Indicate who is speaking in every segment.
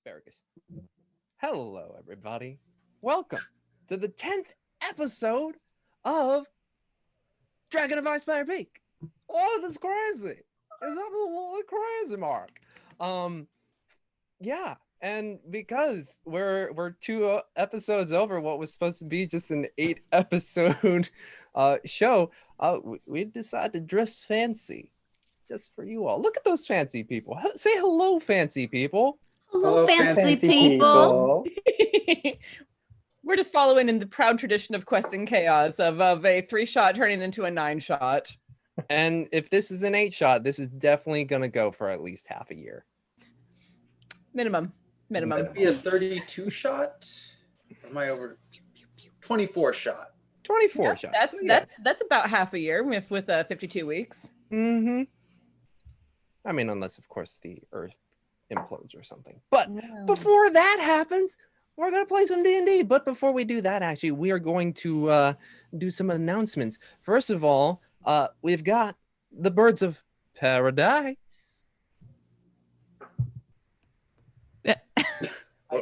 Speaker 1: asparagus. Hello, everybody. Welcome to the 10th episode of Dragon of Icespire Peak. Oh, that's crazy. It's absolutely crazy, Mark. Yeah, and because we're two episodes over what was supposed to be just an 8-episode show, we decided to dress fancy just for you all. Look at those fancy people. Say hello, fancy people.
Speaker 2: Hello, fancy people.
Speaker 3: We're just following in the proud tradition of Quests and Chaos of a 3-shot turning into a 9-shot.
Speaker 1: And if this is an 8-shot, this is definitely going to go for at least half a year.
Speaker 3: Minimum.
Speaker 2: That'd be a 32-shot? Or am I over? 24-shot.
Speaker 1: 24 shots.
Speaker 3: That's about half a year with 52 weeks.
Speaker 1: Mm-hmm. I mean, unless, of course, the Earth implodes or something. But before that happens, we're going to play some D&D. But before we do that, actually, we are going to do some announcements. First of all, we've got the Birds of Paradise.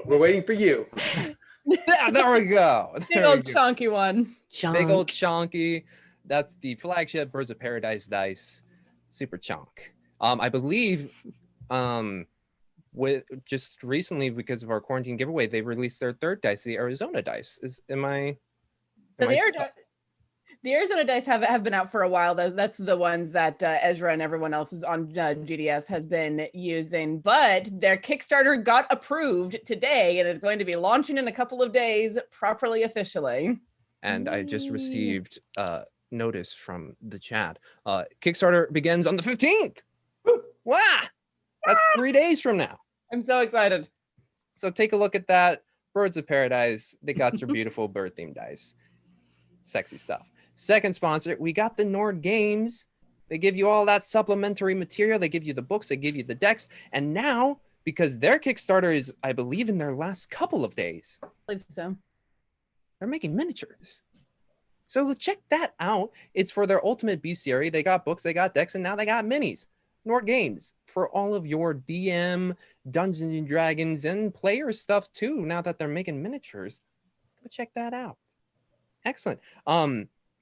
Speaker 2: We're waiting for you.
Speaker 1: Yeah, there we go.
Speaker 3: Big old chonky one.
Speaker 1: Big old chonky. That's the flagship Birds of Paradise dice. Super chonk. I believe with just recently, because of our quarantine giveaway, they released their third dice, the Arizona dice.
Speaker 3: The Arizona dice have been out for a while. That's the ones that Ezra and everyone else is on GDS has been using. But their Kickstarter got approved today and is going to be launching in a couple of days, properly officially.
Speaker 1: And I just received notice from the chat. Kickstarter begins on the 15th. Wow! That's 3 days from now.
Speaker 3: I'm so excited.
Speaker 1: So take a look at that. Birds of Paradise. They got your beautiful bird-themed dice. Sexy stuff. Second sponsor, we got the Nord Games. They give you all that supplementary material. They give you the books. They give you the decks. And now, because their Kickstarter is, I believe, in their last couple of days.
Speaker 3: I believe so.
Speaker 1: They're making miniatures. So check that out. It's for their ultimate bestiary. They got books, they got decks, and now they got minis. Nord Games for all of your DM, Dungeons and Dragons, and player stuff too. Now that they're making miniatures, go check that out. Excellent.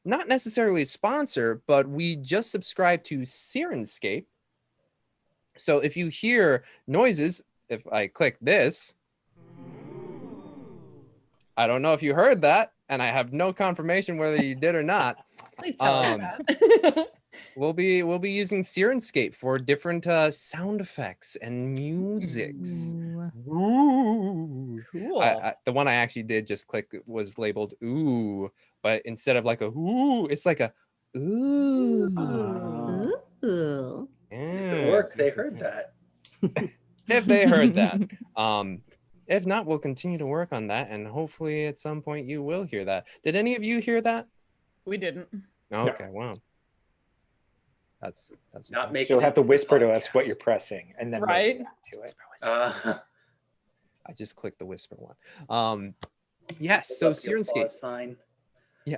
Speaker 1: Not necessarily a sponsor, but we just subscribed to Sirenscape. So if you hear noises, if I click this, I don't know if you heard that, and I have no confirmation whether you did or not.
Speaker 3: Please tell us that.
Speaker 1: We'll be using Sirenscape for different sound effects and musics. Ooh.
Speaker 3: Cool.
Speaker 1: The one I actually did just click was labeled ooh, but instead of like a ooh, it's like a ooh.
Speaker 3: Ooh.
Speaker 1: Yeah,
Speaker 2: If it worked, they heard that.
Speaker 1: If they heard that. If not, we'll continue to work on that, and hopefully at some point you will hear that. Did any of you hear that?
Speaker 3: We didn't.
Speaker 1: Okay, wow. That's
Speaker 2: Not making.
Speaker 4: You'll have to whisper to us what you're pressing, and then we'll
Speaker 3: Right.
Speaker 4: react to it.
Speaker 1: I just clicked the whisper one. Yes, so Sirenscape.
Speaker 2: Sign.
Speaker 1: Yeah.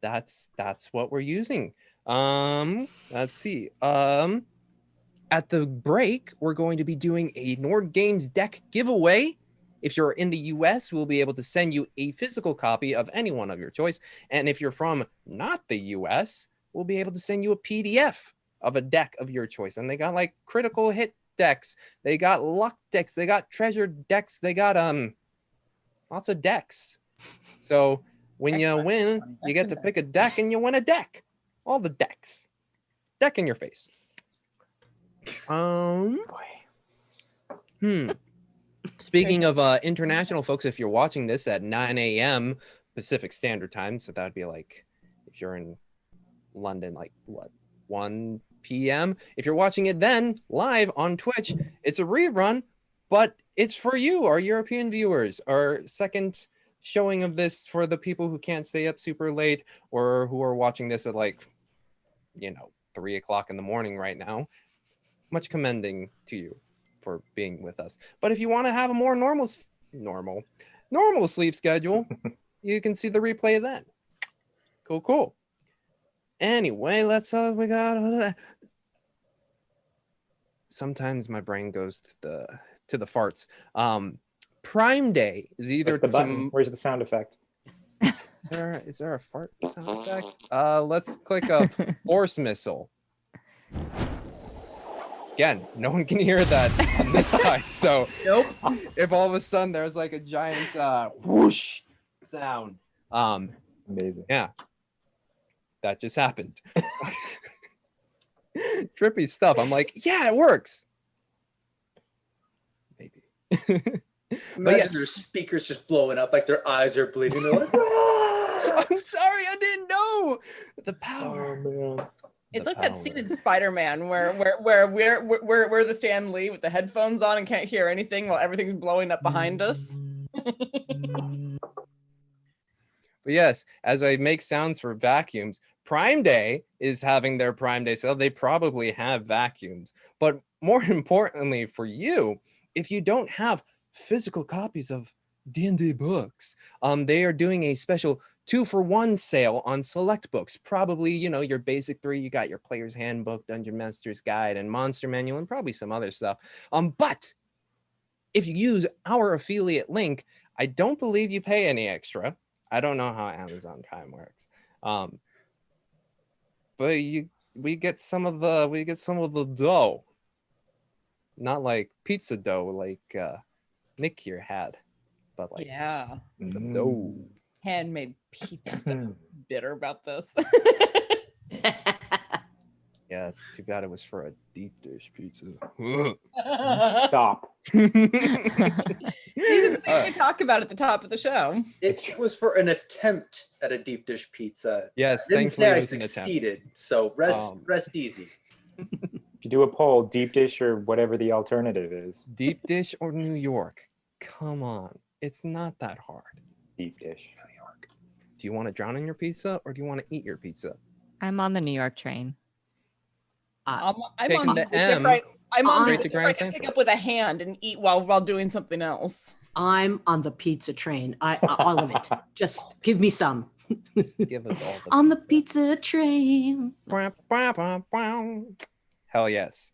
Speaker 1: That's what we're using. Let's see. At the break, we're going to be doing a Nord Games deck giveaway. If you're in the US, we'll be able to send you a physical copy of any one of your choice. And if you're from not the US, we'll be able to send you a PDF of a deck of your choice. And they got like critical hit decks. They got luck decks. They got treasure decks. They got lots of decks. So when you win, you get to pick a deck and you win a deck. All the decks. Deck in your face. Speaking of international folks, if you're watching this at 9 a.m. Pacific Standard Time, so that would be like if you're in London, like what, 1 p.m. If you're watching it then live on Twitch, it's a rerun, but it's for you, our European viewers, our second showing of this for the people who can't stay up super late or who are watching this at like, 3 o'clock in the morning right now. Much commending to you for being with us. But if you want to have a more normal sleep schedule, you can see the replay then. Cool. Anyway, let's we got sometimes my brain goes to the farts. Prime Day is either
Speaker 4: Where's the button? Where's the sound effect?
Speaker 1: Is there a fart sound effect? Let's click a force missile. Again, no one can hear that on this side. So
Speaker 3: Nope.
Speaker 1: if all of a sudden there's like a giant whoosh sound,
Speaker 4: Amazing.
Speaker 1: yeah, that just happened. Trippy stuff. I'm like, yeah, it works. Maybe.
Speaker 2: Imagine their speakers just blowing up, like their eyes are bleeding. They're like, "Ah!"
Speaker 1: I'm sorry, I didn't know the power.
Speaker 4: Oh man.
Speaker 3: It's
Speaker 1: The
Speaker 3: like that scene
Speaker 1: power.
Speaker 3: in Spider-Man where we're the Stan Lee with the headphones on and can't hear anything while everything's blowing up behind us.
Speaker 1: But yes, as I make sounds for vacuums, Prime Day is having their Prime Day sale. They probably have vacuums. But more importantly for you, if you don't have physical copies of D&D books, they are doing a special 2-for-1 sale on select books. Probably, your basic 3. You got your Player's Handbook, Dungeon Master's Guide, and Monster Manual, and probably some other stuff. But if you use our affiliate link, I don't believe you pay any extra. I don't know how Amazon Prime works. But we get some of the dough. Not like pizza dough like Nick here had, but like
Speaker 3: Yeah.
Speaker 1: the dough.
Speaker 3: Handmade pizza. I'm bitter about this.
Speaker 1: Yeah, too bad it was for a deep dish pizza.
Speaker 4: Stop.
Speaker 3: These are the things we talk about at the top of the show.
Speaker 2: It was for an attempt at a deep dish pizza.
Speaker 1: Yes,
Speaker 2: I didn't
Speaker 1: thankfully
Speaker 2: say
Speaker 1: it
Speaker 2: I
Speaker 1: was an attempt.
Speaker 2: succeeded. So rest easy.
Speaker 4: If you do a poll, deep dish or whatever the alternative is.
Speaker 1: Deep dish or New York? Come on, it's not that hard.
Speaker 4: Deep dish.
Speaker 1: New York. Do you want to drown in your pizza or do you want to eat your pizza?
Speaker 5: I'm on the New York train.
Speaker 3: I'm
Speaker 1: Taking
Speaker 3: on
Speaker 1: the
Speaker 3: the
Speaker 1: M
Speaker 3: I'm on
Speaker 1: straight
Speaker 3: the
Speaker 1: to Grand
Speaker 3: I can
Speaker 1: Central.
Speaker 3: pick up with a hand and eat while doing something else.
Speaker 6: I'm on the pizza train. All of it. Just give me some.
Speaker 1: Give us all the
Speaker 6: On the pizza train.
Speaker 1: Hell yes.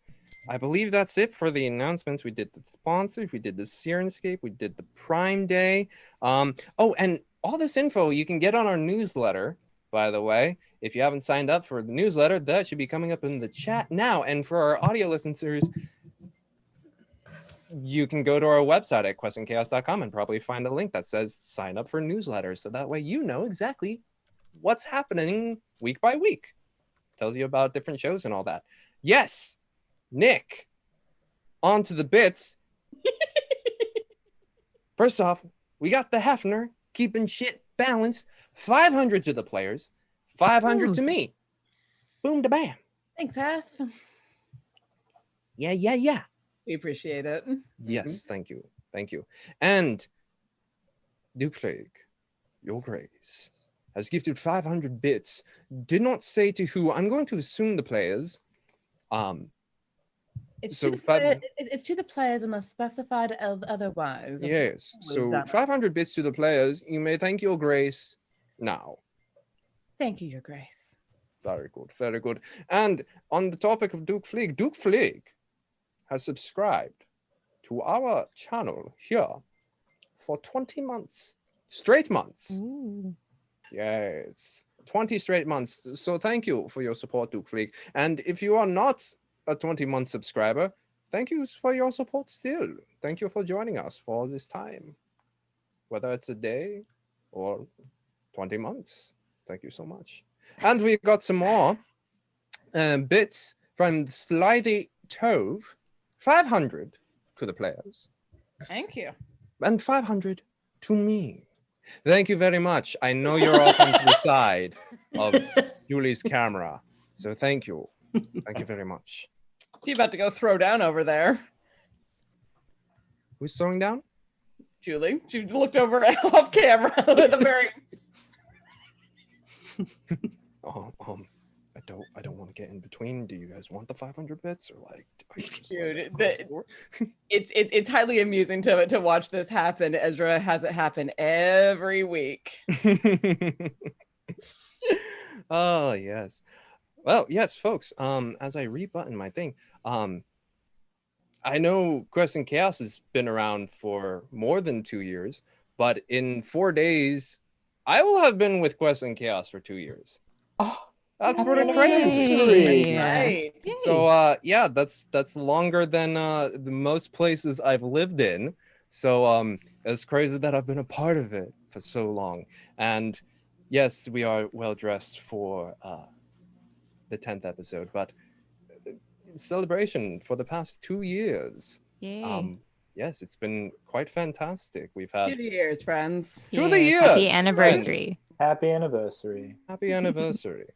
Speaker 1: I believe that's it for the announcements. We did the sponsors, we did the Sirenscape, we did the Prime Day. Oh, and all this info you can get on our newsletter, by the way. If you haven't signed up for the newsletter, that should be coming up in the chat now. And for our audio listeners, you can go to our website at questandchaos.com and probably find a link that says sign up for newsletters. So that way you know exactly what's happening week by week. Tells you about different shows and all that. Yes, Nick, on to the bits. First off, we got the Hefner keeping shit balanced. 500 to the players, 500 to me. Boom da bam.
Speaker 3: Thanks, Hef.
Speaker 1: Yeah.
Speaker 3: We appreciate it.
Speaker 1: Yes, thank you. And Duke Plague, your grace, has gifted 500 bits. Did not say to who. I'm going to assume the players.
Speaker 3: It's,
Speaker 1: So
Speaker 3: it's to the players unless specified otherwise. That's
Speaker 1: Yes,
Speaker 3: what we've
Speaker 1: so
Speaker 3: done.
Speaker 1: 500 bits to the players. You may thank your grace now.
Speaker 3: Thank you, Your Grace.
Speaker 1: Very good. And on the topic of Duke Fleeg has subscribed to our channel here for 20 months. Straight months.
Speaker 5: Ooh.
Speaker 1: Yes, 20 straight months. So thank you for your support, Duke Fleeg. And if you are not a 20-month subscriber, thank you for your support still. Thank you for joining us for all this time. Whether it's a day or 20 months. Thank you so much. And we got some more bits from Slithy Tove. 500 to the players
Speaker 3: Thank you.
Speaker 1: and 500 to me. Thank you very much. I know you're off on the side of Julie's camera. So thank you. Thank you very much.
Speaker 3: She's about to go throw down over there.
Speaker 1: Who's throwing down?
Speaker 3: Julie. She looked over off camera with a very
Speaker 1: I don't want to get in between. Do you guys want the 500 bits or like? Are you just
Speaker 3: Dude,
Speaker 1: like, across the board?
Speaker 3: it's highly amusing to watch this happen. Ezra has it happen every week.
Speaker 1: Oh yes. Well, yes, folks. As I rebutton my thing, I know Quest and Chaos has been around for more than 2 years, but in 4 days, I will have been with Quest and Chaos for 2 years.
Speaker 4: Oh,
Speaker 1: That's
Speaker 4: happy
Speaker 1: pretty crazy.
Speaker 4: anniversary.
Speaker 3: Right.
Speaker 1: So yeah, that's longer than the most places I've lived in. So it's crazy that I've been a part of it for so long. And yes, we are well dressed for the 10th episode, but celebration for the past 2 years.
Speaker 5: Yay.
Speaker 1: Yes, it's been quite fantastic. We've had
Speaker 3: 2 years, friends.
Speaker 1: to the
Speaker 5: Yes,
Speaker 1: years,
Speaker 5: Happy
Speaker 1: friends.
Speaker 5: anniversary.
Speaker 4: Happy anniversary.
Speaker 1: Happy anniversary.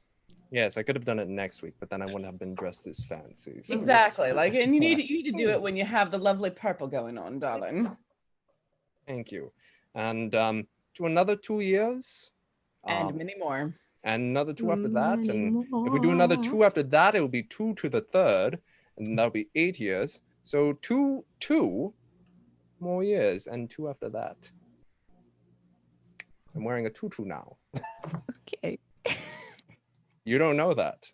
Speaker 1: Yes, I could have done it next week, but then I wouldn't have been dressed as fancy. So
Speaker 3: Exactly. Like, and you need to do it when you have the lovely purple going on, darling.
Speaker 1: thank you. And to another 2 years.
Speaker 3: And many more.
Speaker 1: And another 2 after that.
Speaker 6: Many
Speaker 1: And if we do another
Speaker 6: more.
Speaker 1: 2 after that, it will be 2 to the 3rd. And that'll be 8 years. So two more years and 2 after that. I'm wearing a tutu now.
Speaker 5: Okay.
Speaker 1: You don't know that.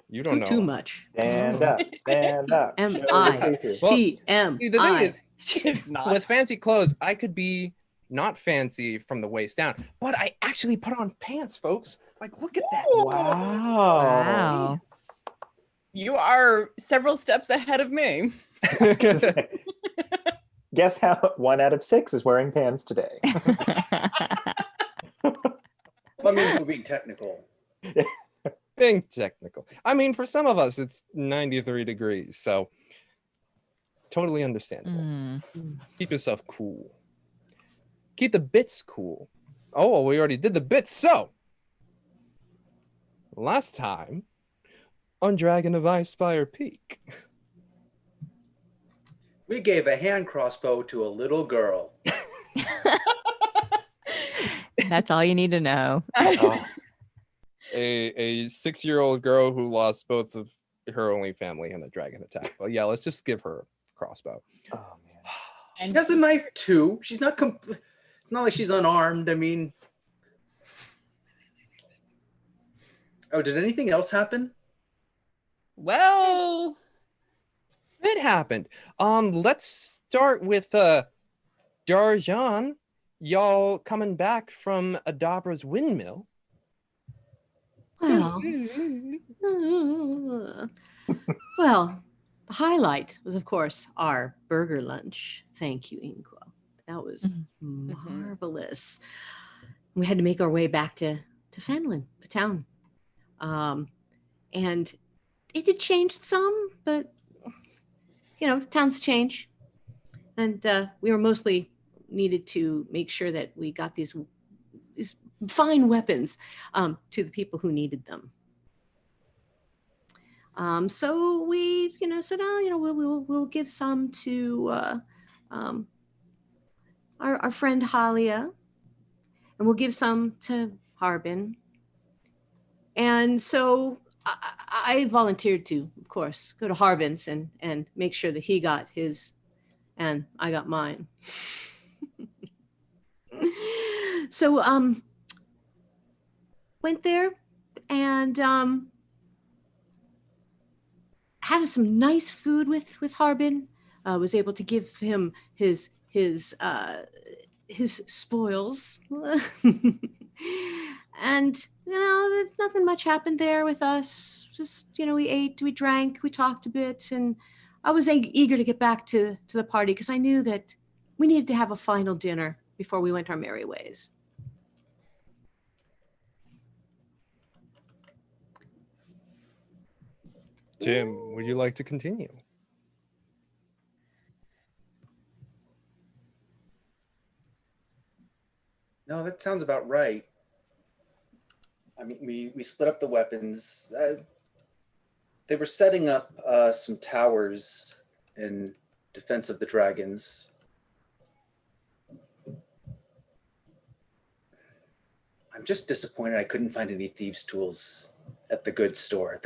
Speaker 1: You don't know.
Speaker 6: Too much.
Speaker 4: Stand up. Stand up.
Speaker 6: M
Speaker 4: Show
Speaker 6: I
Speaker 4: your tutu.
Speaker 1: Well,
Speaker 6: T M
Speaker 1: See, the thing
Speaker 6: I.
Speaker 1: is,
Speaker 3: It's not.
Speaker 1: with fancy clothes, I could be not fancy from the waist down, but I actually put on pants, folks. Like, look at that.
Speaker 4: Wow.
Speaker 5: Wow.
Speaker 3: You are several steps ahead of me.
Speaker 4: Guess how 1 out of 6 is wearing pants today.
Speaker 2: I mean, we're being technical.
Speaker 1: Being technical. I mean, for some of us, it's 93 degrees, so totally understandable.
Speaker 5: Mm.
Speaker 1: Keep yourself cool. Keep the bits cool. Oh, well, we already did the bits. So, last time on Dragon of Icespire Peak,
Speaker 2: We gave a hand crossbow to a little girl.
Speaker 5: That's all you need to know.
Speaker 4: Oh,
Speaker 1: a 6-year-old girl who lost both of her only family in a dragon attack. Well, yeah, let's just give her a crossbow.
Speaker 4: oh, man.
Speaker 2: She has a knife too. She's not not like she's unarmed. I mean, oh, did anything else happen?
Speaker 3: Well,
Speaker 1: It happened. Let's start with Darjan. Y'all coming back from Adabra's windmill.
Speaker 6: Well, well, the highlight was, of course, our burger lunch. Thank you, Inqua. That was marvelous. We had to make our way back to Phandalin, the town. And it did change some, but, you know, towns change. And we were mostly needed to make sure that we got these fine weapons to the people who needed them. So we, said, we'll give some to our friend Halia, and we'll give some to Harbin. And so I volunteered to, of course, go to Harbin's and make sure that he got his, and I got mine. So went there and had some nice food with Harbin. Was able to give him his spoils. And nothing much happened there with us. Just we ate, we drank, we talked a bit, and I was eager to get back to the party because I knew that we needed to have a final dinner before we went our merry ways.
Speaker 1: Tim, would you like to continue?
Speaker 2: No, that sounds about right. I mean, we split up the weapons. They were setting up some towers in defense of the dragons. I'm just disappointed I couldn't find any thieves' tools at the goods store.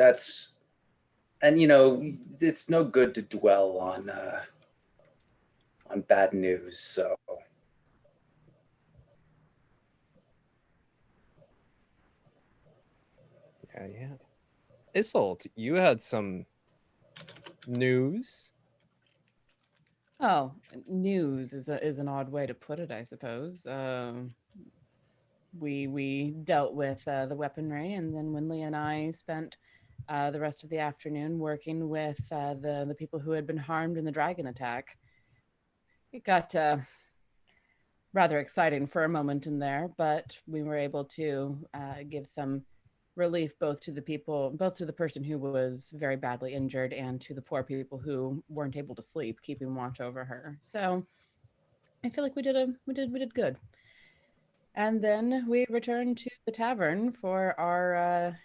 Speaker 2: And it's no good to dwell on bad news. So
Speaker 1: yeah. Isolt, you had some news.
Speaker 3: Oh, news is an odd way to put it, I suppose. We dealt with the weaponry, and then Winley and I spent the rest of the afternoon working with the people who had been harmed in the dragon attack. It got rather exciting for a moment in there, but we were able to give some relief both to the person who was very badly injured and to the poor people who weren't able to sleep, keeping watch over her. So I feel like we did good. And then we returned to the tavern for our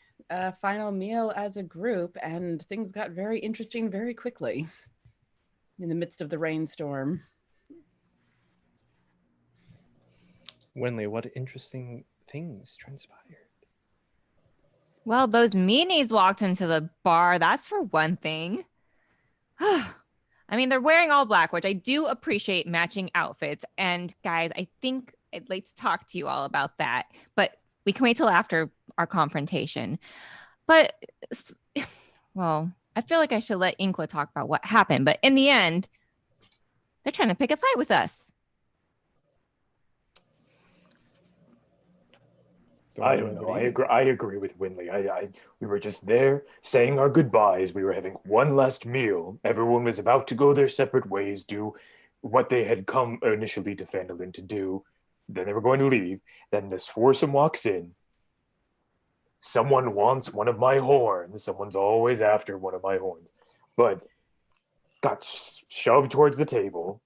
Speaker 3: final meal as a group, and things got very interesting very quickly in the midst of the rainstorm.
Speaker 1: Winley, what interesting things transpired?
Speaker 5: Well, those meanies walked into the bar. That's for one thing. I mean, they're wearing all black, which I do appreciate matching outfits. And guys, I think I'd like to talk to you all about that. But we can wait till after our confrontation. But, well, I feel like I should let Inkla talk about what happened. But in the end, they're trying to pick a fight with us.
Speaker 4: I don't know. I agree with Winley. We were just there saying our goodbyes. We were having one last meal. Everyone was about to go their separate ways, do what they had come initially to Phandalin to do. Then they were going to leave. Then this foursome walks in. Someone wants one of my horns. Someone's always after one of my horns. But got shoved towards the table.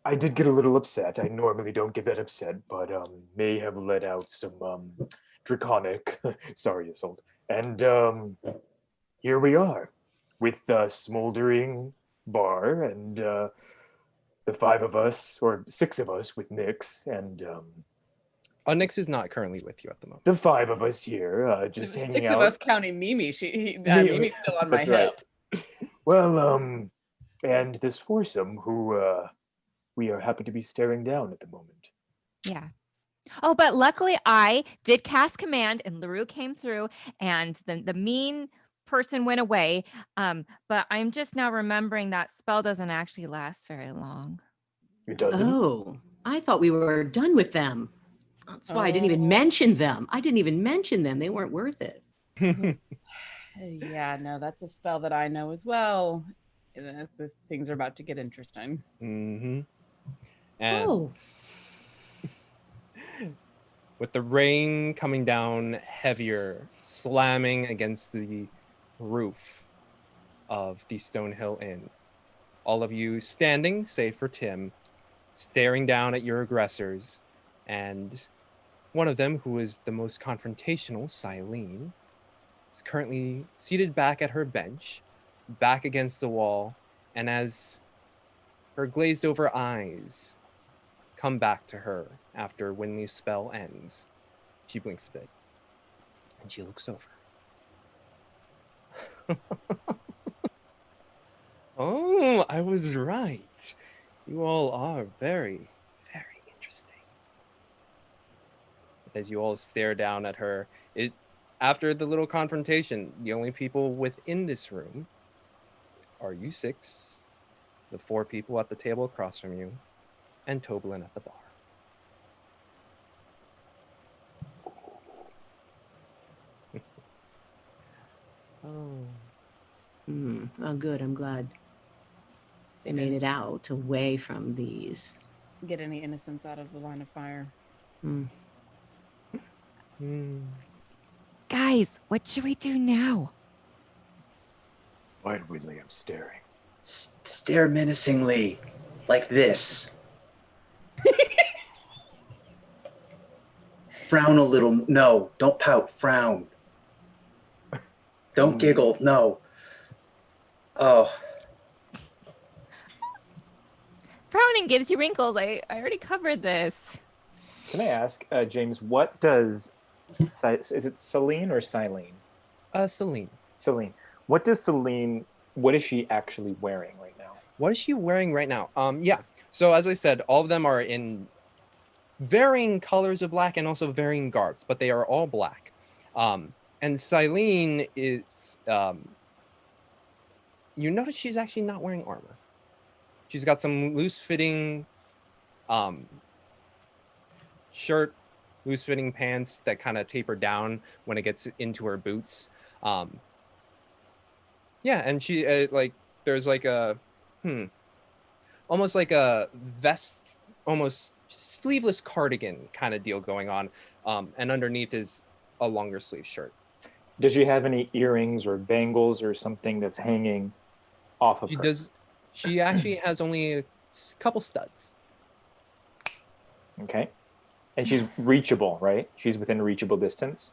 Speaker 4: I did get a little upset. I normally don't get that upset, but may have let out some draconic, sorry, assault. And here we are with a smoldering bar and the five of us, or six of us with Nyx, and
Speaker 1: Nyx is not currently with you at the moment.
Speaker 4: the five of us here just hanging
Speaker 3: Six
Speaker 4: out.
Speaker 3: of us counting Mimi. Mimi's still on my hip.
Speaker 4: Right. Well, and this foursome who we are happy to be staring down at the moment.
Speaker 5: Yeah. Oh, but luckily I did cast command and LaRue came through and the mean person went away. But I'm just now remembering that spell doesn't actually last very long.
Speaker 4: It doesn't?
Speaker 6: Oh, I thought we were done with them. That's why I didn't even mention them. They weren't worth it.
Speaker 3: Yeah, no, that's a spell that I know as well. Things are about to get interesting.
Speaker 1: Mm-hmm. And with the rain coming down heavier, slamming against the roof of the Stonehill Inn, all of you standing, save for Tim, staring down at your aggressors, and one of them, who is the most confrontational, Silene, is currently seated back at her bench, back against the wall, and as her glazed over eyes come back to her after Winley's spell ends, she blinks a bit and she looks over. Oh, I was right. You all are very, very interesting. As you all stare down at her, after the little confrontation, the only people within this room are you six, the four people at the table across from you, and Toblin at the bar.
Speaker 6: Oh, good. I'm glad they made it out away from these.
Speaker 3: Get any innocence out of the line of fire.
Speaker 5: Guys, what should we do now?
Speaker 4: Why, Winley, I'm staring.
Speaker 2: Stare menacingly, like this. Frown a little. No, don't pout. Frown. Don't giggle. No. Oh.
Speaker 5: Frowning gives you wrinkles. I already covered this.
Speaker 4: Can I ask, James, what does, is it Celine or Silene?
Speaker 1: Celine.
Speaker 4: Celine. What is she actually wearing right now?
Speaker 1: What is she wearing right now? Yeah. So as I said, all of them are in varying colors of black and also varying garbs, but they are all black. And Silene is, you notice she's actually not wearing armor. She's got some loose-fitting shirt, loose-fitting pants that kind of taper down when it gets into her boots. Yeah, and she like there's like a almost like a vest, almost sleeveless cardigan kind of deal going on, and underneath is a longer sleeve shirt.
Speaker 4: Does she have any earrings or bangles or something that's hanging off of
Speaker 1: She
Speaker 4: her?
Speaker 1: does. She actually has only a couple studs.
Speaker 4: Okay. And she's reachable, right? She's within reachable distance.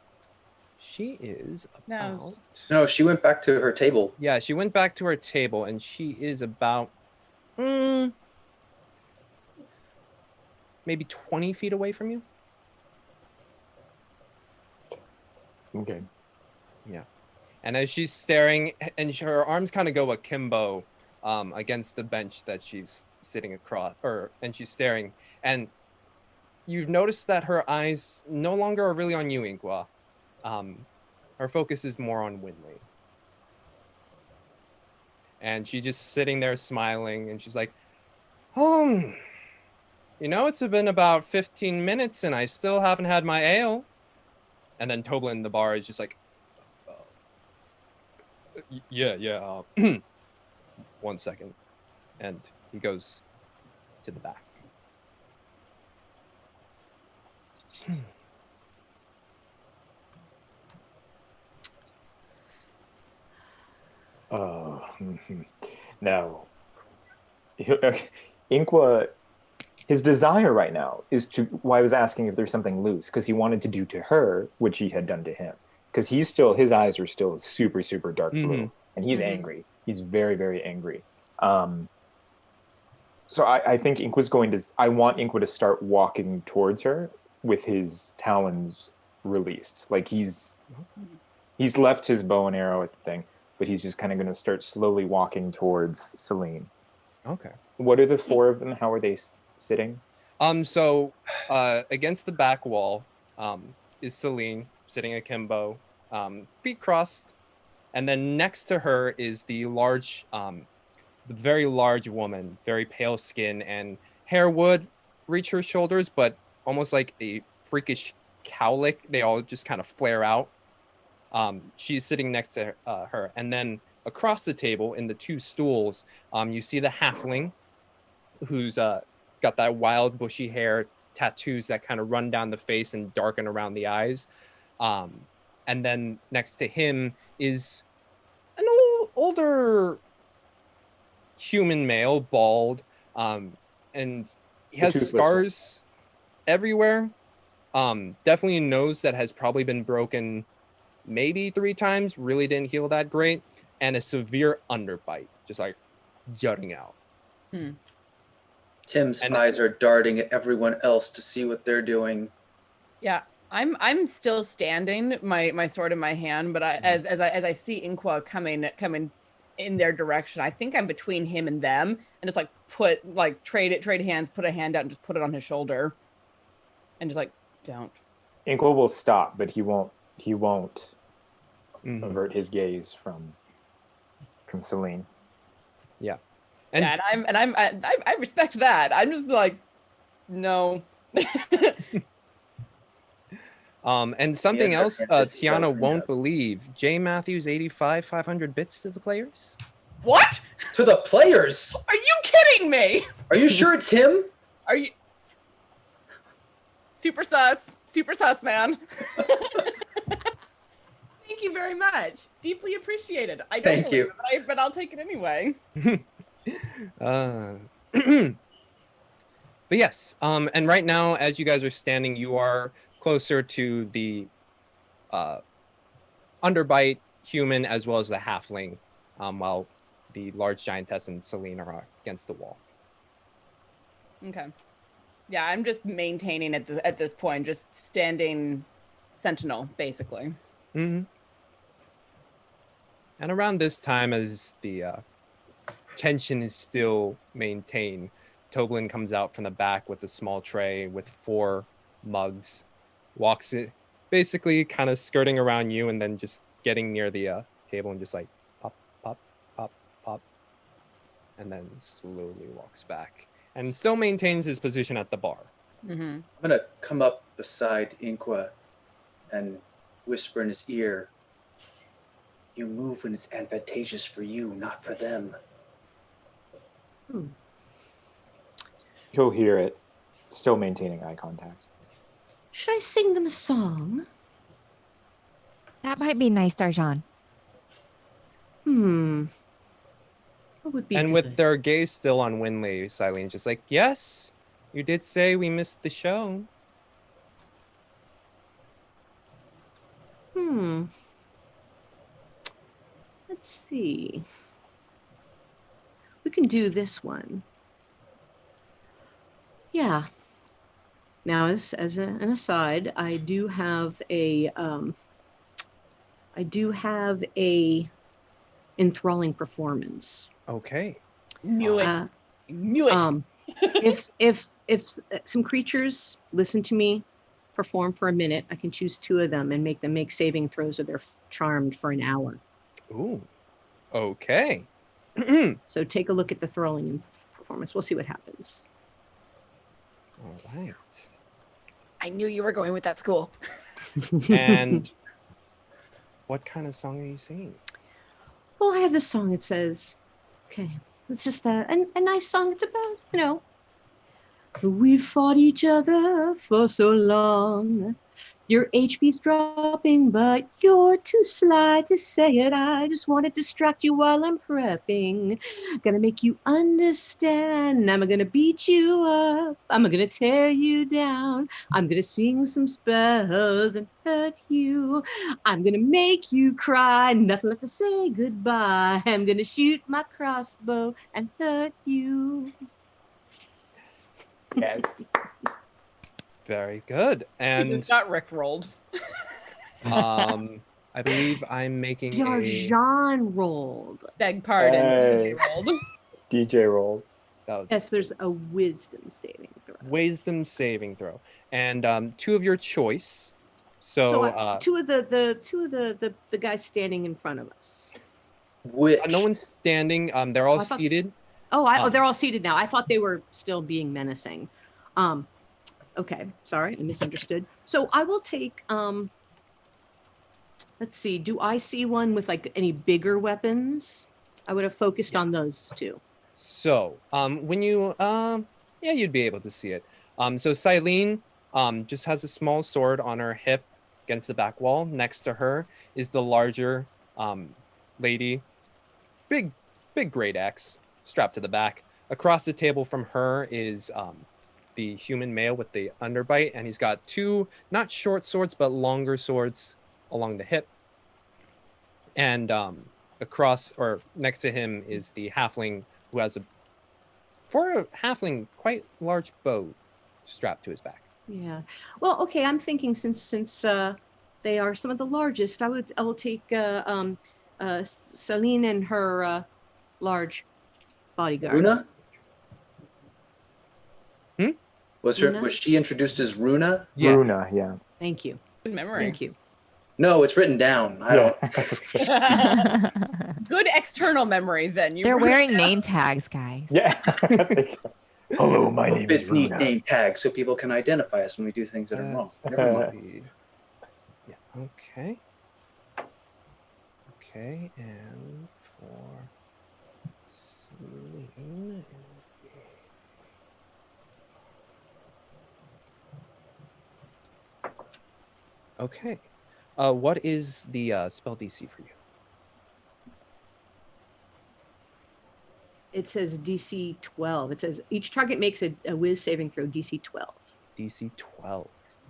Speaker 1: She is
Speaker 3: No.
Speaker 1: about.
Speaker 2: No, she went back to her table.
Speaker 1: Yeah, she went back to her table, and she is about maybe 20 feet away from you.
Speaker 4: Okay.
Speaker 1: Yeah. And as she's staring, and her arms kind of go akimbo against the bench that she's sitting across, and she's staring, and you've noticed that her eyes no longer are really on you, Inqua. Her focus is more on Winley. And she's just sitting there smiling, and she's like, it's been about 15 minutes, and I still haven't had my ale. And then Toblin, the bar, is just like, yeah. 1 second. And he goes to the back.
Speaker 4: Now, Inqua, his desire right now is to. Why I was asking if there's something loose, because he wanted to do to her what she had done to him. Because his eyes are still super, super dark blue, and he's angry. He's very, very angry. So I think Inqua's going to. I want Inqua to start walking towards her with his talons released. Like he's left his bow and arrow at the thing, but he's just kind of going to start slowly walking towards Celine.
Speaker 1: Okay.
Speaker 4: What are the four of them? How are they sitting?
Speaker 1: So against the back wall is Celine sitting akimbo, feet crossed, and then next to her is the very large woman, very pale skin, and hair would reach her shoulders, but almost like a freakish cowlick. They all just kind of flare out. She's sitting next to her, and then across the table in the two stools, you see the halfling, who's got that wild bushy hair, tattoos that kind of run down the face and darken around the eyes. And then next to him is an older human male, bald, and he has scars everywhere. Definitely a nose that has probably been broken maybe 3 times, really didn't heal that great, and a severe underbite, just like jutting out.
Speaker 2: Tim's eyes are darting at everyone else to see what they're doing.
Speaker 3: Yeah, I'm still standing, my sword in my hand, but as I see Inqua coming in their direction, I think I'm between him and them, and just trade hands, put a hand out, and just put it on his shoulder, and just like, don't.
Speaker 4: Inqua will stop, but he won't avert his gaze from Celine.
Speaker 1: Yeah.
Speaker 3: And I respect that. I'm just like, no.
Speaker 1: And something else Tiana won't believe. J. Matthews 85 500 bits to the players.
Speaker 3: What?
Speaker 2: To the players?
Speaker 3: Are you kidding me?
Speaker 2: Are you sure it's him?
Speaker 3: Are you super sus, man? Thank you very much. Deeply appreciated. I don't
Speaker 2: Thank you.
Speaker 3: It, but I'll take it anyway.
Speaker 1: But yes, and right now, as you guys are standing, you are closer to the underbite human as well as the halfling, while the large giantess and Celine are against the wall.
Speaker 3: Okay. Yeah, I'm just maintaining at this point, just standing sentinel, basically.
Speaker 1: And around this time, as the tension is still maintained, Toblin comes out from the back with a small tray with 4 mugs, walks it, basically kind of skirting around you and then just getting near the table and just like pop, pop, pop, pop. and then slowly walks back and still maintains his position at the bar.
Speaker 3: Mm-hmm.
Speaker 2: I'm gonna come up beside Inqua and whisper in his ear, "You move when it's advantageous for you, not for them."
Speaker 4: He'll hear it, still maintaining eye contact.
Speaker 6: Should I sing them a song?
Speaker 5: That might be nice, Darjan.
Speaker 6: What would be
Speaker 1: And
Speaker 6: good?
Speaker 1: with their gaze still on Winley, Silene's just like, yes, you did say we missed the show.
Speaker 6: Let's see. We can do this one. Yeah. Now, as an aside, I do have a enthralling performance.
Speaker 1: Okay.
Speaker 3: Knew it. Knew it.
Speaker 6: If some creatures listen to me perform for a minute, I can choose 2 of them and make them make saving throws or they're charmed for an hour.
Speaker 1: Ooh. Okay.
Speaker 6: So take a look at the enthralling performance. We'll see what happens.
Speaker 1: All right.
Speaker 3: I knew you were going with that school.
Speaker 1: And what kind of song are you singing?
Speaker 6: Well, I have this song. It says, okay, it's just a nice song. It's about, we fought each other for so long. Your HP's dropping, but you're too sly to say it. I just want to distract you while I'm prepping. Gonna make you understand. I'm gonna beat you up. I'm gonna tear you down. I'm gonna sing some spells and hurt you. I'm gonna make you cry. Nothing left to say goodbye. I'm gonna shoot my crossbow and hurt you.
Speaker 4: Yes.
Speaker 1: Very good.
Speaker 3: He
Speaker 1: And
Speaker 3: just got rickrolled.
Speaker 1: I believe I'm making
Speaker 6: Darjan rolled.
Speaker 3: Beg pardon.
Speaker 4: Hey.
Speaker 3: DJ rolled.
Speaker 4: DJ roll.
Speaker 1: that was
Speaker 6: Yes, there's a wisdom saving throw.
Speaker 1: wisdom saving throw. And 2 of your choice. So,
Speaker 6: 2 of the guys standing in front of us.
Speaker 2: Which
Speaker 1: no one's standing. They're all
Speaker 6: I thought-
Speaker 1: seated.
Speaker 6: Oh, they're all seated now. I thought they were still being menacing. Okay, sorry, I misunderstood. So I will take. Let's see. Do I see one with like any bigger weapons? I would have focused on those 2.
Speaker 1: So, when you, you'd be able to see it. So Silene, just has a small sword on her hip against the back wall. Next to her is the larger, lady, big great axe strapped to the back. Across the table from her is, the human male with the underbite, and he's got 2, not short swords, but longer swords along the hip. And, across or next to him is the halfling who has for a halfling, quite large bow strapped to his back.
Speaker 6: Yeah. Well, okay. I'm thinking since they are some of the largest, I will take Celine and her large bodyguard.
Speaker 2: Runa?
Speaker 6: Runa?
Speaker 2: Was she introduced as Runa?
Speaker 1: Yes.
Speaker 4: Runa, yeah.
Speaker 6: Thank you.
Speaker 3: Good memory.
Speaker 6: Thank you.
Speaker 2: No, it's written down. I don't.
Speaker 3: Good external memory then.
Speaker 5: They're wearing name tags, guys.
Speaker 4: Yeah. Hello, my name is
Speaker 2: It's neat
Speaker 4: Runa.
Speaker 2: name tags so people can identify us when we do things that are wrong.
Speaker 1: Let's see. Yeah. Okay. Okay, and for Celine. Okay. What is the spell DC for you?
Speaker 6: It says DC 12. It says each target makes a whiz saving throw DC 12.
Speaker 1: DC 12.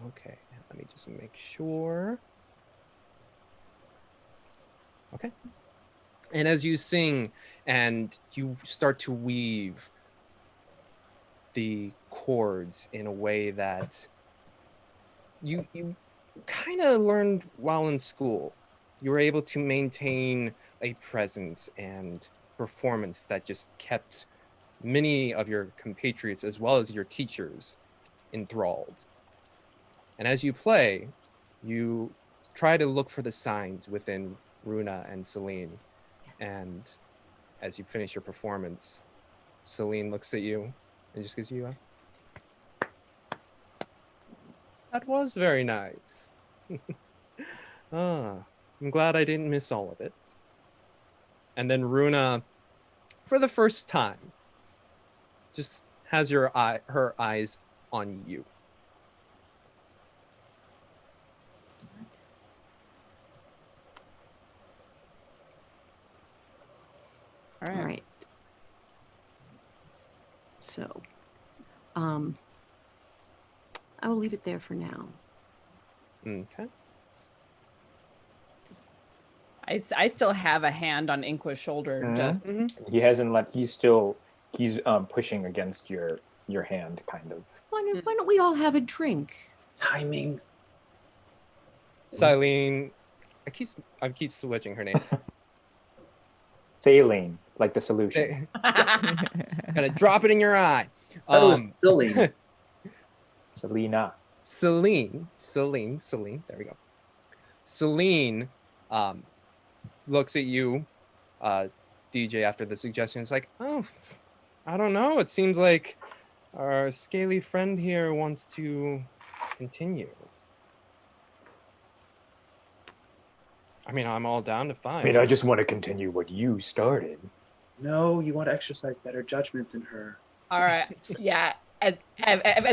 Speaker 1: Okay, let me just make sure. Okay. And as you sing and you start to weave the chords in a way that you kind of learned while in school, you were able to maintain a presence and performance that just kept many of your compatriots as well as your teachers enthralled. And as you play, you try to look for the signs within Runa and Celine. And as you finish your performance, Celine looks at you and just gives you a... That was very nice. I'm glad I didn't miss all of it. And then Runa, for the first time, just has her eyes on you.
Speaker 6: All right. So, I will leave it there for now.
Speaker 1: Okay.
Speaker 3: I still have a hand on Inqua's shoulder. Just
Speaker 4: He hasn't let. He's pushing against your hand, kind of.
Speaker 6: Why don't we all have a drink?
Speaker 2: Timing.
Speaker 1: Silene, I keep switching her name.
Speaker 4: Saline, like the solution.
Speaker 1: Gotta drop it in your eye.
Speaker 2: Silly.
Speaker 4: Selena.
Speaker 1: Celine. There we go. Celine looks at you, DJ, after the suggestion. It's like, oh, I don't know. It seems like our scaly friend here wants to continue. I mean, I'm all down to fight.
Speaker 4: I mean, I just want to continue what you started.
Speaker 2: No, you want to exercise better judgment than her.
Speaker 3: all right. Yeah. At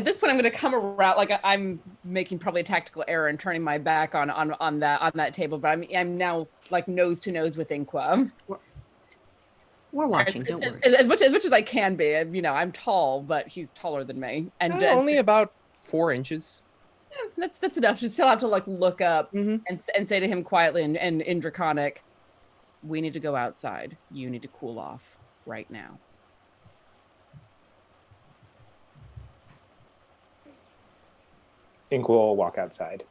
Speaker 3: this point, I'm going to come around. Like I'm making probably a tactical error and turning my back on that table. But I'm now like nose to nose with Inqua.
Speaker 6: We're watching. Don't worry.
Speaker 3: As much as I can be. You know, I'm tall, but he's taller than me, and
Speaker 1: only about 4 inches.
Speaker 3: That's enough. You still have to like look up
Speaker 1: Mm-hmm.
Speaker 3: and say to him quietly and in Draconic, "We need to go outside. You need to cool off right now."
Speaker 4: Ink will walk outside.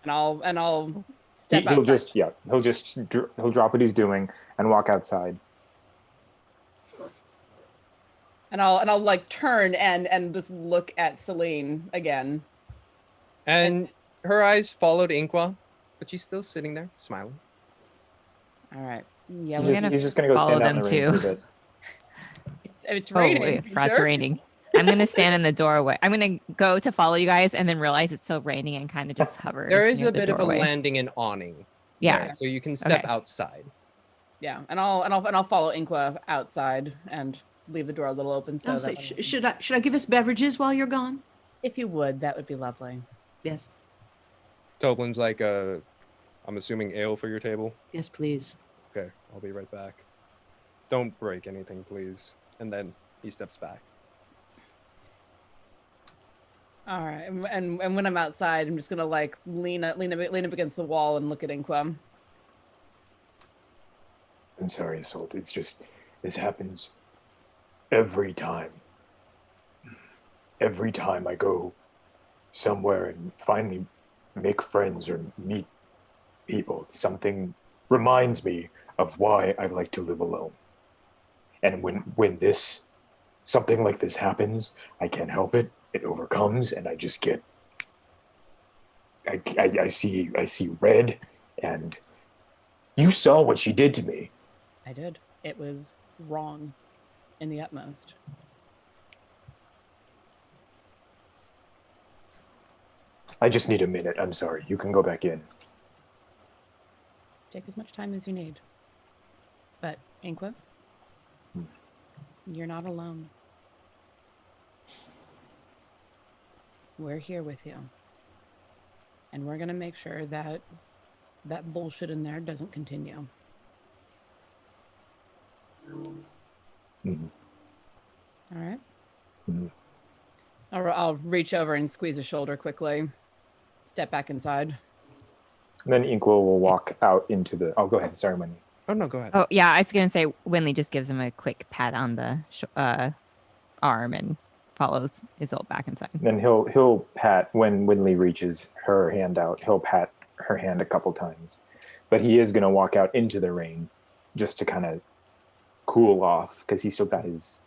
Speaker 3: And I'll step
Speaker 4: He'll
Speaker 3: outside.
Speaker 4: he'll drop what he's doing and walk outside.
Speaker 3: And I'll like turn and just look at Celine again.
Speaker 1: And her eyes followed Inqua, but she's still sitting there, smiling.
Speaker 3: All right. Yeah,
Speaker 4: He's just gonna go
Speaker 5: follow
Speaker 4: stand out in the
Speaker 5: them
Speaker 4: rain
Speaker 5: too.
Speaker 4: for a bit.
Speaker 3: it's
Speaker 5: Oh,
Speaker 3: raining.
Speaker 5: wait,
Speaker 3: you
Speaker 5: forgot it's
Speaker 3: sure?
Speaker 5: raining. I'm going to stand in the doorway. I'm going to go to follow you guys and then realize it's still raining and kind of just hover.
Speaker 1: There is
Speaker 5: near
Speaker 1: a
Speaker 5: the
Speaker 1: bit of a
Speaker 5: doorway.
Speaker 1: landing and awning.
Speaker 5: Yeah.
Speaker 1: there, so you can step
Speaker 5: Okay.
Speaker 1: outside.
Speaker 3: Yeah, and I'll follow Inqua outside and leave the door a little open so
Speaker 6: I'll
Speaker 3: that
Speaker 6: say, should I give us beverages while you're gone?
Speaker 3: if you would, that would be lovely.
Speaker 6: Yes.
Speaker 1: Toblin's like, I'm assuming ale for your table.
Speaker 6: Yes, please.
Speaker 1: Okay, I'll be right back. Don't break anything, please. And then he steps back.
Speaker 3: All right, and when I'm outside, I'm just gonna like lean up against the wall and look at Inqua.
Speaker 4: I'm sorry, Assault. It's just, this happens every time. Every time I go somewhere and finally make friends or meet people, something reminds me of why I like to live alone. And when something like this happens, I can't help it. It overcomes, and I just get. I see red, and you saw what she did to me.
Speaker 3: I did. It was wrong, in the utmost.
Speaker 4: I just need a minute. I'm sorry. You can go back in.
Speaker 3: Take as much time as you need. But Inqua, you're not alone. We're here with you. And we're going to make sure that that bullshit in there doesn't continue.
Speaker 4: Mhm.
Speaker 3: All right?
Speaker 4: Mhm.
Speaker 3: I'll reach over and squeeze his shoulder quickly. Step back inside.
Speaker 4: And then Inqua will walk out into the. Oh, go ahead. Sorry, Wendy.
Speaker 1: Oh, no, go ahead.
Speaker 5: Oh, yeah. I was going to say, Winley just gives him a quick pat on the arm and follows Isolde back inside.
Speaker 4: Then he'll pat when Winley reaches her hand out. He'll pat her hand a couple times, but he is going to walk out into the rain just to kind of cool off because he's still got his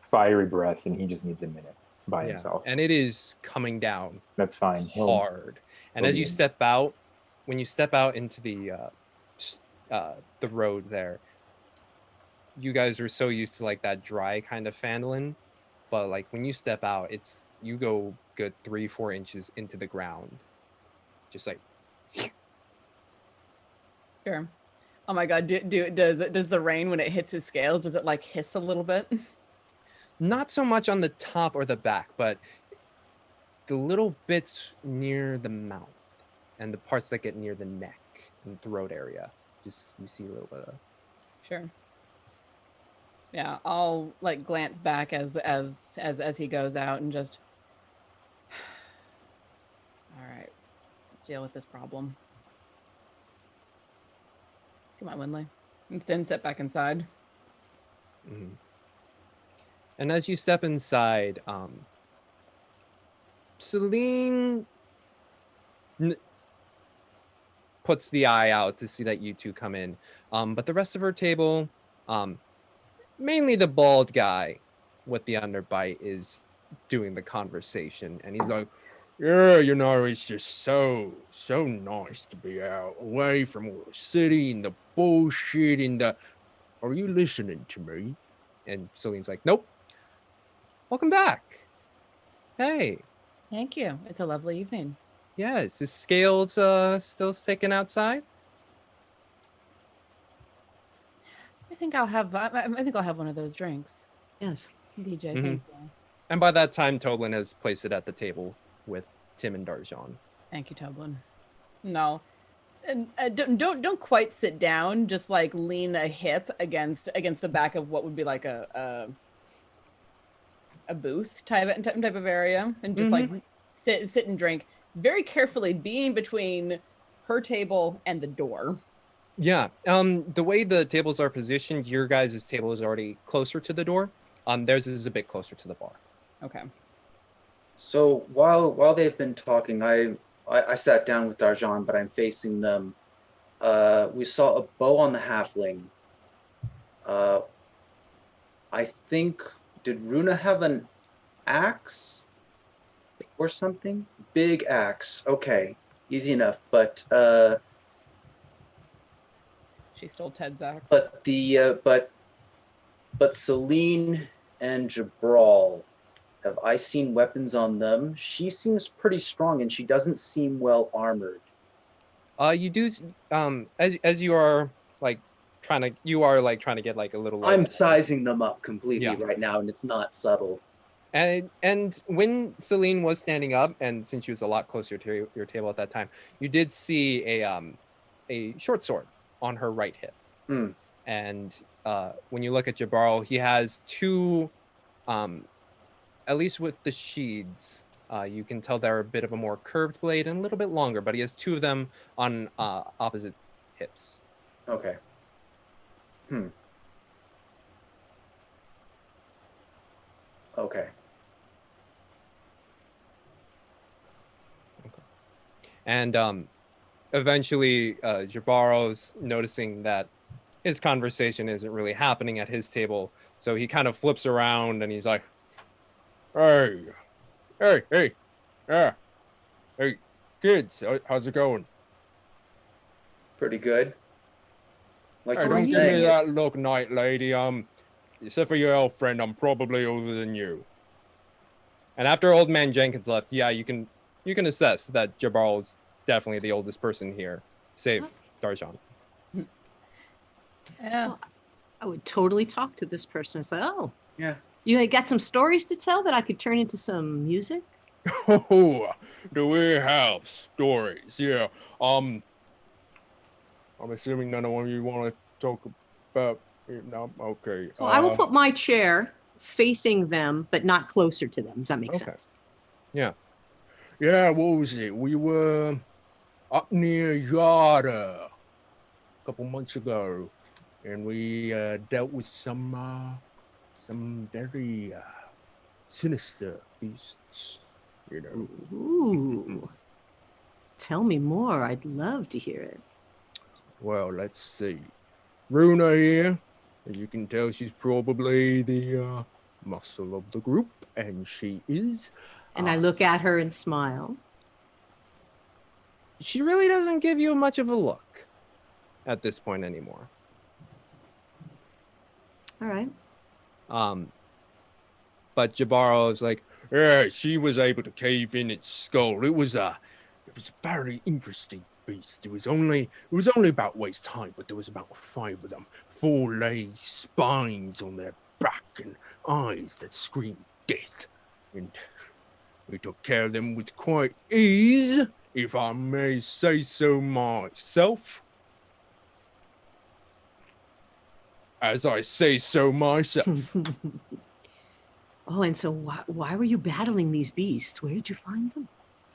Speaker 4: fiery breath and he just needs a minute by himself.
Speaker 1: And it is coming down
Speaker 4: That's fine.
Speaker 1: hard. And
Speaker 4: he'll
Speaker 1: as
Speaker 4: be
Speaker 1: you
Speaker 4: in.
Speaker 1: step out, when you step out into the road there, you guys are so used to like that dry kind of Phandalin, but like when you step out, you go good 3-4 inches into the ground, just like.
Speaker 3: Sure. Oh my god, does the rain when it hits his scales, does it like hiss a little bit?
Speaker 1: Not so much on the top or the back, but the little bits near the mouth and the parts that get near the neck and throat area. Just you see a little bit of.
Speaker 3: Sure. Yeah, I'll like glance back as he goes out and just. All right, let's deal with this problem. Come on, Winley. Instead, step back inside.
Speaker 1: Mm-hmm. And as you step inside, Celine puts the eye out to see that you two come in. But the rest of her table, mainly the bald guy with the underbite, is doing the conversation. And he's like, yeah, you know, it's just so nice to be out away from all the city and the bullshit and the... Are you listening to me? And Celine's like, nope. Welcome back. Hey.
Speaker 3: Thank you. It's a lovely evening.
Speaker 1: Yeah, is this scales still sticking outside?
Speaker 3: I think I'll have one of those drinks.
Speaker 6: Yes.
Speaker 3: DJ,
Speaker 1: Mhm.
Speaker 3: thank you.
Speaker 1: And by that time, Toblin has placed it at the table with Tim and Darjan.
Speaker 3: Thank you, Toblin. No. And don't quite sit down, just like lean a hip against the back of what would be like a booth type of area, and just like sit and drink very carefully, being between her table and the door.
Speaker 1: Yeah. The way the tables are positioned, your guys' table is already closer to the door. Theirs is a bit closer to the bar.
Speaker 3: Okay.
Speaker 2: So while they've been talking, I sat down with Darjan, but I'm facing them. We saw a bow on the halfling. I think, did Runa have an axe or something? Big axe. Okay, easy enough. But
Speaker 3: she stole Ted's axe.
Speaker 2: But the but Celine and Jabral, have I seen weapons on them? She seems pretty strong, and she doesn't seem well armored.
Speaker 1: You do, as you are like trying to get like a little.
Speaker 2: I'm sizing them up completely
Speaker 1: Yeah.
Speaker 2: right now, and it's not subtle.
Speaker 1: And when Celine was standing up, and since she was a lot closer to your table at that time, you did see a short sword on her right hip.
Speaker 2: Mm.
Speaker 1: And when you look at Jabral, he has two, at least with the sheaths, you can tell they're a bit of a more curved blade and a little bit longer, but he has two of them on opposite hips.
Speaker 2: Okay. Okay.
Speaker 1: And eventually, Jabaro's noticing that his conversation isn't really happening at his table, so he kind of flips around and he's like, hey, yeah, hey, kids, how's it going?
Speaker 2: Pretty good. Like
Speaker 1: Hey,
Speaker 2: you
Speaker 1: don't
Speaker 2: were
Speaker 1: give
Speaker 2: saying,
Speaker 1: me that look, night lady. Except for your elf friend, I'm probably older than you. And after Old Man Jenkins left, yeah, you can assess that Jabal is definitely the oldest person here, save Darjan.
Speaker 3: Yeah.
Speaker 6: Well, I would totally talk to this person and say, oh,
Speaker 2: yeah.
Speaker 6: you got some stories to tell that I could turn into some music?
Speaker 1: Oh, do we have stories? Yeah. I'm assuming none of you want to talk about. No, okay.
Speaker 6: Well, I will put my chair facing them, but not closer to them. Does that make sense?
Speaker 1: Yeah. Yeah, what was it? We were up near Yada a couple months ago, and we dealt with some very sinister beasts, you know.
Speaker 6: Ooh. Tell me more. I'd love to hear it.
Speaker 1: Well, let's see. Runa here, as you can tell, she's probably the muscle of the group, and she is.
Speaker 6: And I look at her and smile.
Speaker 1: She really doesn't give you much of a look at this point anymore.
Speaker 6: All right.
Speaker 1: But Jabaro was like, yeah, she was able to cave in its skull. It was a very interesting beast. It was only about waist high, but there was about 5 of them, 4 laid spines on their back and eyes that screamed death. And we took care of them with quite ease, if I may say so myself. As I say so myself.
Speaker 6: Oh, and so why were you battling these beasts? Where did you find them?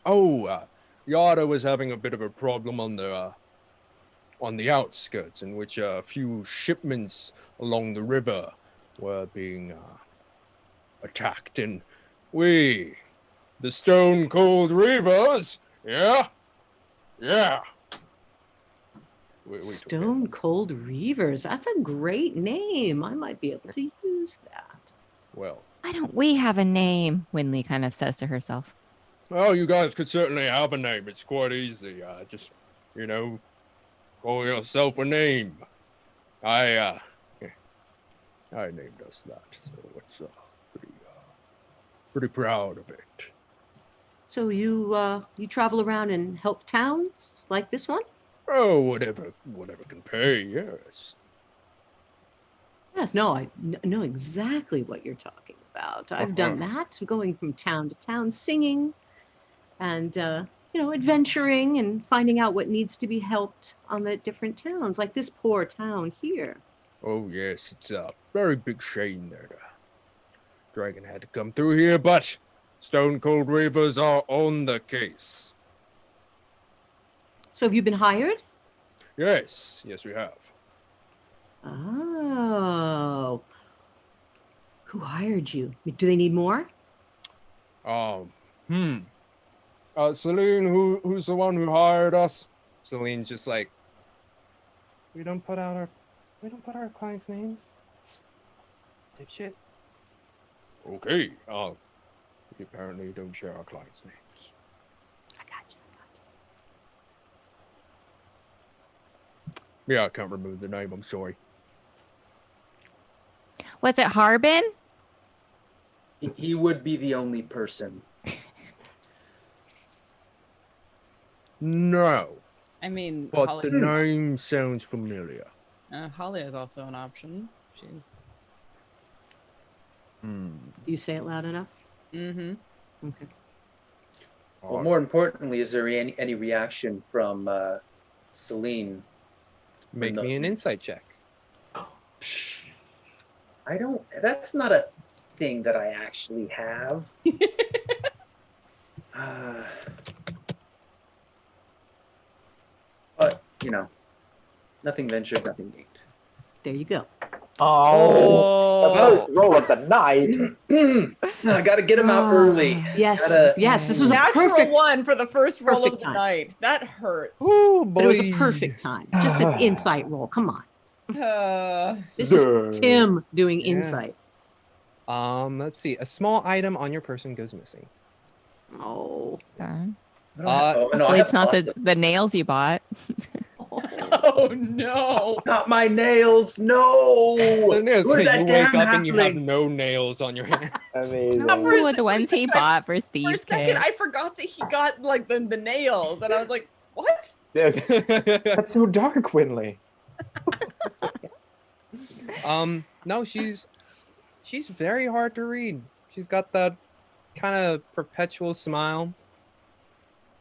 Speaker 1: Oh, Yada was having a bit of a problem on the outskirts, in which a few shipments along the river were being attacked, and we, the Stone Cold Reavers, yeah. We
Speaker 6: Stone Cold Reavers. That's a great name. I might be able to use that.
Speaker 1: Well,
Speaker 5: Why don't we have a name? Winley kind of says to herself.
Speaker 1: well, you guys could certainly have a name. It's quite easy. Just, call yourself a name. I named us that, so it's pretty proud of it.
Speaker 6: So you travel around and help towns like this one?
Speaker 1: Oh, whatever can pay. Yes.
Speaker 6: Yes. No, I know exactly what you're talking about. I've done that, going from town to town, singing, and adventuring and finding out what needs to be helped on the different towns, like this poor town here.
Speaker 1: Oh yes, it's a very big shame that Dragon had to come through here, but Stone Cold Reavers are on the case.
Speaker 6: So have you been hired?
Speaker 1: Yes, we have.
Speaker 6: Oh. Who hired you? Do they need more?
Speaker 1: Celine, who's the one who hired us? Celine's just like, we don't put our clients' names. Dipshit. Okay. We apparently don't share our clients' names.
Speaker 6: I got you.
Speaker 1: Yeah, I can't remember the name. I'm sorry.
Speaker 5: Was it Harbin?
Speaker 2: He would be the only person.
Speaker 1: No,
Speaker 3: I mean,
Speaker 1: but the name sounds familiar.
Speaker 3: Holly is also an option. She's.
Speaker 6: Do you say it loud enough?
Speaker 3: Mm-hmm.
Speaker 6: Okay.
Speaker 2: Well, more importantly, is there any reaction from Celine?
Speaker 1: Make me an insight check.
Speaker 2: That's not a thing that I actually have. But, nothing ventured, nothing gained.
Speaker 6: There you go.
Speaker 4: Oh, the first roll of the night.
Speaker 2: I got to get him out early.
Speaker 6: Yes, yes, this was a
Speaker 3: Natural
Speaker 6: perfect
Speaker 3: one for the first roll of the
Speaker 6: time.
Speaker 3: night. That hurts.
Speaker 1: Oh,
Speaker 6: but it was a perfect time. Just an insight roll. Come on. This is Tim doing insight.
Speaker 1: Let's see. A small item on your person goes missing.
Speaker 6: Oh.
Speaker 5: Hopefully it's not the nails you bought.
Speaker 3: Oh no!
Speaker 2: Not my nails, no!
Speaker 1: You wake up
Speaker 2: halfling?
Speaker 1: and you have no nails on your hand.
Speaker 4: Amazing.
Speaker 5: Ooh, the ones he bought for Steve's
Speaker 3: For a second,
Speaker 5: kid.
Speaker 3: I forgot that he got like the nails, and I was like, "What?"
Speaker 4: That's so dark, Winley.
Speaker 1: No, she's very hard to read. She's got that kind of perpetual smile,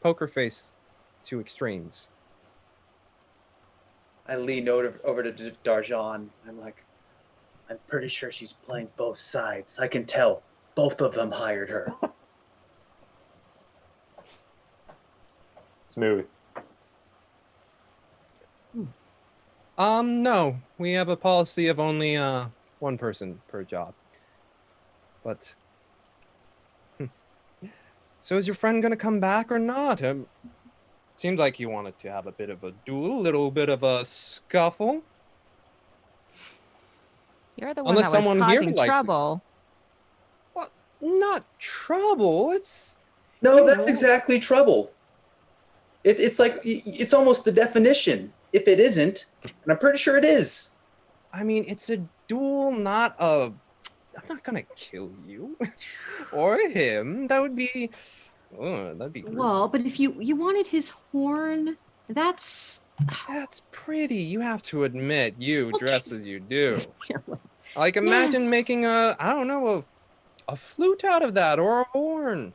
Speaker 1: poker face to extremes.
Speaker 2: I leaned over to Darjan. I'm like, I'm pretty sure she's playing both sides. I can tell. Both of them hired her.
Speaker 4: Smooth.
Speaker 1: No, we have a policy of only one person per job. But so is your friend gonna come back or not? Seemed like you wanted to have a bit of a duel, a little bit of a scuffle.
Speaker 5: You're the one
Speaker 1: Unless
Speaker 5: that was
Speaker 1: someone here
Speaker 5: causing
Speaker 1: likes it.
Speaker 5: trouble.
Speaker 1: Well, not trouble. It's
Speaker 2: No, that's exactly trouble. It's like, almost the definition. If it isn't, and I'm pretty sure it is.
Speaker 1: I mean, it's a duel, not a. I'm not gonna kill you or him. That would be. Oh, that'd be.
Speaker 6: Well, but if you wanted his horn, that's
Speaker 1: That's pretty. You have to admit, you
Speaker 6: Well,
Speaker 1: dressed as you do.
Speaker 6: yeah, well,
Speaker 1: Like, imagine
Speaker 6: yes.
Speaker 1: making I don't know, a flute out of that or a horn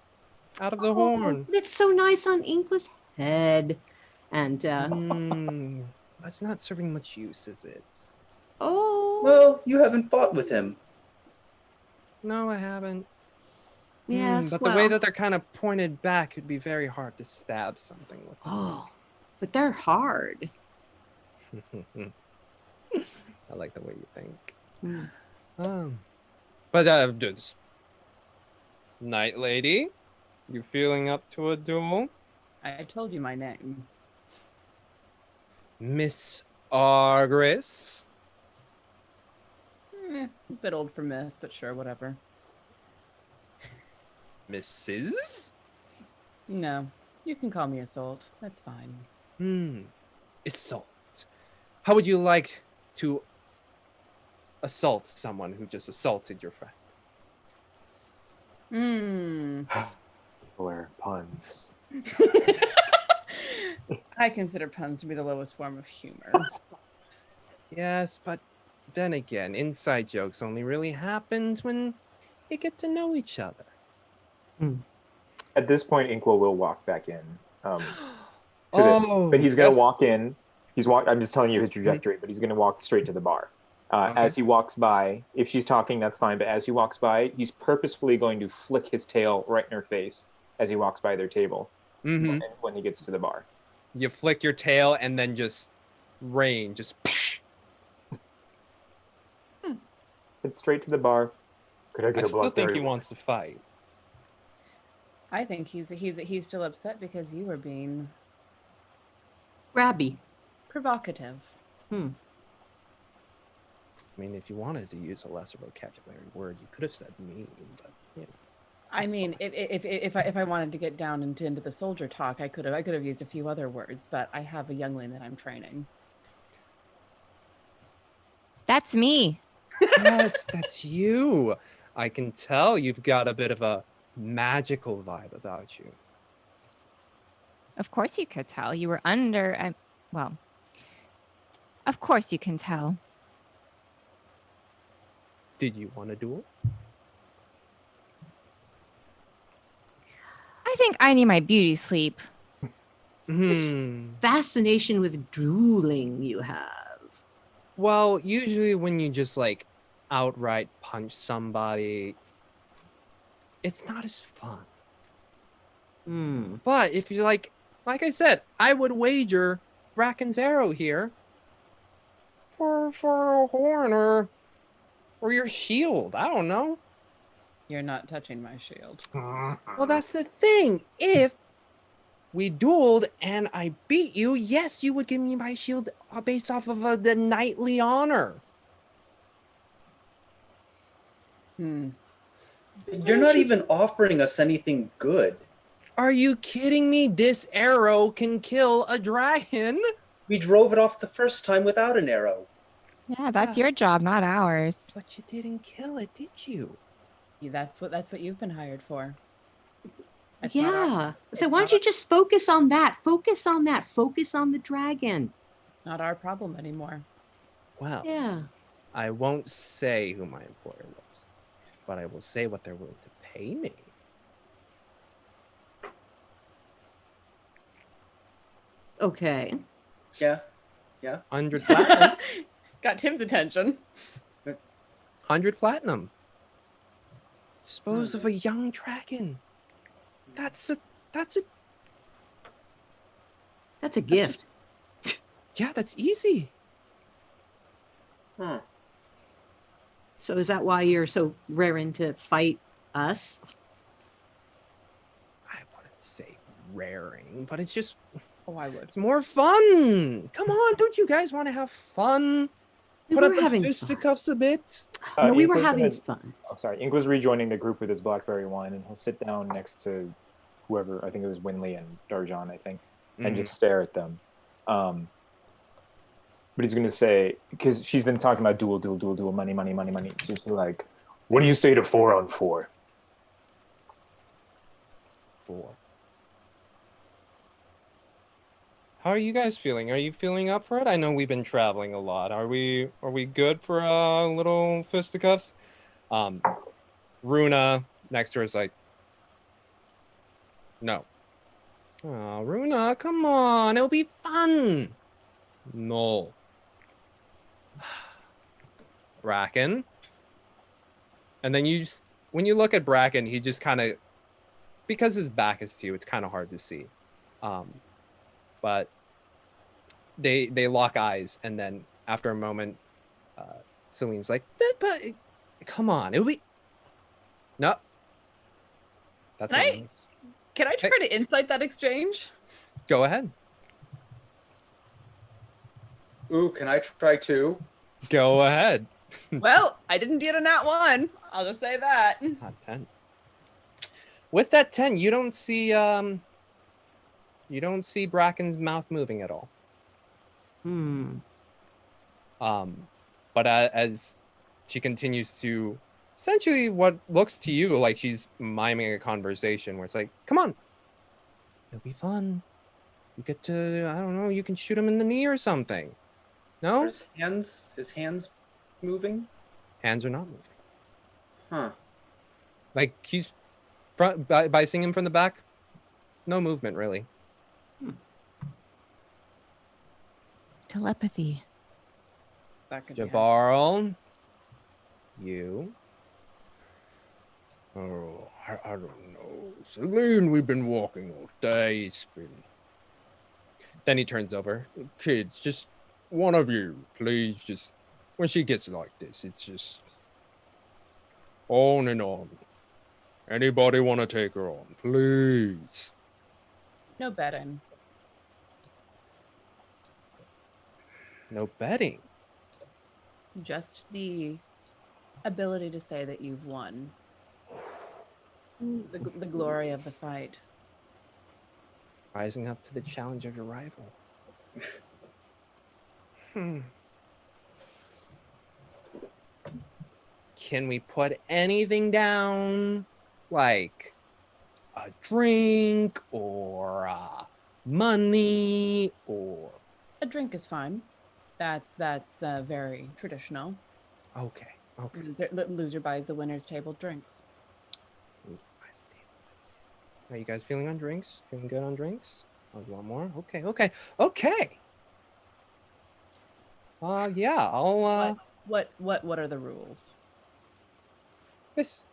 Speaker 1: out of the horn.
Speaker 6: It's so nice on Inkla's head. And
Speaker 1: That's not serving much use, is it?
Speaker 6: oh
Speaker 2: Well, you haven't fought with him.
Speaker 1: No, I haven't.
Speaker 6: yes,
Speaker 1: But
Speaker 6: well,
Speaker 1: the way that they're kind of pointed back, it'd be very hard to stab something with them.
Speaker 6: oh, but they're hard.
Speaker 1: I like the way you think.
Speaker 6: Hmm.
Speaker 1: But Night Lady, you feeling up to a duel?
Speaker 3: I told you my name.
Speaker 1: Miss Argris?
Speaker 3: A bit old for Miss, but sure, whatever.
Speaker 1: Mrs.?
Speaker 3: No, you can call me Assault. That's fine.
Speaker 1: Assault. How would you like to assault someone who just assaulted your friend?
Speaker 4: Or puns.
Speaker 3: I consider puns to be the lowest form of humor.
Speaker 1: Yes, but then again, inside jokes only really happens when you get to know each other.
Speaker 4: At this point, Inkwell will walk back in. But he's going to walk in. I'm just telling you his trajectory, but he's going to walk straight to the bar. As he walks by, if she's talking, that's fine. But as he walks by, he's purposefully going to flick his tail right in her face as he walks by their table when he gets to the bar.
Speaker 1: You flick your tail and then just rain, just.
Speaker 4: It's straight to the bar. Could I get
Speaker 1: I
Speaker 4: a
Speaker 1: still think
Speaker 4: blackberry
Speaker 1: he
Speaker 4: wine?
Speaker 1: wants to fight.
Speaker 3: I think he's still upset because you were being
Speaker 6: Grabby.
Speaker 3: provocative.
Speaker 1: I mean, if you wanted to use a lesser vocabulary word, you could have said mean, but you know.
Speaker 3: I mean, if I wanted to get down into the soldier talk, I could have used a few other words, but I have a youngling that I'm training.
Speaker 5: That's me.
Speaker 1: Yes, that's you. I can tell you've got a bit of a magical vibe about you.
Speaker 5: Of course you could tell. You were under. Well, of course you can tell.
Speaker 1: Did you want to duel?
Speaker 5: I think I need my beauty sleep.
Speaker 6: Fascination with drooling you have.
Speaker 1: Well, usually when you just like outright punch somebody, it's not as fun. But if you like I said, I would wager Bracken's arrow here for a horn or your shield. I don't know.
Speaker 3: You're not touching my shield.
Speaker 1: Well, that's the thing. If we dueled and I beat you, yes, you would give me my shield based off of the knightly honor.
Speaker 2: You're not even offering us anything good.
Speaker 1: Are you kidding me? This arrow can kill a dragon.
Speaker 2: We drove it off the first time without an arrow.
Speaker 5: Yeah, that's your job, not ours.
Speaker 1: But you didn't kill it, did you?
Speaker 3: That's what you've been hired for. That's
Speaker 6: Yeah. So why don't you just focus on that? Focus on that. Focus on the dragon.
Speaker 3: It's not our problem anymore.
Speaker 1: Well,
Speaker 6: Yeah.
Speaker 1: I won't say who my employer was, but I will say what they're willing to pay me.
Speaker 6: Okay.
Speaker 2: Yeah.
Speaker 1: 100 platinum.
Speaker 3: Got Tim's attention.
Speaker 1: 100 platinum. Dispose of a young dragon. That's a
Speaker 6: gift.
Speaker 1: yeah, that's easy.
Speaker 6: So is that why you're so raring to fight us?
Speaker 1: I wouldn't say raring, but it's just
Speaker 3: Oh, I would.
Speaker 1: it's more fun. Come on, don't you guys want to have fun?
Speaker 6: We
Speaker 1: Put
Speaker 6: were
Speaker 1: up the
Speaker 6: having
Speaker 1: fisticuffs a bit.
Speaker 6: No, we were
Speaker 4: Inkwell's
Speaker 6: having
Speaker 4: gonna-
Speaker 6: fun.
Speaker 4: Oh, sorry. Ink rejoining the group with his blackberry wine, and he'll sit down next to whoever, I think it was Winley and Darjan, I think, and just stare at them. but he's gonna say, because she's been talking about duel, money. So he's like, what do you say to 4-on-4?
Speaker 1: 4. How are you guys feeling? Are you feeling up for it? I know we've been traveling a lot. Are we good for a little fisticuffs? Runa next to her is like, no. Oh, Runa, come on. It'll be fun. No. Bracken. And then when you look at Bracken, he just kind of, because his back is to you, it's kind of hard to see. But they lock eyes, and then after a moment, Celine's like, but come on, it'll be... No. That's not nice.
Speaker 3: Can I try to insight that exchange?
Speaker 1: Go ahead.
Speaker 2: Ooh, can I try too?
Speaker 1: Go ahead.
Speaker 3: Well, I didn't get a nat 1. I'll just say that.
Speaker 1: Not 10. With that 10, you don't see Bracken's mouth moving at all. But as she continues to, essentially what looks to you like she's miming a conversation where it's like, come on, it'll be fun. You get to, I don't know, you can shoot him in the knee or something. No?
Speaker 2: Are his hands moving?
Speaker 1: Hands are not moving.
Speaker 2: Huh.
Speaker 1: Like he's by seeing him from the back, no movement really.
Speaker 5: Telepathy.
Speaker 1: Jabbarl, you. Oh, I don't know. Celine, we've been walking all day. It's been... Then he turns over. Kids, just one of you, please. Just when she gets like this, it's just on and on. Anybody want to take her on, please?
Speaker 3: No betting.
Speaker 1: No betting.
Speaker 3: Just the ability to say that you've won. The glory of the fight.
Speaker 1: Rising up to the challenge of your rival. Can we put anything down? Like a drink or money or...
Speaker 3: A drink is fine. That's very traditional.
Speaker 1: Okay.
Speaker 3: Loser buys the winner's table drinks.
Speaker 1: Are you guys feeling on drinks? Feeling good on drinks? Oh, you want more? Okay. Yeah, I'll
Speaker 3: What are the rules?
Speaker 1: This.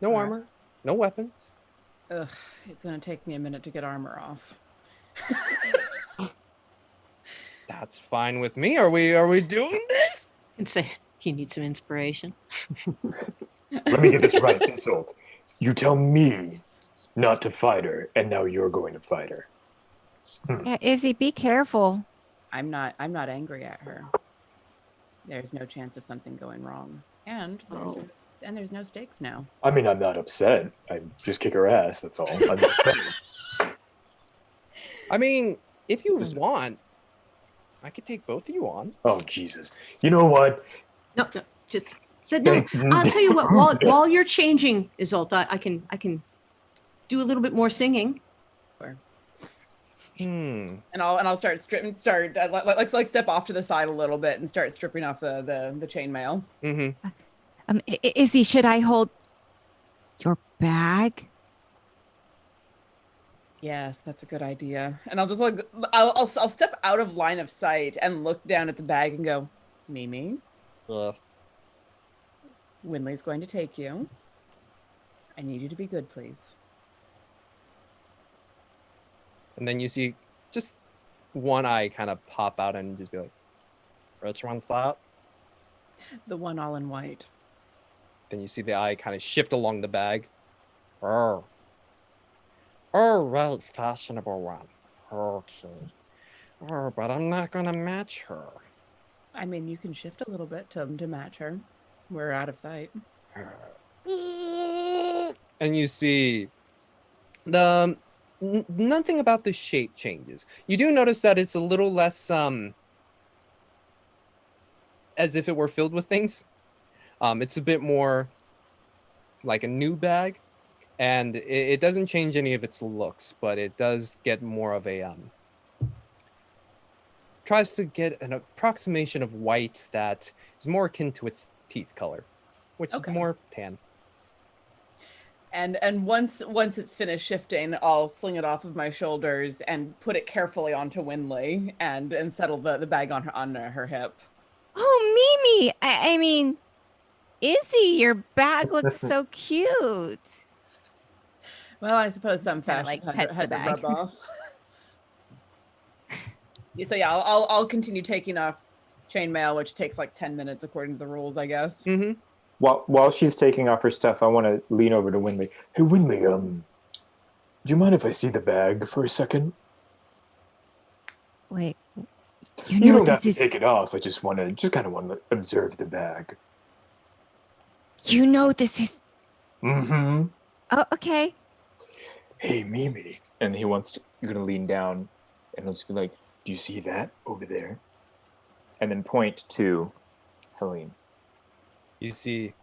Speaker 1: No armor, no weapons.
Speaker 3: Ugh, it's gonna take me a minute to get armor off.
Speaker 1: That's fine with me. Are we doing this?
Speaker 6: And say you need some inspiration.
Speaker 4: Let me get this right, Insult. You tell me not to fight her, and now you're going to fight her.
Speaker 5: Yeah, Izzy, be careful.
Speaker 3: I'm not angry at her. There's no chance of something going wrong. And there's no stakes now.
Speaker 4: I mean, I'm not upset. I just kick her ass, that's all. I'm not saying.
Speaker 1: I mean, if you want, I could take both of you on.
Speaker 4: Oh, Jesus. You know what?
Speaker 6: No, just... No, I'll tell you what. While you're changing, Isolta, I can do a little bit more singing.
Speaker 3: And I'll start stripping. Like step off to the side a little bit and start stripping off the chainmail.
Speaker 1: Mm-hmm.
Speaker 5: Izzy, should I hold your bag?
Speaker 3: Yes, that's a good idea. And I'll just I'll step out of line of sight and look down at the bag and go, Mimi.
Speaker 1: Yes.
Speaker 3: Winley's going to take you. I need you to be good, please.
Speaker 1: And then you see just one eye kind of pop out and just be like, which one's that?
Speaker 3: The one all in white.
Speaker 1: Then you see the eye kind of shift along the bag. Oh, right, fashionable one. Okay. Oh, but I'm not going to match her.
Speaker 3: I mean, you can shift a little bit to match her. We're out of sight.
Speaker 1: And you see the Nothing about the shape changes. You do notice that it's a little less as if it were filled with things. It's a bit more like a new bag, and it doesn't change any of its looks, but it does get more of a tries to get an approximation of white that is more akin to its teeth color, which is more tan.
Speaker 3: And once it's finished shifting, I'll sling it off of my shoulders and put it carefully onto Winley and settle the bag on her hip.
Speaker 5: Oh, Mimi! I mean, Izzy, your bag looks so cute.
Speaker 3: Well, I suppose some
Speaker 5: Kinda,
Speaker 3: fashion
Speaker 5: like,
Speaker 3: had
Speaker 5: pets
Speaker 3: to
Speaker 5: the bag.
Speaker 3: rub off. So yeah, I'll continue taking off chainmail, which takes like 10 minutes according to the rules, I guess.
Speaker 1: Mm-hmm.
Speaker 4: While she's taking off her stuff, I want to lean over to Winley. Hey, Winley, do you mind if I see the bag for a second?
Speaker 5: Wait,
Speaker 4: You don't have to take it off. I just kind of want to observe the bag.
Speaker 5: You know this is...
Speaker 4: Mm-hmm.
Speaker 5: Oh, okay.
Speaker 4: Hey, Mimi. And you're going to lean down and he'll just be like, do you see that over there? And then point to Celine.
Speaker 1: You see...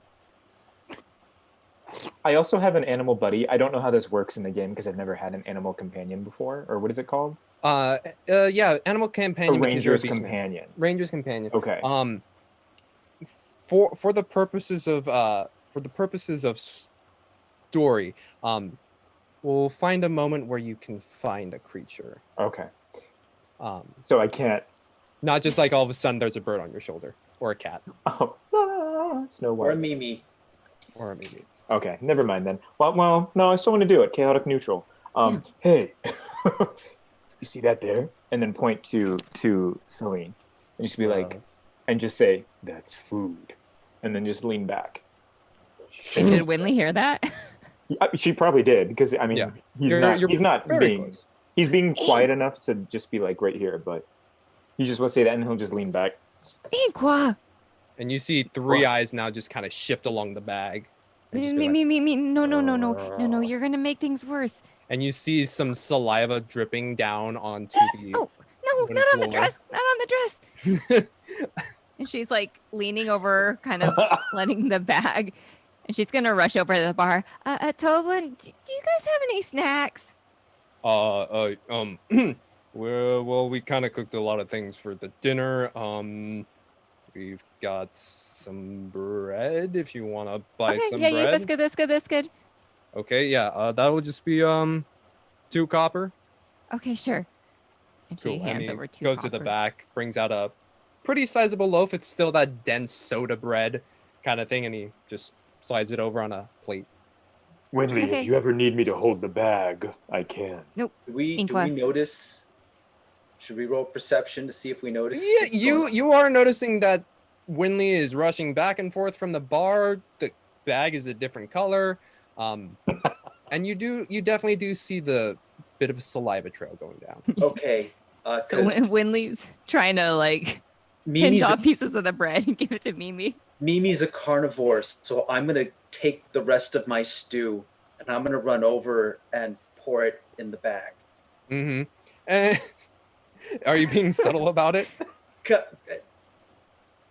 Speaker 4: I also have an animal buddy. I don't know how this works in the game because I've never had an animal companion before. Or what is it called?
Speaker 1: Yeah, animal companion.
Speaker 4: A ranger's companion.
Speaker 1: Ranger's companion.
Speaker 4: Okay.
Speaker 1: For the purposes of story, we'll find a moment where you can find a creature.
Speaker 4: Okay. So I can't.
Speaker 1: Not just like all of a sudden there's a bird on your shoulder or a cat.
Speaker 4: Oh, Snow White.
Speaker 2: Or a Mimi.
Speaker 1: Or a Mimi.
Speaker 4: Okay, never mind then. Well, no, I still want to do it. Chaotic neutral. Hey, you see that there? And then point to Celine, and just be like, and just say, "That's food," and then just lean back.
Speaker 5: Did Winley hear that?
Speaker 4: She probably did because I mean,
Speaker 1: Yeah.
Speaker 4: he's not being
Speaker 1: close.
Speaker 4: He's being quiet enough to just be like right here, but he just will say that and he'll just lean back.
Speaker 5: Inqua.
Speaker 1: And you see three eyes now just kind of shift along the bag. And just be like,
Speaker 5: Me. No. You're going to make things worse.
Speaker 1: and you see some saliva dripping down onto the
Speaker 5: Oh, no,
Speaker 1: wooden
Speaker 5: not on the
Speaker 1: floor.
Speaker 5: dress. Not on the dress. And she's like leaning over, kind of letting the bag. And she's going to rush over to the bar. Toblin, do you guys have any snacks?
Speaker 1: Well, we kind of cooked a lot of things for the dinner. We've got some bread if you want to buy some bread.
Speaker 5: Yeah, that's good.
Speaker 1: Okay, yeah, that will just be 2 copper.
Speaker 5: Okay, sure. And she
Speaker 1: Cool.
Speaker 5: hands
Speaker 1: And
Speaker 5: over 2
Speaker 1: goes
Speaker 5: copper.
Speaker 1: to the back, brings out a pretty sizable loaf. It's still that dense soda bread kind of thing, and he just slides it over on a plate.
Speaker 4: Winley,
Speaker 5: Okay.
Speaker 4: if you ever need me to hold the bag, I can.
Speaker 5: Nope.
Speaker 2: Do we notice? Should we roll perception to see if we notice?
Speaker 1: Yeah, you are noticing that Winley is rushing back and forth from the bar. The bag is a different color, and you definitely do see the bit of a saliva trail going down.
Speaker 2: Okay.
Speaker 5: So Winley's trying to like pinch off pieces of the bread and give it to Mimi.
Speaker 2: Mimi's a carnivore, so I'm gonna take the rest of my stew and I'm gonna run over and pour it in the bag.
Speaker 1: Mm-hmm. Are you being subtle about it?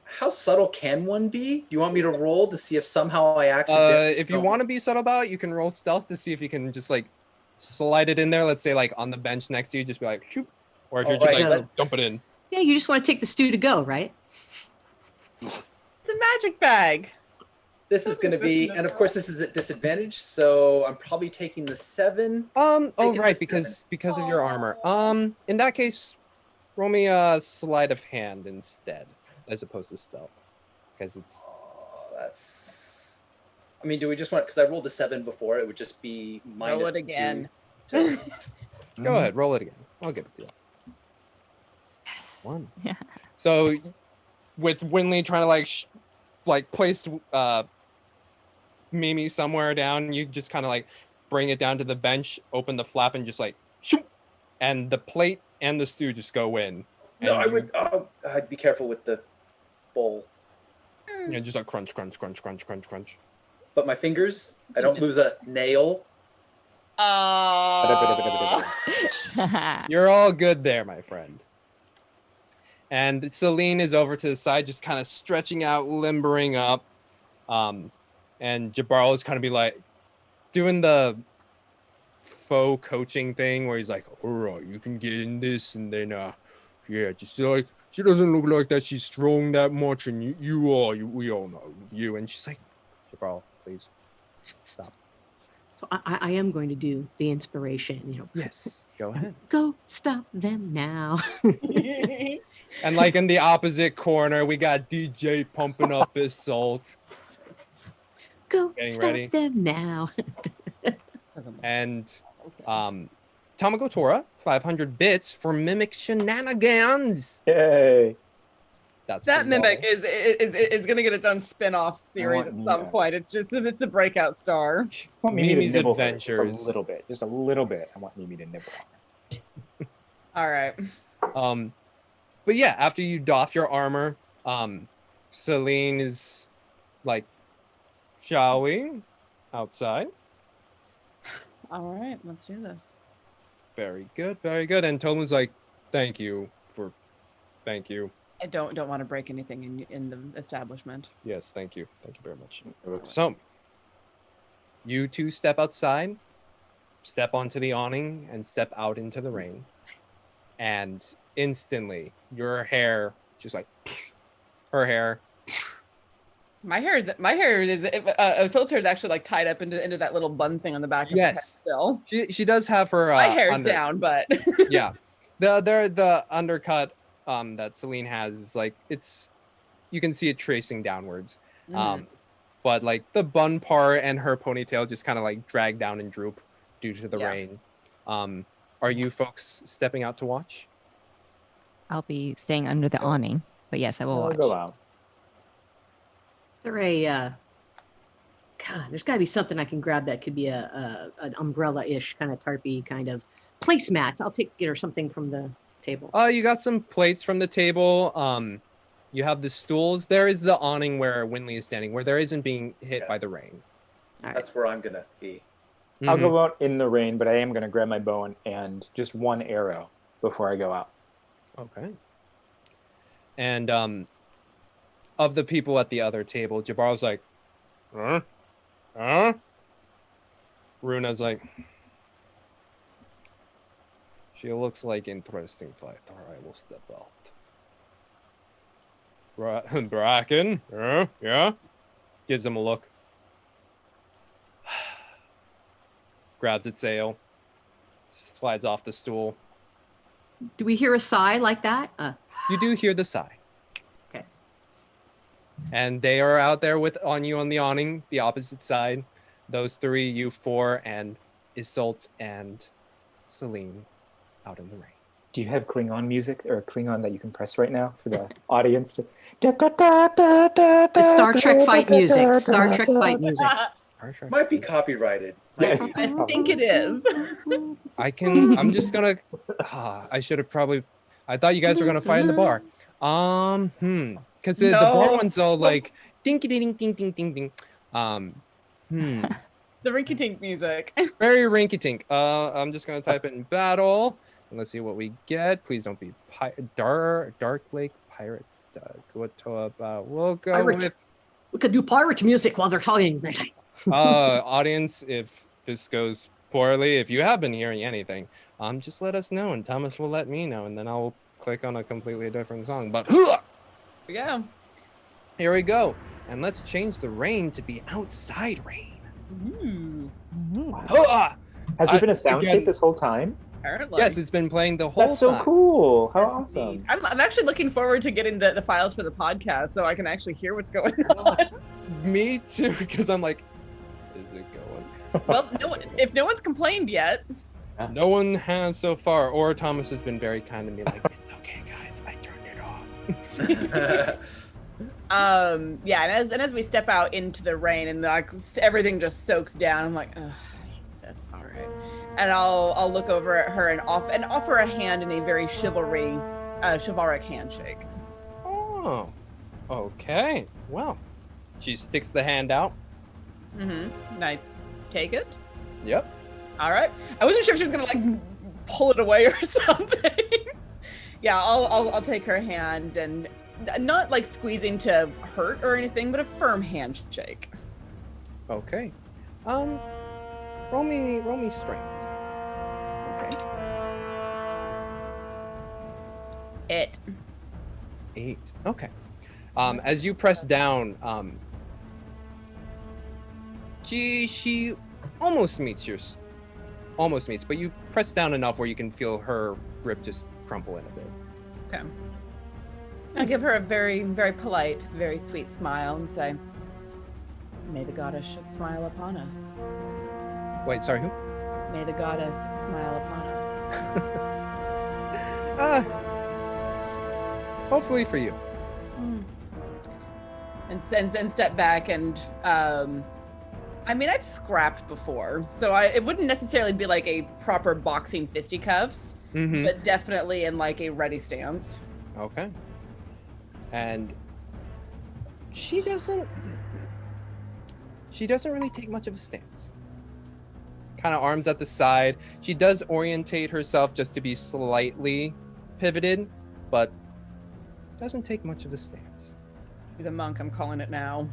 Speaker 2: How subtle can one be? Do you want me to roll to see if somehow I accidentally...
Speaker 1: If you want to be subtle about it, you can roll stealth to see if you can just like slide it in there. Let's say like on the bench next to you, just be like, shoop. Or if you're just like, dump it in.
Speaker 6: Yeah, you just want to take the stew to go, right?
Speaker 3: The magic bag.
Speaker 2: This is going to be, and of course this is at disadvantage, so I'm probably taking the 7.
Speaker 1: Right, because of your armor. In that case, roll me a sleight of hand instead, as opposed to stealth, because it's.
Speaker 2: Oh, that's. I mean, do we just want? Because I rolled a 7 before, it would just be minus.
Speaker 3: Roll it again.
Speaker 2: 2.
Speaker 1: Go ahead, roll it again. I'll give it to you.
Speaker 5: Yes.
Speaker 1: 1.
Speaker 5: Yeah.
Speaker 1: So, with Winley trying to like place Mimi somewhere down, you just kind of like bring it down to the bench, open the flap, and just like shoop, and the plate and the stew just go in.
Speaker 2: No, I would. I'd be careful with the bowl.
Speaker 1: Yeah, just like crunch.
Speaker 2: But my fingers, I don't lose a nail.
Speaker 1: You're all good there, my friend. And Celine is over to the side, just kind of stretching out, limbering up. And Jabral is kind of be like doing the faux coaching thing where he's like, all right, you can get in this, and then yeah, just like she doesn't look like that she's strong that much, and we all know you. And she's like, Jabral, please stop.
Speaker 6: So I am going to do the inspiration,
Speaker 1: Yes, go ahead.
Speaker 6: Go stop them now.
Speaker 1: And like in the opposite corner, we got DJ pumping up his salt.
Speaker 6: Go
Speaker 1: Getting
Speaker 6: stop
Speaker 1: ready.
Speaker 6: them now.
Speaker 1: And Tamago Tora, 500 bits for Mimic Shenanigans.
Speaker 4: Yay!
Speaker 1: That's
Speaker 3: That
Speaker 1: pretty
Speaker 3: mimic
Speaker 1: awesome.
Speaker 3: is going to get its own spin-off series at some point. It's a breakout star.
Speaker 4: I want Mimi
Speaker 1: Mimi's
Speaker 4: to nibble her
Speaker 1: Adventures.
Speaker 4: just a little bit. Just a little bit. I want Mimi to nibble on her.
Speaker 3: All right.
Speaker 1: But yeah, after you doff your armor, Celine is like, shall we? Outside.
Speaker 3: All right, let's do this.
Speaker 1: Very good, very good. And Tolan's like, thank you.
Speaker 3: I don't want to break anything in the establishment.
Speaker 1: Yes, thank you. Thank you very much. So, you two step outside, step onto the awning, and step out into the rain. And instantly, your hair just like, her hair.
Speaker 3: My hair is Isolde's hair is actually like tied up into that little bun thing on the back of her head
Speaker 1: Yes.
Speaker 3: still.
Speaker 1: She does have her
Speaker 3: My hair's down, but
Speaker 1: yeah. The undercut that Celine has is like, you can see it tracing downwards. But like the bun part and her ponytail just kind of like drag down and droop due to the rain. Are you folks stepping out to watch?
Speaker 5: I'll be staying under the awning, but yes, I will watch.
Speaker 4: Go out.
Speaker 6: Is there a God, there's got to be something I can grab that could be an umbrella-ish kind of tarpy kind of placemat. I'll get her something from the table.
Speaker 1: You got some plates from the table. You have the stools. There is the awning where Winley is standing, where there isn't being hit by the rain.
Speaker 6: All right.
Speaker 2: That's where I'm gonna be.
Speaker 4: I'll go out in the rain, but I am going to grab my bow and just one arrow before I go out.
Speaker 1: Okay. And of the people at the other table, Jabar's like, huh? Runa's like, she looks like interesting fighter. I will step out. Bracken, yeah? Gives him a look. Grabs its ale. Slides off the stool.
Speaker 6: Do we hear a sigh like that?
Speaker 1: You do hear the sigh.
Speaker 6: Okay.
Speaker 1: And they are out there on you on the awning, the opposite side. Those three, you four, and Isolt and Celine out in the rain.
Speaker 4: Do you have Klingon music or Klingon that you can press right now for the audience to?
Speaker 6: It's Star Trek fight music. Star Trek fight music.
Speaker 2: Might be copyrighted.
Speaker 3: I think it is.
Speaker 1: I'm just gonna. I should have probably. I thought you guys were gonna fight in the bar. Because the bar one's all like dinky ding ding ding ding ding.
Speaker 3: The rinky-tink music.
Speaker 1: Very rinky-tink. I'm just gonna type it in battle, and let's see what we get. Please don't be Dark Lake Pirate. We'll go
Speaker 6: Pirate.
Speaker 1: with.
Speaker 6: We could do pirate music while they're talking.
Speaker 1: Audience, if this goes poorly, if you have been hearing anything, just let us know, and Thomas will let me know, and then I'll click on a completely different song. But
Speaker 3: Yeah.
Speaker 1: here we go, and let's change the rain to be outside rain.
Speaker 3: Ooh.
Speaker 4: Has there been a soundscape
Speaker 1: again-
Speaker 4: this whole time?
Speaker 3: Apparently.
Speaker 1: Yes, it's been playing the whole
Speaker 4: That's so
Speaker 1: time.
Speaker 4: cool. How awesome.
Speaker 3: I'm actually looking forward to getting the files for the podcast so I can actually hear what's going on.
Speaker 1: Me too, because I'm like, is it going?
Speaker 3: Well, if no one's complained yet.
Speaker 1: No one has so far, or Thomas has been very kind to me, like, it's okay, guys, I turned it off.
Speaker 3: Yeah, and as we step out into the rain and like everything just soaks down, I'm like, ugh, that's all right. And I'll look over at her and offer a hand in a very chivalric handshake.
Speaker 1: Oh, okay. Well, she sticks the hand out.
Speaker 3: Mm-hmm. And I take it.
Speaker 1: Yep.
Speaker 3: All right. I wasn't sure if she was gonna like pull it away or something. Yeah, I'll take her hand and not like squeezing to hurt or anything, but a firm handshake.
Speaker 1: Okay. Roll me strength.
Speaker 3: Okay.
Speaker 1: 8. Okay. As you press down, she almost meets but you press down enough where you can feel her grip just crumple in a bit.
Speaker 3: Okay. I'll give her a very, very polite, very sweet smile and say, "May the goddess smile upon us.
Speaker 1: Wait, sorry, who?
Speaker 3: May the goddess smile upon us."
Speaker 1: Hopefully for you.
Speaker 3: And step back and I mean, I've scrapped before, so it wouldn't necessarily be like a proper boxing fisticuffs, but definitely in like a ready stance.
Speaker 1: Okay. And she doesn't really take much of a stance. Kind of arms at the side. She does orientate herself just to be slightly pivoted, but doesn't take much of a stance.
Speaker 3: Be the monk, I'm calling it now.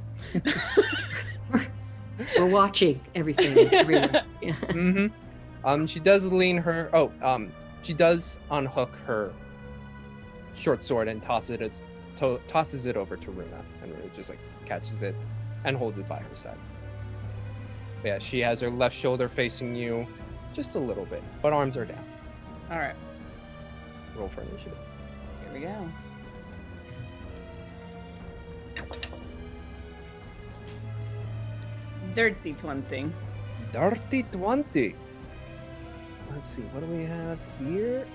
Speaker 6: We're watching everything. Yeah.
Speaker 1: She does lean her. She does unhook her short sword and tosses it over to Runa, and Runa just like catches it and holds it by her side. But yeah, she has her left shoulder facing you, just a little bit, but arms are down.
Speaker 3: All right.
Speaker 1: Roll for initiative.
Speaker 3: Here we go. Dirty 20.
Speaker 1: Dirty 20. Let's see, what do we have here?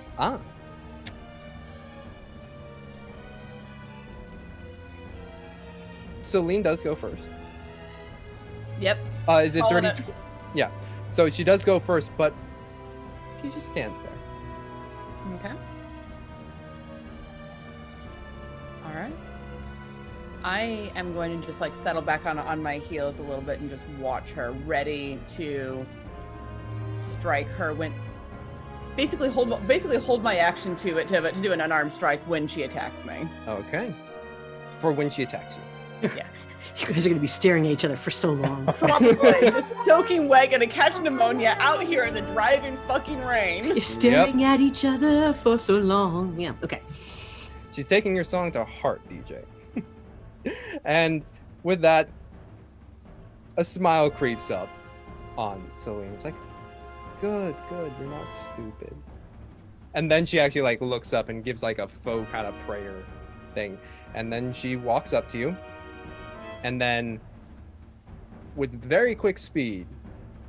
Speaker 1: Celine does go first.
Speaker 3: Yep.
Speaker 1: Is it dirty? Yeah. So she does go first, but she just stands there.
Speaker 3: Okay. All right. I am going to just like settle back on my heels a little bit and just watch her, ready to strike her when basically hold my action to do an unarmed strike when she attacks me.
Speaker 1: Okay. For when she attacks you.
Speaker 3: Yes.
Speaker 6: You guys are going to be staring at each other for so long.
Speaker 3: Probably. Just soaking wet, gonna catch pneumonia out here in the driving fucking rain.
Speaker 6: You're staring at each other for so long. Yeah, okay.
Speaker 1: She's taking your song to heart, DJ. And with that, a smile creeps up on Celine. It's like, good, you're not stupid. And then she actually like looks up and gives like a faux kind of prayer thing. And then she walks up to you. And then with very quick speed,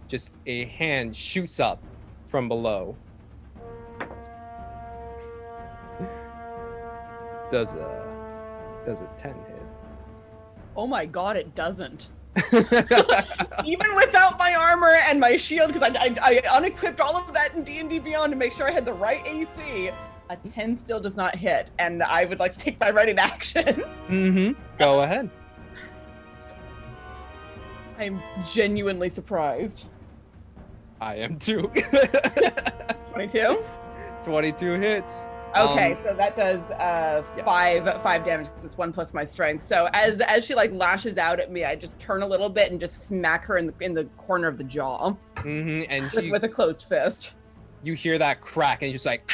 Speaker 1: just a hand shoots up from below. Does a 10 hit?
Speaker 3: Oh my god, it doesn't. Even without my armor and my shield, because I unequipped all of that in D&D Beyond to make sure I had the right AC. A 10 still does not hit, and I would like to take my ready to action.
Speaker 1: Go ahead.
Speaker 3: I'm genuinely surprised.
Speaker 1: I am too.
Speaker 3: 22?
Speaker 1: 22 hits.
Speaker 3: Okay, so that does 5 damage because it's 1 plus my strength. So as she like lashes out at me, I just turn a little bit and just smack her in the corner of the jaw. And with a closed fist. You hear that crack, and just like,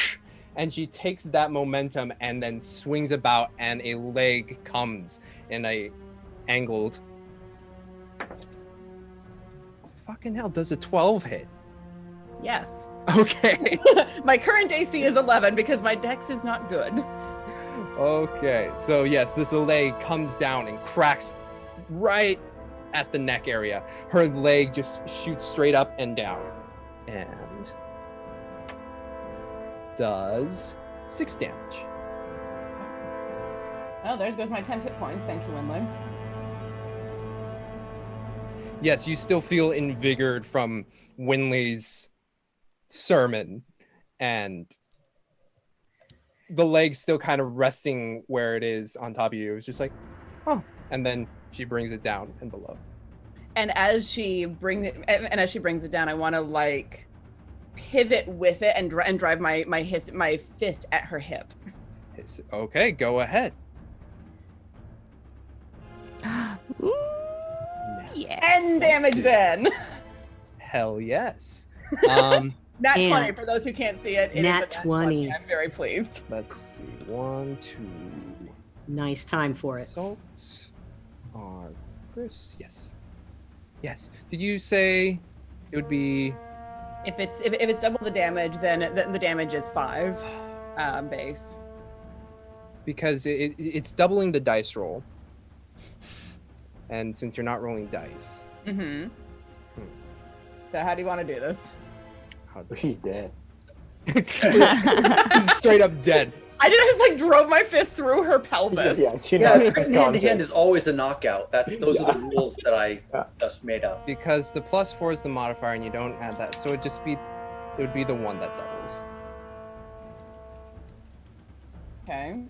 Speaker 3: and she takes that momentum and then swings about, and a leg comes in a angled. Fucking hell! Does a 12 hit? Yes. Okay. My current AC is 11 because my dex is not good. Okay, so yes, this leg comes down and cracks right at the neck area. Her leg just shoots straight up and down. And does 6 damage. Oh, there goes my 10 hit points. Thank you, Winley. Yes, you still feel invigorated from Winley's sermon, and the leg's still kind of resting where it is on top of you. It's just like, oh, and then she brings it down and below. And as she brings it down, I want to like pivot with it and drive my fist at her hip.
Speaker 1: Okay, go ahead.
Speaker 5: Ooh, yes.
Speaker 3: 10 damage then.
Speaker 1: Hell yes.
Speaker 3: Nat 20
Speaker 6: And
Speaker 3: for those who can't see it. It is a
Speaker 6: nat 20.
Speaker 3: I'm very pleased.
Speaker 1: Let's see. 1, 2.
Speaker 6: Nice time for it.
Speaker 1: Salt. Argus. Yes. Yes. Did you say it would be?
Speaker 3: If it's double the damage, then the damage is 5 base.
Speaker 1: Because it's doubling the dice roll. And since you're not rolling dice.
Speaker 3: Mm-hmm. So how do you want to do this?
Speaker 4: She's dead.
Speaker 1: He's straight up dead.
Speaker 3: I just drove my fist through her pelvis.
Speaker 4: Yeah,
Speaker 2: hand to hand is always a knockout. Those are the rules that I just made up.
Speaker 1: Because the +4 is the modifier, and you don't add that, so it would be the one that doubles.
Speaker 3: Okay.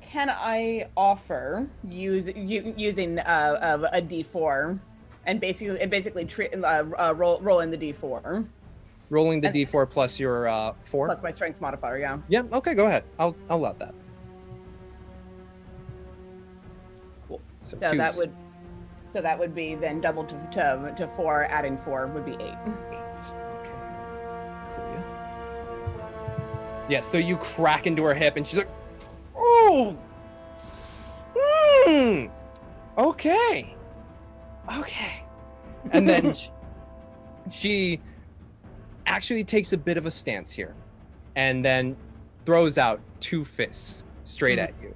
Speaker 3: Can I offer using a D4 and basically roll in the D4?
Speaker 1: Rolling the D4 plus your 4?
Speaker 3: Plus my strength modifier, yeah.
Speaker 1: Yeah, okay, go ahead. I'll allow that. Cool.
Speaker 3: So
Speaker 1: twos.
Speaker 3: that would be then double to 4, adding 4 would be 8.
Speaker 1: 8. Okay. Cool. Yeah, so you crack into her hip and she's like, "Oh! Okay. Okay." And then she actually takes a bit of a stance here and then throws out 2 fists straight at you.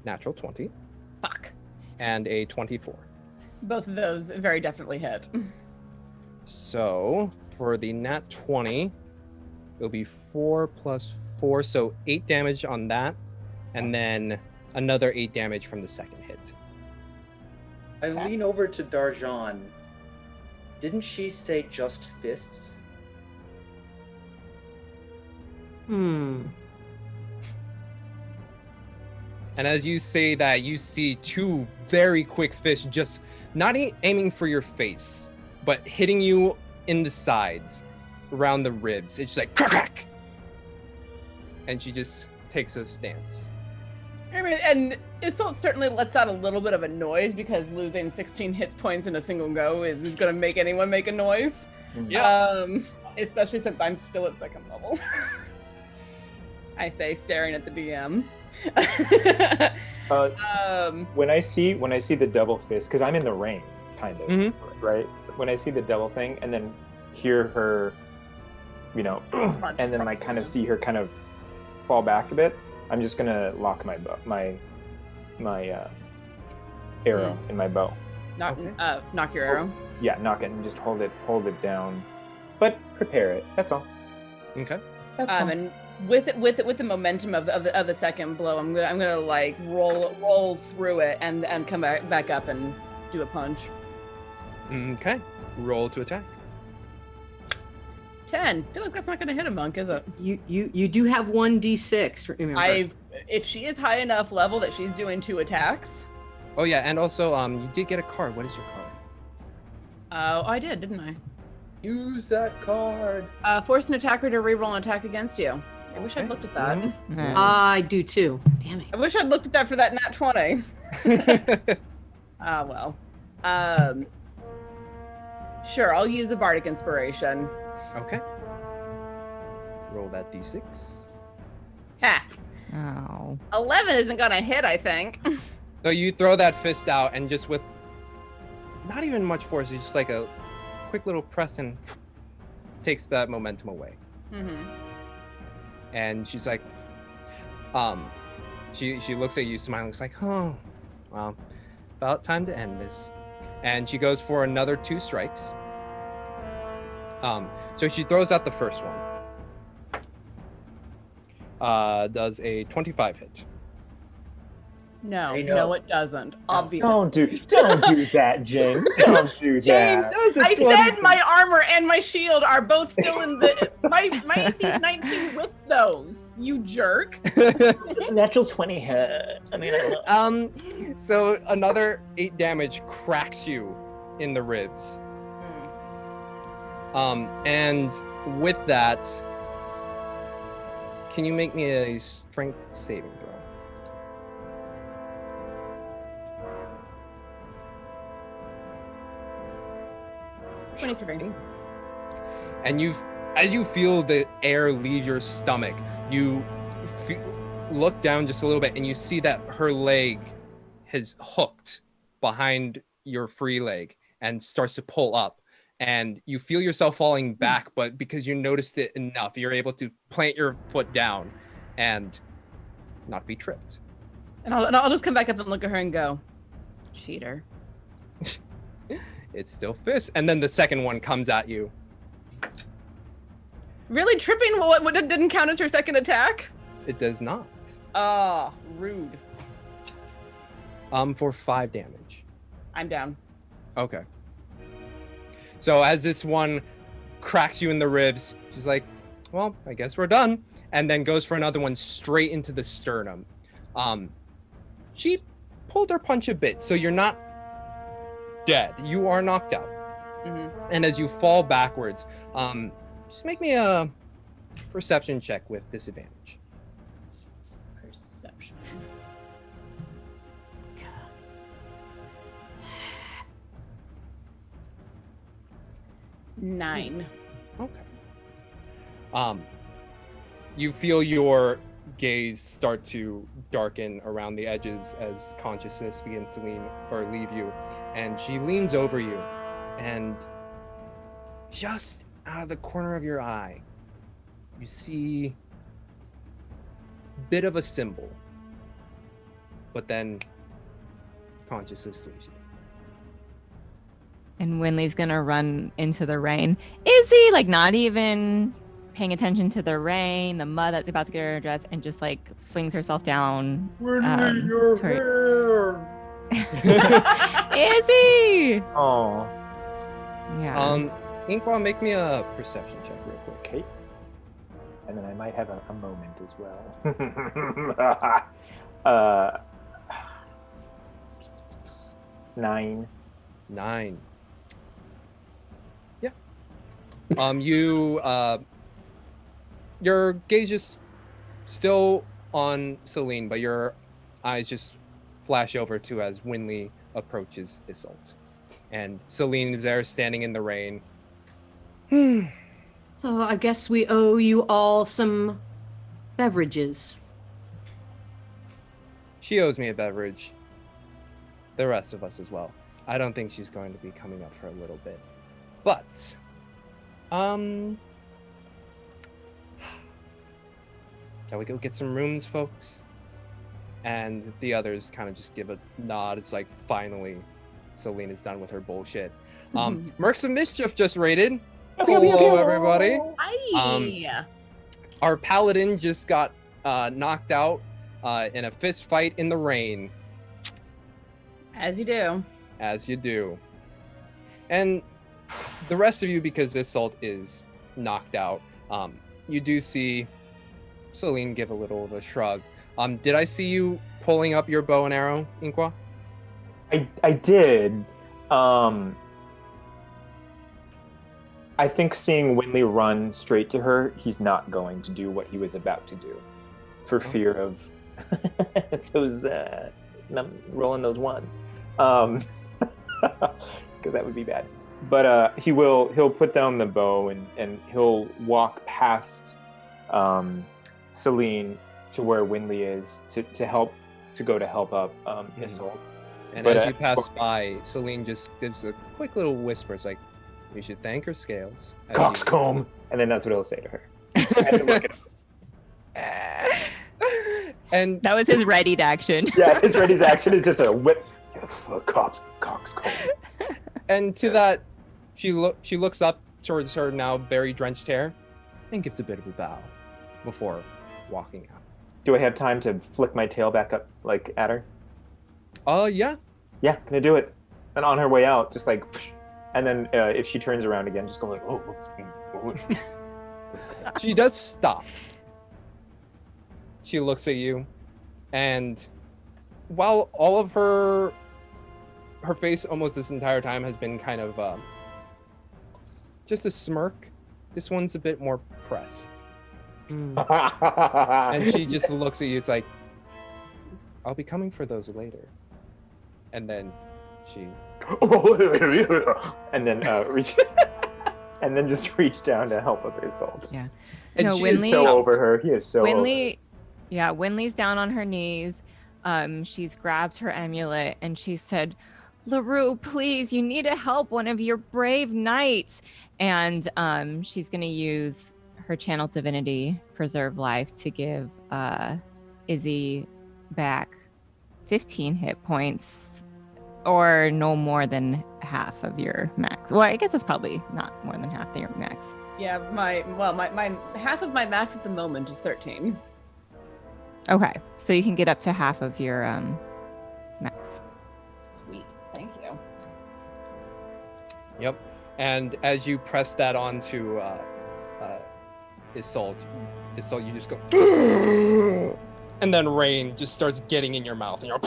Speaker 1: Natural 20.
Speaker 3: Fuck.
Speaker 1: And a 24.
Speaker 3: Both of those very definitely hit.
Speaker 1: So for the nat 20, it'll be 4 plus 4, so 8 damage on that, and then another 8 damage from the second hit.
Speaker 2: I lean over to Darjan. Didn't she say just fists?
Speaker 6: Hmm.
Speaker 1: And as you say that, you see 2 very quick fists just not aiming for your face, but hitting you in the sides, around the ribs. It's just like crack, crack. And she just takes a stance.
Speaker 3: I mean, and Isolde certainly lets out a little bit of a noise because losing 16 hit points in a single go is going to make anyone make a noise.
Speaker 1: Yeah.
Speaker 3: Especially since I'm still at 2nd level. I say, staring at the DM.
Speaker 4: When I see the double fist, because I'm in the rain, kind of, right? When I see the double thing, and then hear her, and then kind of see her kind of fall back a bit, I'm just gonna lock my arrow in my bow.
Speaker 3: Knock your arrow.
Speaker 4: Yeah, knock it and just hold it down, but prepare it. That's all.
Speaker 1: Okay.
Speaker 4: That's all.
Speaker 3: And with the momentum of the second blow, I'm gonna like roll through it and come back up and do a punch.
Speaker 1: Okay. Roll to attack.
Speaker 3: 10. I feel like that's not gonna hit a monk, is it?
Speaker 6: You do have 1d6. Remember.
Speaker 3: If she is high enough level that she's doing 2 attacks.
Speaker 1: Oh yeah, and also you did get a card. What is your card?
Speaker 3: Oh, I did, didn't I?
Speaker 2: Use that card.
Speaker 3: Force an attacker to reroll an attack against you. I wish I'd looked at that.
Speaker 5: Mm-hmm.
Speaker 6: I do too. Damn it.
Speaker 3: I wish I'd looked at that for that nat 20. Well. Sure, I'll use the Bardic Inspiration.
Speaker 1: Okay. Roll that d6.
Speaker 3: Ha!
Speaker 5: Oh.
Speaker 3: 11 isn't gonna hit, I think.
Speaker 1: So you throw that fist out and just with not even much force, it's just like a quick little press and takes that momentum away.
Speaker 3: Mm-hmm.
Speaker 1: And she's like, she looks at you smiling, it's like, oh, well, about time to end this. And she goes for another 2 strikes. So she throws out the first one. Does a 25 hit.
Speaker 3: No,
Speaker 2: Say no.
Speaker 3: no, it doesn't. Obviously.
Speaker 4: Don't do that, James. Don't do that.
Speaker 3: James, I said my armor and my shield are both still in the my AC is 19 with those. You jerk.
Speaker 4: It's a natural 20 hit. I mean,
Speaker 1: So another 8 damage cracks you in the ribs. And with that, can you make me a strength saving throw?
Speaker 3: 23.
Speaker 1: And as you feel the air leave your stomach, you look down just a little bit and you see that her leg has hooked behind your free leg and starts to pull up. And you feel yourself falling back, but because you noticed it enough, you're able to plant your foot down and not be tripped.
Speaker 3: And I'll just come back up and look at her and go, cheater.
Speaker 1: It's still fist. And then the second one comes at you.
Speaker 3: Really? Tripping what didn't count as her second attack?
Speaker 1: It does not.
Speaker 3: Oh, rude.
Speaker 1: For 5 damage.
Speaker 3: I'm down.
Speaker 1: Okay. So as this one cracks you in the ribs, she's like, well, I guess we're done. And then goes for another one straight into the sternum. She pulled her punch a bit, so you're not dead. You are knocked out.
Speaker 3: Mm-hmm.
Speaker 1: And as you fall backwards, just make me a perception check with disadvantage.
Speaker 3: Perception. 9.
Speaker 1: Okay. You feel your gaze start to darken around the edges as consciousness begins to leave you, and she leans over you, and just out of the corner of your eye, you see a bit of a symbol, but then consciousness leaves you.
Speaker 5: And Winley's gonna run into the rain. Is he like not even paying attention to the rain, the mud that's about to get her dress, and just like flings herself down?
Speaker 4: Winley, your hair.
Speaker 5: Is he?
Speaker 4: Oh.
Speaker 5: Yeah.
Speaker 1: Inkwell, make me a perception check real quick.
Speaker 4: Okay. And then I might have a moment as well. 9.
Speaker 1: 9. Yeah. Your gaze is still on Celine, but your eyes just flash over to as Winley approaches Isolt. And Celine is there standing in the rain.
Speaker 6: So I guess we owe you all some beverages.
Speaker 1: She owes me a beverage. The rest of us as well. I don't think she's going to be coming up for a little bit. But, shall we go get some rooms, folks? And the others kind of just give a nod. It's like, finally, Celine is done with her bullshit. Mercs of Mischief just raided. Hello, everybody.
Speaker 3: Hi.
Speaker 1: Our paladin just got knocked out in a fist fight in the rain.
Speaker 3: As you do.
Speaker 1: As you do. And the rest of you, because Isolt is knocked out, you do see Celine give a little of a shrug. Did I see you pulling up your bow and arrow, Inqua?
Speaker 4: I did. I think seeing Winley run straight to her, he's not going to do what he was about to do, for fear of those rolling those ones, because that would be bad. But he'll put down the bow and he'll walk past Celine to where Winley is to go to help up Isolt.
Speaker 1: And as you pass by, Celine just gives a quick little whisper. It's like, we should thank her scales.
Speaker 4: Coxcomb! And then that's what he'll say to her. I have to look at him.
Speaker 1: And
Speaker 5: that was his readied action.
Speaker 4: Yeah, his readied action is just a whip. Coxcomb.
Speaker 1: And to that, she looks up towards her now very drenched hair and gives a bit of a bow before walking out.
Speaker 4: Do I have time to flick my tail back up, like, at her?
Speaker 1: Yeah.
Speaker 4: Yeah, gonna do it. And on her way out, just like, and then if she turns around again, just go like, oh.
Speaker 1: She does stop. She looks at you, and while all of her her face almost this entire time has been kind of just a smirk. This one's a bit more pressed. And she just looks at you. It's like, I'll be coming for those later. And then she...
Speaker 4: and then reach... and then just reach down to help with the assault.
Speaker 5: Yeah.
Speaker 1: And
Speaker 5: No,
Speaker 1: she
Speaker 5: Winley-
Speaker 1: is
Speaker 4: So over her. He is so over her.
Speaker 5: Winley, yeah, Winley's down on her knees. She's grabbed her amulet and she said, LaRue, please, you need to help one of your brave knights. And she's going to use her channel divinity, preserve life, to give Izzy back 15 hit points, or no more than half of your max. Well, I guess it's probably not more than half of your max.
Speaker 3: Yeah, my half of my max at the moment is 13.
Speaker 5: Okay, so you can get up to half of your max.
Speaker 3: Sweet, thank you.
Speaker 1: Yep. And as you press that onto Isolt, you just go, and then rain just starts getting in your mouth, and you're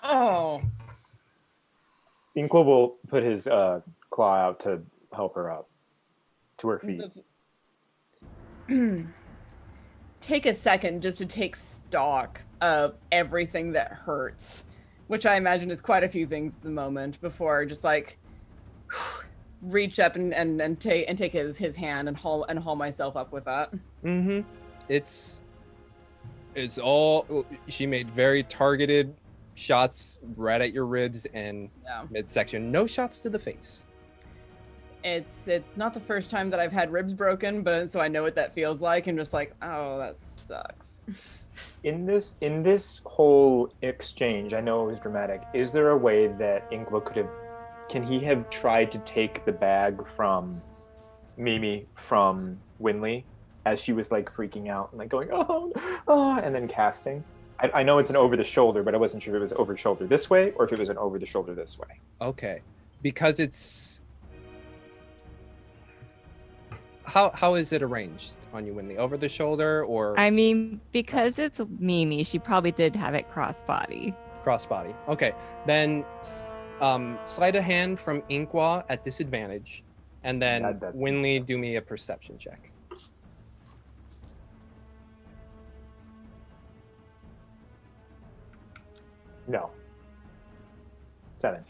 Speaker 3: Oh,
Speaker 4: Inqua will put his claw out to help her up to her feet.
Speaker 3: take a second just to take stock of everything that hurts, which I imagine is quite a few things at the moment, before just like reach up and take his hand and haul myself up with that.
Speaker 1: Mm-hmm. It's all, she made very targeted shots right at your ribs and midsection. No shots to the face.
Speaker 3: It's not the first time that I've had ribs broken, but so I know what that feels like. I'm just like, oh, that sucks.
Speaker 4: In this whole exchange, I know it was dramatic. Is there a way that Inqua can he have tried to take the bag from Mimi from Winley as she was like freaking out and like going, oh, and then casting? I know it's an over the shoulder, but I wasn't sure if it was over shoulder this way or if it was an over the shoulder this way.
Speaker 1: Okay, because it's how is it arranged on you, Winley? Over the shoulder or?
Speaker 5: I mean, because it's Mimi, she probably did have it crossbody.
Speaker 1: Crossbody. Okay, then slide a hand from Inqua at disadvantage, and then Winley, do me a perception check.
Speaker 4: No. 7.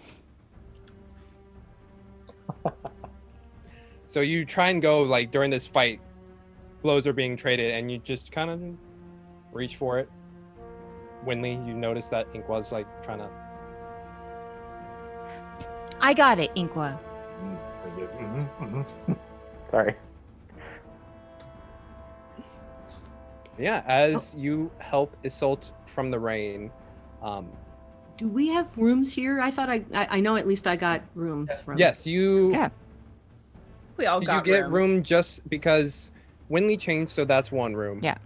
Speaker 1: So you try and go, like, during this fight, blows are being traded, and you just kind of reach for it. Winley, you notice that Inqua's, like, trying to...
Speaker 5: I got it, Inqua.
Speaker 4: Sorry.
Speaker 1: Yeah, as you help Isolt from the rain...
Speaker 6: Do we have rooms here? I thought I know at least I got rooms from.
Speaker 1: Yes, you.
Speaker 5: Yeah.
Speaker 3: We all got
Speaker 1: you get room just because Winley changed, so that's one room.
Speaker 5: Yeah.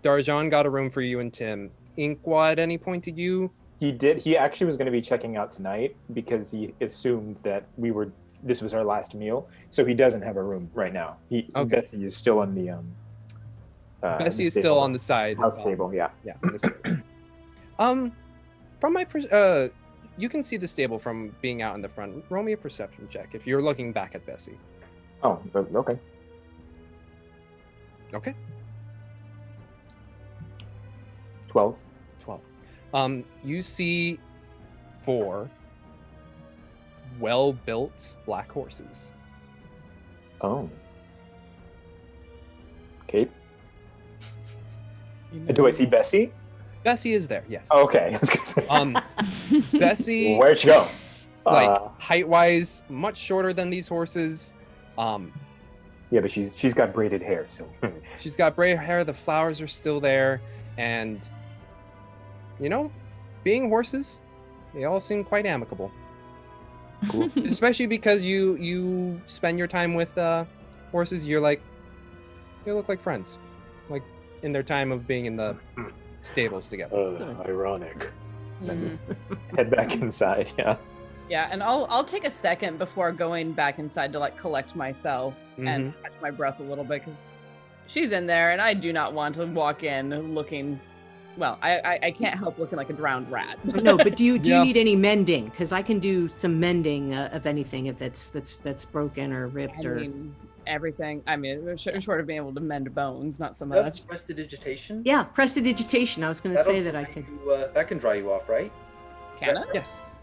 Speaker 1: Darjan got a room for you and Tim. Inqua, at any point did you?
Speaker 4: He did. He actually was going to be checking out tonight because he assumed that this was our last meal, so he doesn't have a room right now. Bessie is still on the
Speaker 1: Bessie is still on the side.
Speaker 4: House table, yeah.
Speaker 1: Yeah. From my you can see the stable from being out in the front. Roll me a perception check if you're looking back at Bessie.
Speaker 4: Oh, okay.
Speaker 1: Okay.
Speaker 4: 12.
Speaker 1: You see 4 well-built black horses.
Speaker 4: Oh. Kate? Do I see Bessie?
Speaker 1: Bessie is there, yes.
Speaker 4: Okay. I was gonna say.
Speaker 1: Bessie,
Speaker 4: where'd she go?
Speaker 1: Like height-wise, much shorter than these horses.
Speaker 4: Yeah, but she's got braided hair, so
Speaker 1: she's got braided hair. The flowers are still there, and being horses, they all seem quite amicable.
Speaker 4: Cool.
Speaker 1: Especially because you spend your time with horses. You're like, they look like friends, like in their time of being in the stables together.
Speaker 4: Ironic. Then just head back inside.
Speaker 3: Yeah, and I'll take a second before going back inside to like collect myself and catch my breath a little bit, because she's in there and I do not want to walk in looking Well, I can't help looking like a drowned rat.
Speaker 6: No, but do you
Speaker 1: Yeah.
Speaker 6: need any mending? Because I can do some mending of anything if that's broken or ripped
Speaker 3: I
Speaker 6: or.
Speaker 3: mean, everything. I mean, short of being able to mend bones, not so
Speaker 2: You have
Speaker 3: much.
Speaker 2: prestidigitation?
Speaker 6: Yeah, prestidigitation. I was going to
Speaker 2: That'll
Speaker 6: say that I
Speaker 2: dry
Speaker 6: could.
Speaker 2: you, that can dry you off, right?
Speaker 3: Can it?
Speaker 1: Yes.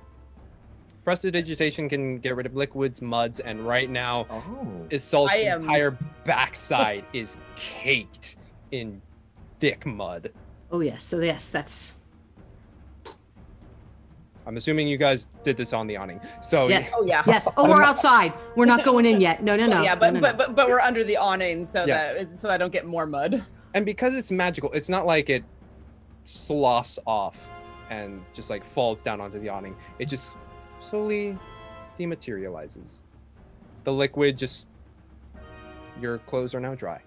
Speaker 1: Prestidigitation can get rid of liquids, muds, and right now,
Speaker 4: Oh.
Speaker 1: Isol's
Speaker 3: I am-
Speaker 1: entire backside is caked in thick mud.
Speaker 6: Oh yes. So yes, that's
Speaker 1: I'm assuming you guys did this on the awning. So
Speaker 6: yes.
Speaker 3: Oh yeah.
Speaker 6: Yes. Oh, we're outside. We're not going in yet. No.
Speaker 3: Yeah, but
Speaker 6: no.
Speaker 3: but we're under the awning so
Speaker 1: Yeah.
Speaker 3: so I don't get more mud.
Speaker 1: and because it's magical, it's not like it sloughs off and just like falls down onto the awning. It just slowly dematerializes. The liquid just, your clothes are now dry.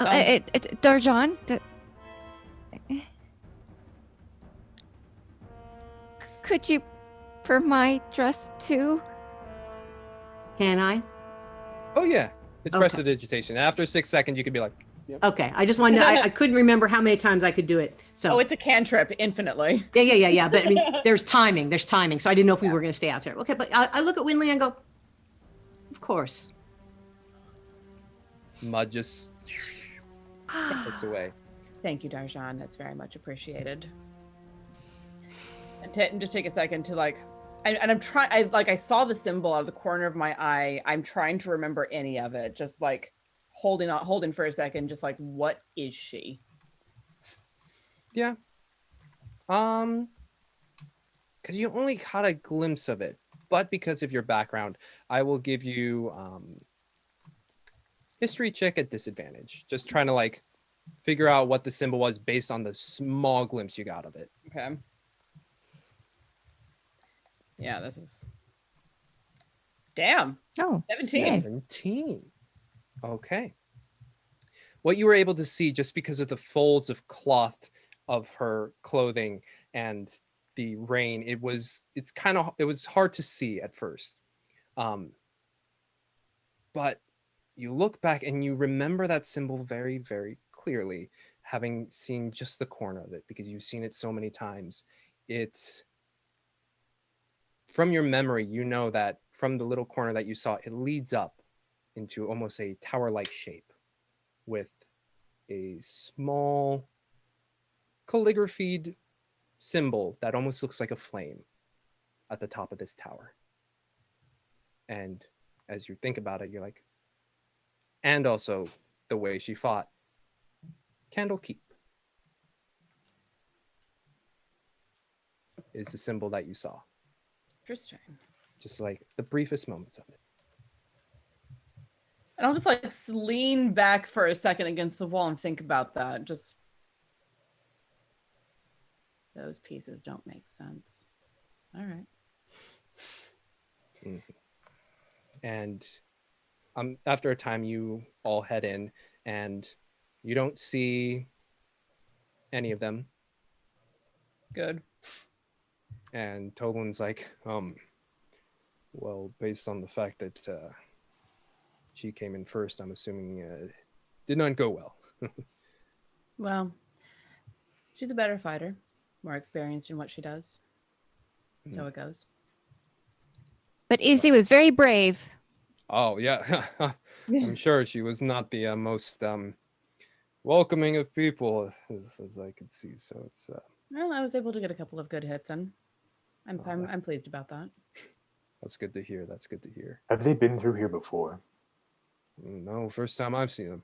Speaker 5: Darjan, could you per my dress too?
Speaker 6: Can I?
Speaker 1: Oh yeah, it's
Speaker 6: Okay.
Speaker 1: prestidigitation. After 6 seconds, you could be like,
Speaker 6: Okay. I just wanted to. I couldn't remember how many times I could do it. So.
Speaker 3: Oh, it's a cantrip infinitely.
Speaker 6: Yeah. But I mean, there's timing. So I didn't know if we were going to stay out there. Okay, but I look at Winley and go, of course.
Speaker 1: mud just takes away.
Speaker 3: Thank you, Darjan. That's very much appreciated. And just take a second to like, and I'm trying. I saw the symbol out of the corner of my eye. I'm trying to remember any of it. Just like holding for a second. Just like, what is she?
Speaker 1: Yeah. Because you only caught a glimpse of it, but because of your background, I will give you history check at disadvantage. Just trying to like figure out what the symbol was based on the small glimpse you got of it.
Speaker 3: Okay. Yeah, this is. Damn.
Speaker 5: Oh,
Speaker 3: 17.
Speaker 1: 17. Okay. What you were able to see, just because of the folds of cloth of her clothing and the rain, it was hard to see at first. But you look back and you remember that symbol very, very clearly, having seen just the corner of it, because you've seen it so many times. It's from your memory, you know that from the little corner that you saw, it leads up into almost a tower-like shape with a small calligraphied symbol that almost looks like a flame at the top of this tower. And as you think about it, you're like, and also the way she fought, Candlekeep is the symbol that you saw.
Speaker 3: Interesting.
Speaker 1: Just like the briefest moments of it.
Speaker 3: And I'll just like lean back for a second against the wall and think about that. Just those pieces don't make sense. All right.
Speaker 1: Mm-hmm. And after a time, you all head in, and you don't see any of them.
Speaker 3: Good.
Speaker 1: And Toblin's like, well, based on the fact that she came in first, I'm assuming it did not go well.
Speaker 3: Well, she's a better fighter, more experienced in what she does. So it goes.
Speaker 5: But Izzy was very brave.
Speaker 1: Oh, yeah. I'm sure she was not the most welcoming of people, as I could see. So it's...
Speaker 3: Well, I was able to get a couple of good hits in. I'm pleased about that.
Speaker 1: That's good to hear. That's good to hear.
Speaker 4: Have they been through here before?
Speaker 1: No, first time I've seen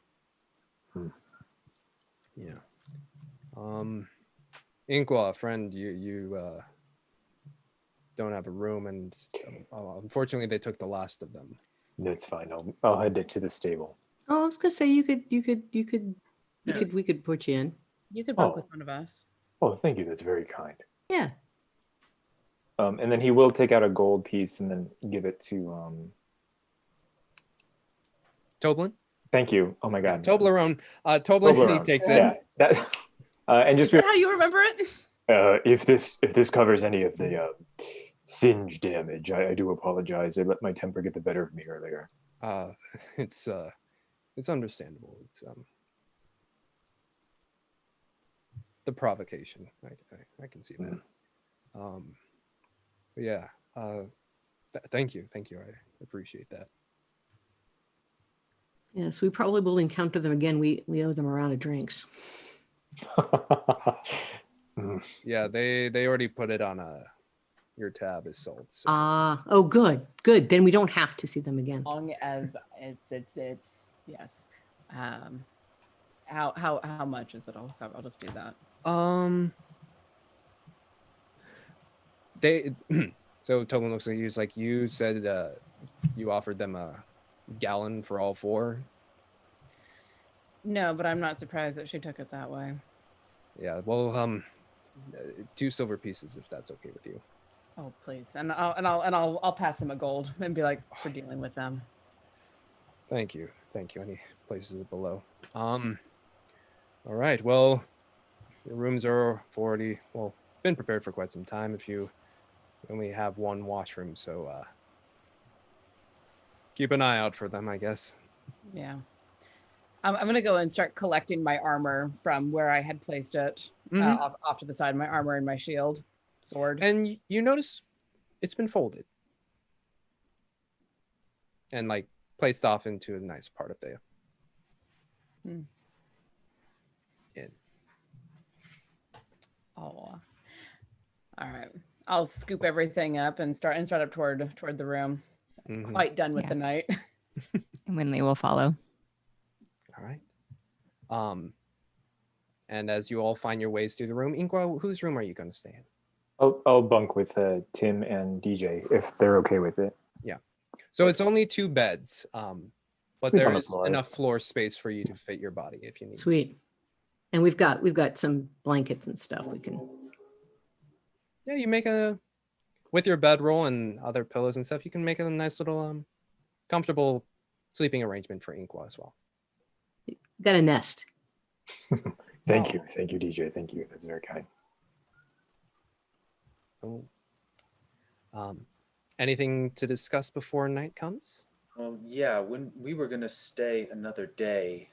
Speaker 1: them. Yeah. Inqua, friend, you don't have a room, and unfortunately, they took the last of them.
Speaker 4: That's fine. I'll head to the stable.
Speaker 6: Oh, I was gonna say we could put you in.
Speaker 3: You could bunk
Speaker 4: Oh.
Speaker 3: with one of us.
Speaker 4: Oh, thank you. That's very kind.
Speaker 6: Yeah.
Speaker 4: And then he will take out a gold piece and then give it to.
Speaker 1: Toblin?
Speaker 4: Thank you. Oh my God.
Speaker 1: Toblerone. Toblin, he
Speaker 4: Toblerone.
Speaker 1: takes
Speaker 4: Yeah.
Speaker 1: it.
Speaker 4: That. And just
Speaker 3: Is that how you remember it?
Speaker 4: if this covers any of the singe damage, I do apologize. I let my temper get the better of me earlier.
Speaker 1: It's understandable. It's the provocation. I can see that. But yeah. Thank you. I appreciate that.
Speaker 6: Yes, we probably will encounter them again. We owe them a round of drinks.
Speaker 1: Yeah, they already put it on your tab is sold. So.
Speaker 6: Oh, good. Then we don't have to see them again.
Speaker 3: As long as it's yes. How much is it? I'll just do that.
Speaker 1: They so Tobin looks like he's like, you said you offered them a gallon for all 4.
Speaker 3: No, but I'm not surprised that she took it that way.
Speaker 1: Yeah, well, 2 silver pieces if that's okay with you.
Speaker 3: Oh, please. And I'll pass them a gold and be like, for dealing with them.
Speaker 1: Thank you. Any places below. All right. Well, your rooms are already been prepared for quite some time. If you only have 1 washroom, so keep an eye out for them, I guess.
Speaker 3: Yeah. I'm gonna go and start collecting my armor from where I had placed it, off to the side. My armor and my shield, sword.
Speaker 1: And you notice it's been folded and like placed off into a nice part of the inn.
Speaker 3: Oh, all right. I'll scoop everything up and start up toward the room. Quite done with the night.
Speaker 5: And Winley will follow.
Speaker 1: All right. And as you all find your ways through the room, Inqua, whose room are you going to stay in?
Speaker 4: I'll bunk with Tim and DJ if they're okay with it.
Speaker 1: Yeah. So it's only 2 beds, but there is enough floor space for you to fit your body if you need.
Speaker 6: Sweet. And we've got some blankets and stuff we can.
Speaker 1: Yeah, you make with your bedroll and other pillows and stuff, you can make a nice little comfortable sleeping arrangement for Inqua as well.
Speaker 6: Got a nest.
Speaker 4: Thank you, DJ. Thank you. That's very kind.
Speaker 1: Oh. Anything to discuss before night comes?
Speaker 2: Well, yeah. When we were gonna stay another day,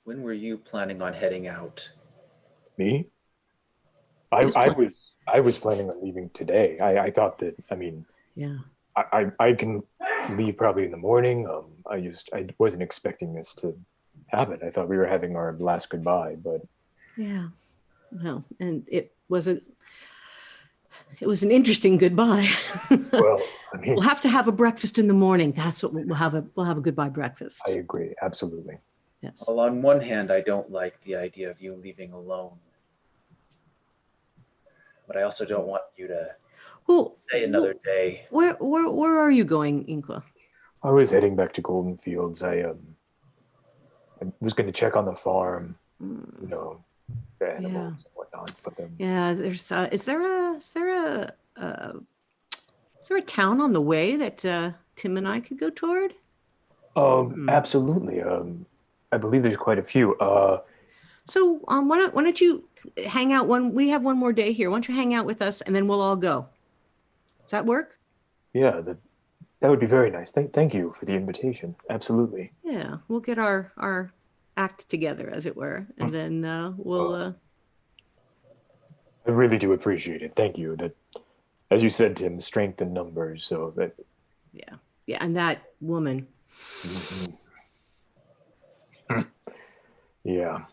Speaker 2: when were you planning on heading out?
Speaker 4: Me? I was planning on leaving today. I thought that. I mean,
Speaker 6: yeah.
Speaker 4: I can leave probably in the morning. I wasn't expecting this to happen. I thought we were having our last goodbye, but
Speaker 6: yeah, no, and it was an interesting goodbye.
Speaker 4: Well, I mean,
Speaker 6: we'll have to have a breakfast in the morning. That's what we'll have a goodbye breakfast.
Speaker 4: I agree, absolutely.
Speaker 6: Yes.
Speaker 2: Well, on one hand, I don't like the idea of you leaving alone, but I also don't want you to stay another day.
Speaker 6: Where are you going, Inqua?
Speaker 4: I was heading back to Golden Fields. I was going to check on the farm, the animals and whatnot. But
Speaker 6: there's is there a town on the way that Tim and I could go toward?
Speaker 4: Absolutely. I believe there's quite a few.
Speaker 6: So why don't you hang out we have one more day here. Why don't you hang out with us and then we'll all go? Does that work?
Speaker 4: Yeah, that would be very nice. Thank you for the invitation. Absolutely.
Speaker 6: Yeah, we'll get our act together, as it were, and then we'll.
Speaker 4: I really do appreciate it. Thank you. That, as you said, Tim, strength in numbers. So that.
Speaker 6: Yeah, and that woman.
Speaker 4: Yeah.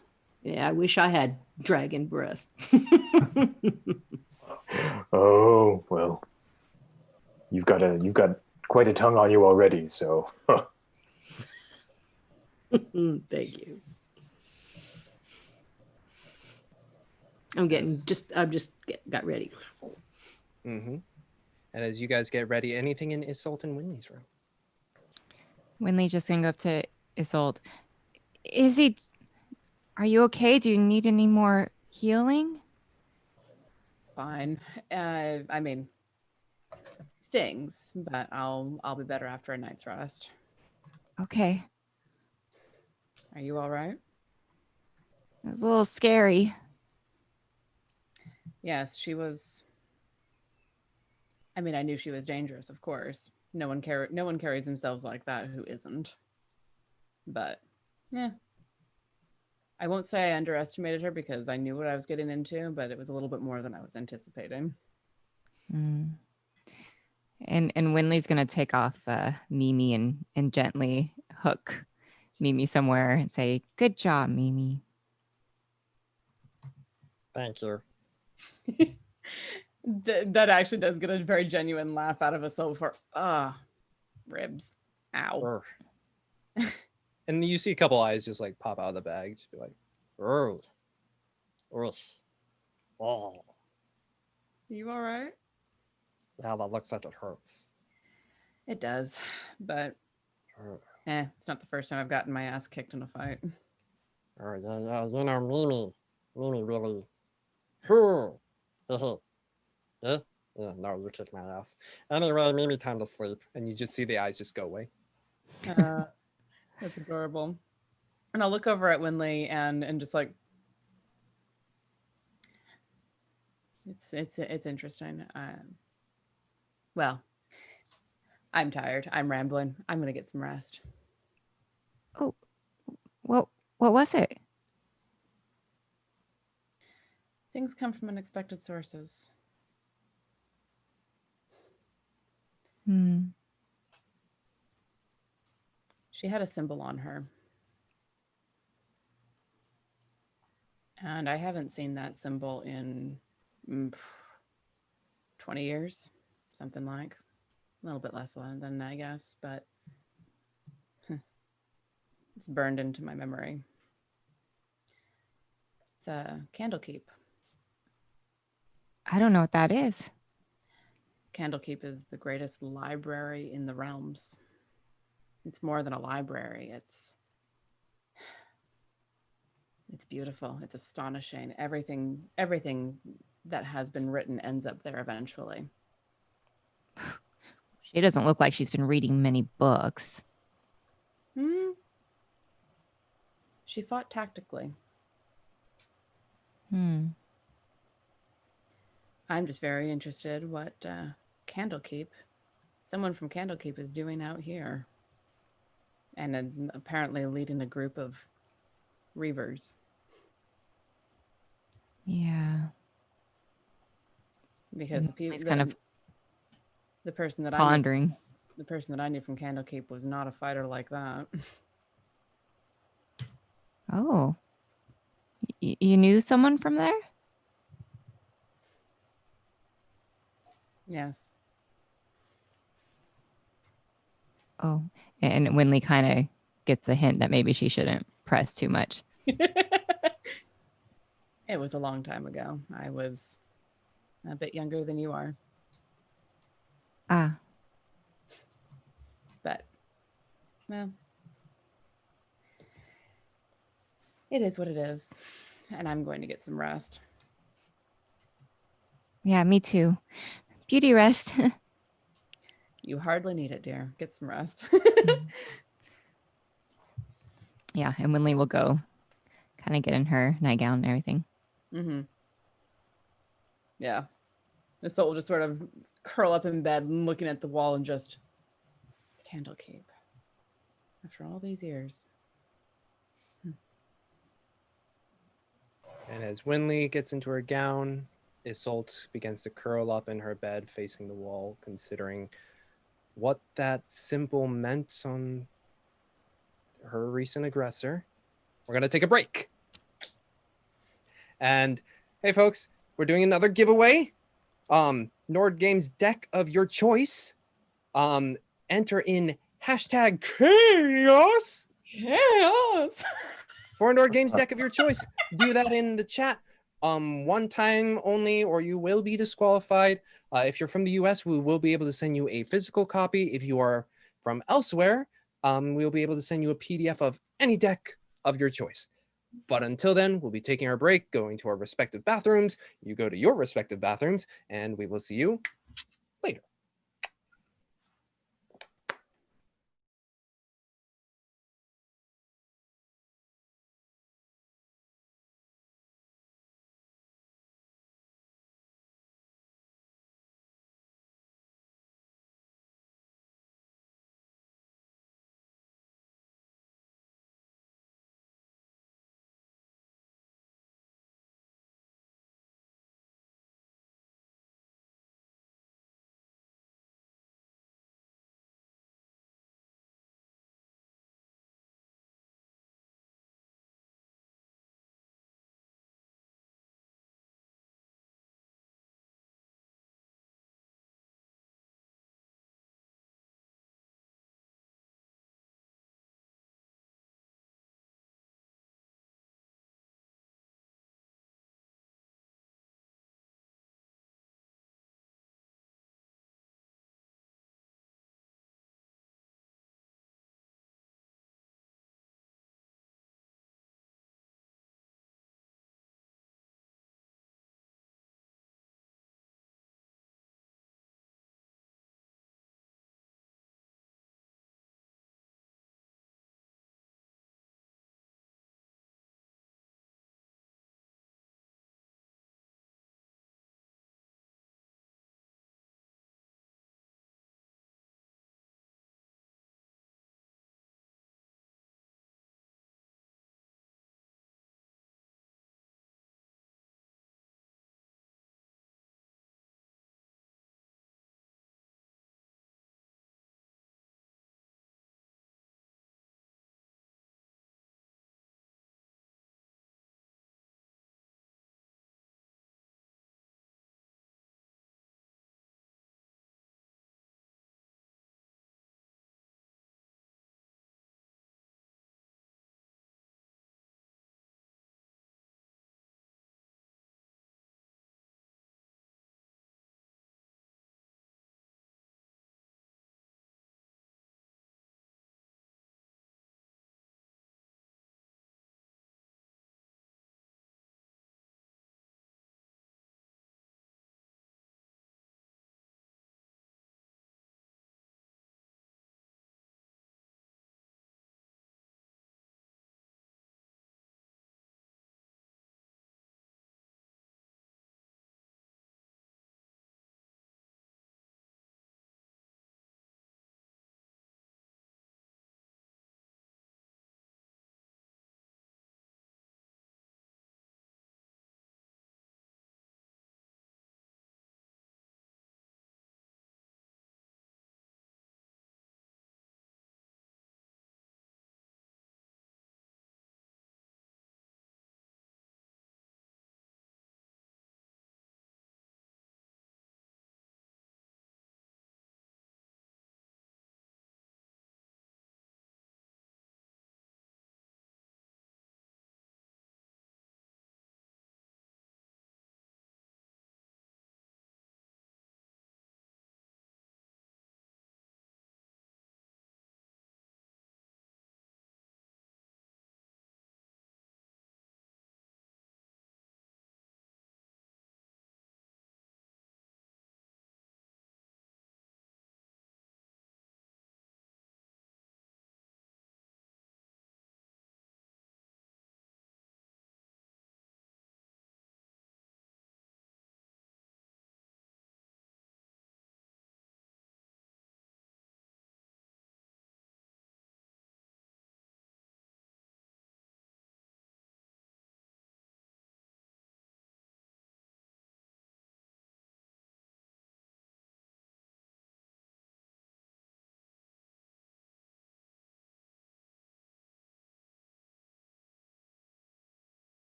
Speaker 6: Yeah, I wish I had dragon breath.
Speaker 4: Oh well. You've got quite a tongue on you already, so.
Speaker 6: Thank you. I've just got ready.
Speaker 1: And as you guys get ready, anything in Isolt and Winley's room?
Speaker 5: Winley just gonna go up to Isolt. Are you okay? Do you need any more healing?
Speaker 3: Fine. I mean, stings, but I'll be better after a night's rest.
Speaker 5: Okay.
Speaker 3: Are you all right?
Speaker 5: It was a little scary.
Speaker 3: Yes, she was. I mean, I knew she was dangerous, of course. No one carries themselves like that who isn't. But, yeah. I won't say I underestimated her because I knew what I was getting into, but it was a little bit more than I was anticipating.
Speaker 5: Mm. And Winley's gonna take off Mimi and gently hook Mimi somewhere and say, "Good job, Mimi."
Speaker 1: Thank you.
Speaker 3: That actually does get a very genuine laugh out of us all for ribs. Ow.
Speaker 1: And you see a couple eyes just like pop out of the bag, just be like, "Oh, oh,
Speaker 3: You all right?
Speaker 1: yeah, that looks like it hurts."
Speaker 3: It does, but it's not the first time I've gotten my ass kicked in a fight.
Speaker 1: All right, you know, Mimi really. Yeah, no, you kicked my ass. Anyway, Mimi, time to sleep, and you just see the eyes just go away.
Speaker 3: That's adorable. And I'll look over at Winley and just like, it's interesting. Well, I'm tired. I'm rambling. I'm gonna get some rest.
Speaker 5: Oh, what was it?
Speaker 3: Things come from unexpected sources. She had a symbol on her. And I haven't seen that symbol in 20 years, something like. A little bit less than I guess, but it's burned into my memory. It's a Candlekeep.
Speaker 5: I don't know what that is.
Speaker 3: Candlekeep is the greatest library in the realms. It's more than a library. It's beautiful. It's astonishing. Everything that has been written ends up there eventually.
Speaker 5: She doesn't look like she's been reading many books.
Speaker 3: She fought tactically.
Speaker 5: Hmm.
Speaker 3: I'm just very interested what Candlekeep, someone from Candlekeep is doing out here. And apparently leading a group of Reavers.
Speaker 5: Yeah.
Speaker 3: Because
Speaker 5: he's kind of
Speaker 3: the person that
Speaker 5: pondering.
Speaker 3: The person that I knew from Candlekeep was not a fighter like that.
Speaker 5: Oh. You knew someone from there?
Speaker 3: Yes.
Speaker 5: Oh, and Winley kind of gets the hint that maybe she shouldn't press too much.
Speaker 3: It was a long time ago. I was a bit younger than you are.
Speaker 5: Ah.
Speaker 3: But, well, it is what it is. And I'm going to get some rest.
Speaker 5: Yeah, me too. Beauty rest.
Speaker 3: You hardly need it, dear. Get some rest.
Speaker 5: Yeah, and Winley will go kind of get in her nightgown and everything.
Speaker 3: Mm-hmm. Yeah. And so we'll just sort of curl up in bed and looking at the wall and just Candlekeep. After all these years.
Speaker 1: And as Winley gets into her gown, Isolt begins to curl up in her bed facing the wall, considering what that symbol meant on her recent aggressor. We're going to take a break. And hey, folks, we're doing another giveaway. Nord Games deck of your choice. Enter in hashtag chaos.
Speaker 3: Chaos.
Speaker 1: For a Nord Games deck of your choice. Do that in the chat. One time only, or you will be disqualified. If you're from the US, we will be able to send you a physical copy. If you are from elsewhere, we'll be able to send you a PDF of any deck of your choice. But until then, we'll be taking our break, going to our respective bathrooms. You go to your respective bathrooms, and we will see you later.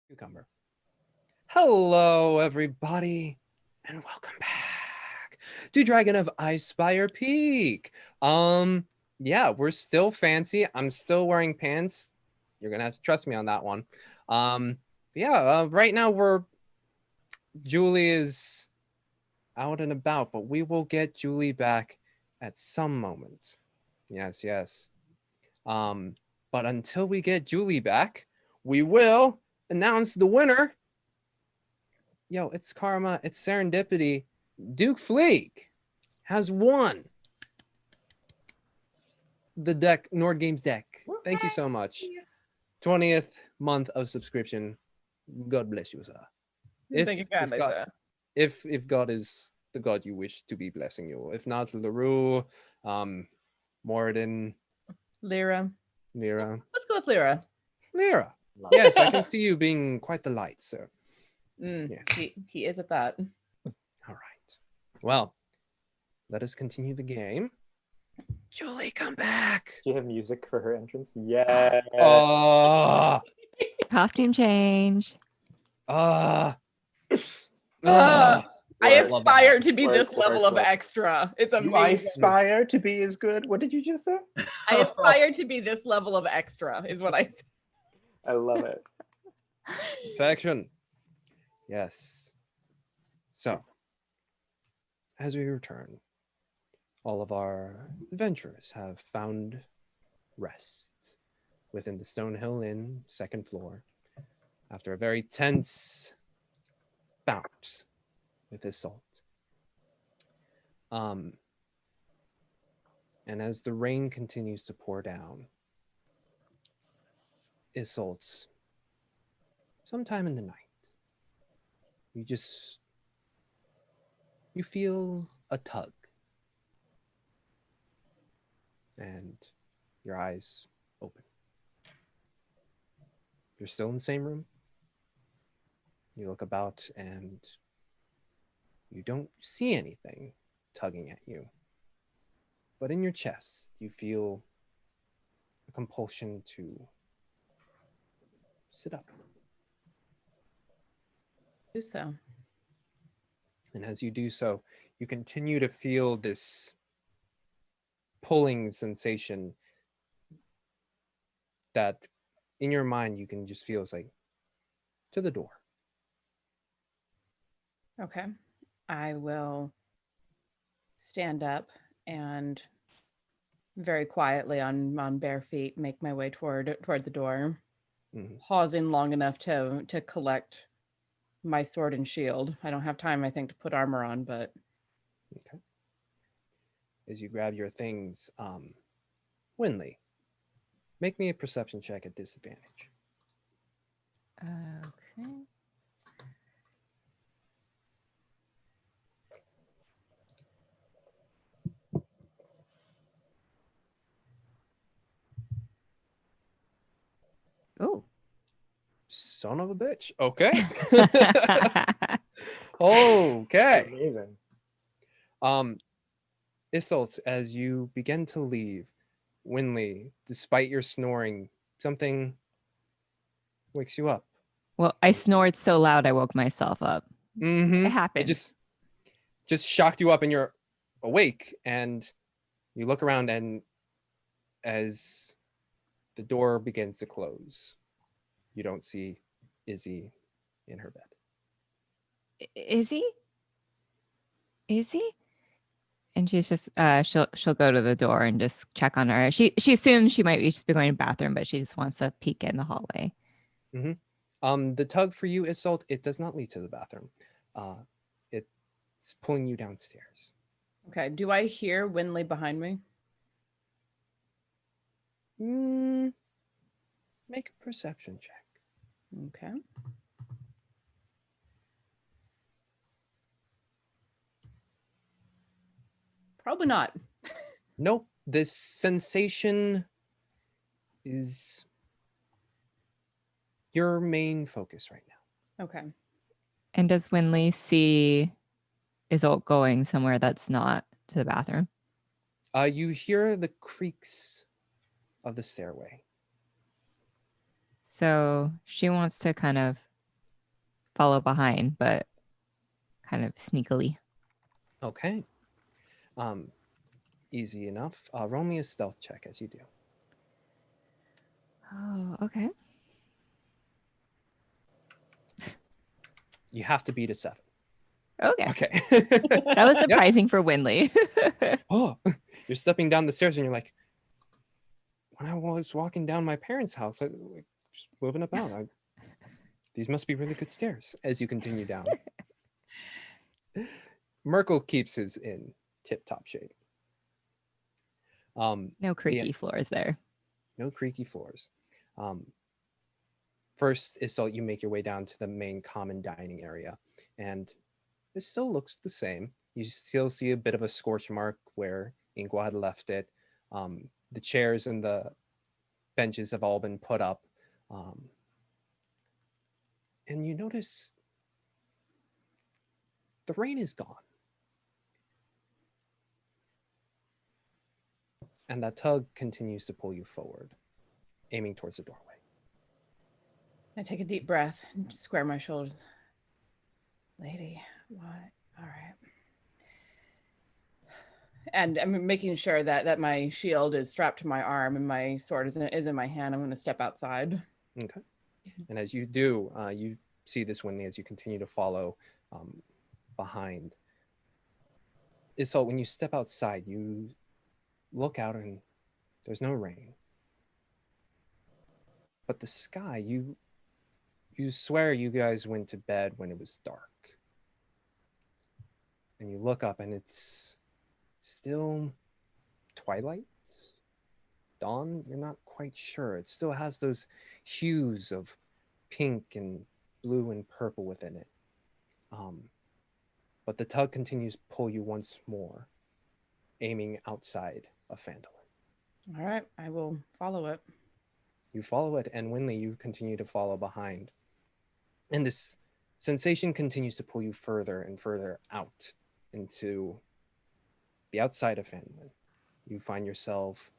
Speaker 1: Cucumber. Hello, everybody, and welcome back to Dragon of Icespire Peak. Yeah, we're still fancy. I'm still wearing pants. You're gonna have to trust me on that one. Right now Julie is out and about, but we will get Julie back at some moment. Yes. But until we get Julie back, we will announce the winner. Yo, it's karma, it's serendipity. Duke Fleek has won the deck, Nord Games deck. Thank you so much. 20th month of subscription. God bless you, sir.
Speaker 3: Thank you kindly, sir.
Speaker 1: If God is the God you wish to be blessing you. If not, LaRue, Morden,
Speaker 3: Lyra.
Speaker 1: Let's
Speaker 3: go with Lyra.
Speaker 1: Lyra. Yes, I can see you being quite the light, sir.
Speaker 3: Yeah. He is at that.
Speaker 1: All right. Well, let us continue the game. Julie, come back.
Speaker 4: Do you have music for her entrance? Yeah.
Speaker 5: Costume change.
Speaker 3: I aspire to be this level of extra. It's amazing.
Speaker 4: You aspire to be as good? What did you just say?
Speaker 3: I aspire to be this level of extra, is what I said.
Speaker 4: I love it.
Speaker 1: Perfection. Yes. So, as we return, all of our adventurers have found rest within the Stonehill Inn, second floor, after a very tense bout with Assault. And as the rain continues to pour down, Assault, sometime in the night, you feel a tug, and your eyes open. You're still in the same room. You look about and you don't see anything tugging at you. But in your chest, you feel a compulsion to sit up.
Speaker 3: Do so.
Speaker 1: And as you do so, you continue to feel this pulling sensation that in your mind you can just feel it's like to the door.
Speaker 3: Okay. I will stand up and very quietly on bare feet make my way toward the door, pausing long enough to collect my sword and shield. I don't have time, I think, to put armor on, but
Speaker 1: okay. As you grab your things, Winley, make me a perception check at disadvantage.
Speaker 5: Okay. Oh.
Speaker 1: Son of a bitch. Okay. Okay.
Speaker 4: Amazing.
Speaker 1: Isolt, as you begin to leave, Winley, despite your snoring, something wakes you up.
Speaker 5: Well, I snored so loud I woke myself up.
Speaker 1: Mm-hmm.
Speaker 5: It happened.
Speaker 1: It just shocked you up and you're awake, and you look around, and as the door begins to close, you don't see Izzy in her bed.
Speaker 5: Izzy? And she's just she'll go to the door and just check on her. She assumes she might just be going to the bathroom, but she just wants a peek in the hallway.
Speaker 1: Mm-hmm. The tug for you, Isolt, it does not lead to the bathroom. It's pulling you downstairs.
Speaker 3: okay. Do I hear Winley behind me?
Speaker 1: Make a perception check.
Speaker 3: Okay. Probably not.
Speaker 1: Nope. This sensation is your main focus right now.
Speaker 3: Okay.
Speaker 5: And does Winley see Isolt going somewhere that's not to the bathroom?
Speaker 1: You hear the creaks of the stairway.
Speaker 5: So she wants to kind of follow behind, but kind of sneakily.
Speaker 1: Okay. Easy enough. Roll me a stealth check as you do.
Speaker 5: Oh, okay.
Speaker 1: You have to beat a 7.
Speaker 5: Okay.
Speaker 1: Okay.
Speaker 5: That was surprising for Winley.
Speaker 1: Oh, you're stepping down the stairs and you're like, when I was walking down my parents' house, I like, just moving about. These must be really good stairs as you continue down. Merkel keeps his in tip-top shape.
Speaker 5: No creaky floors there.
Speaker 1: No creaky floors. First is so you make your way down to the main common dining area, and it still looks the same. You still see a bit of a scorch mark where Ingwa had left it. The chairs and the benches have all been put up. And you notice the rain is gone. And that tug continues to pull you forward, aiming towards the doorway.
Speaker 3: I take a deep breath and square my shoulders. Lady, what? All right. And I'm making sure that my shield is strapped to my arm and my sword is in my hand. I'm going to step outside.
Speaker 1: Okay. And as you do, you see this Winley as you continue to follow behind. So when you step outside, you look out and there's no rain. But the sky, you swear you guys went to bed when it was dark. And you look up and it's still twilight, dawn, you're not quite sure. It still has those hues of pink and blue and purple within it. But the tug continues to pull you once more, aiming outside of Phandalin.
Speaker 3: All right, I will follow it.
Speaker 1: You follow it, and Winley, you continue to follow behind. And this sensation continues to pull you further and further out into the outside of Phandalin. You find yourself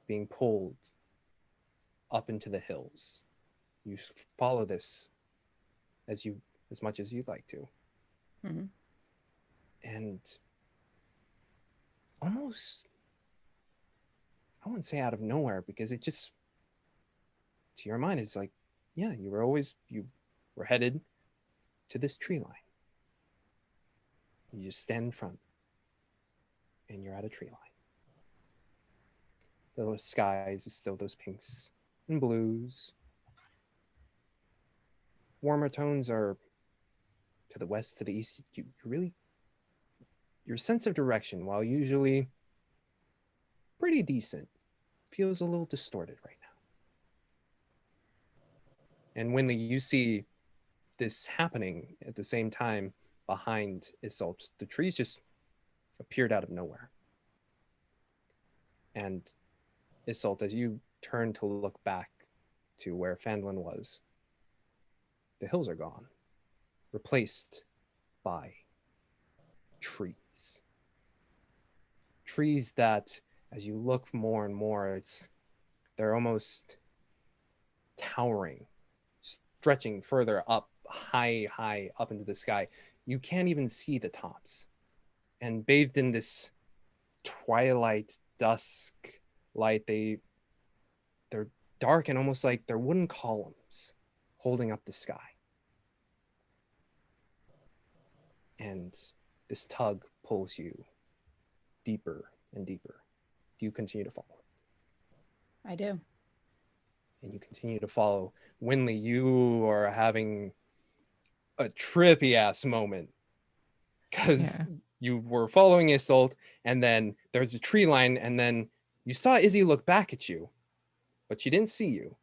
Speaker 1: being pulled up into the hills. You follow this as much as you'd like to.
Speaker 3: Mm-hmm.
Speaker 1: And almost, I wouldn't say out of nowhere, because it just, to your mind, is like, yeah, you were headed to this tree line. You just stand in front and you're at a tree line. The skies is still those pinks and blues. Warmer tones are to the west, to the east. Your sense of direction, while usually pretty decent, feels a little distorted right now. And when you see this happening at the same time behind Isolde, the trees just appeared out of nowhere. And Isolde, as you turn to look back to where Phandalin was, the hills are gone, replaced by trees. Trees that, as you look more and more, they're almost towering, stretching further up, high up into the sky. You can't even see the tops. And bathed in this twilight, dusk light, they're dark and almost like they're wooden columns holding up the sky. And this tug pulls you deeper and deeper. Do you continue to follow it?
Speaker 3: I do.
Speaker 1: And you continue to follow. Winley, you are having a trippy ass moment, because you were following Isolde, and then there's a tree line, and then you saw Izzy look back at you, but she didn't see you.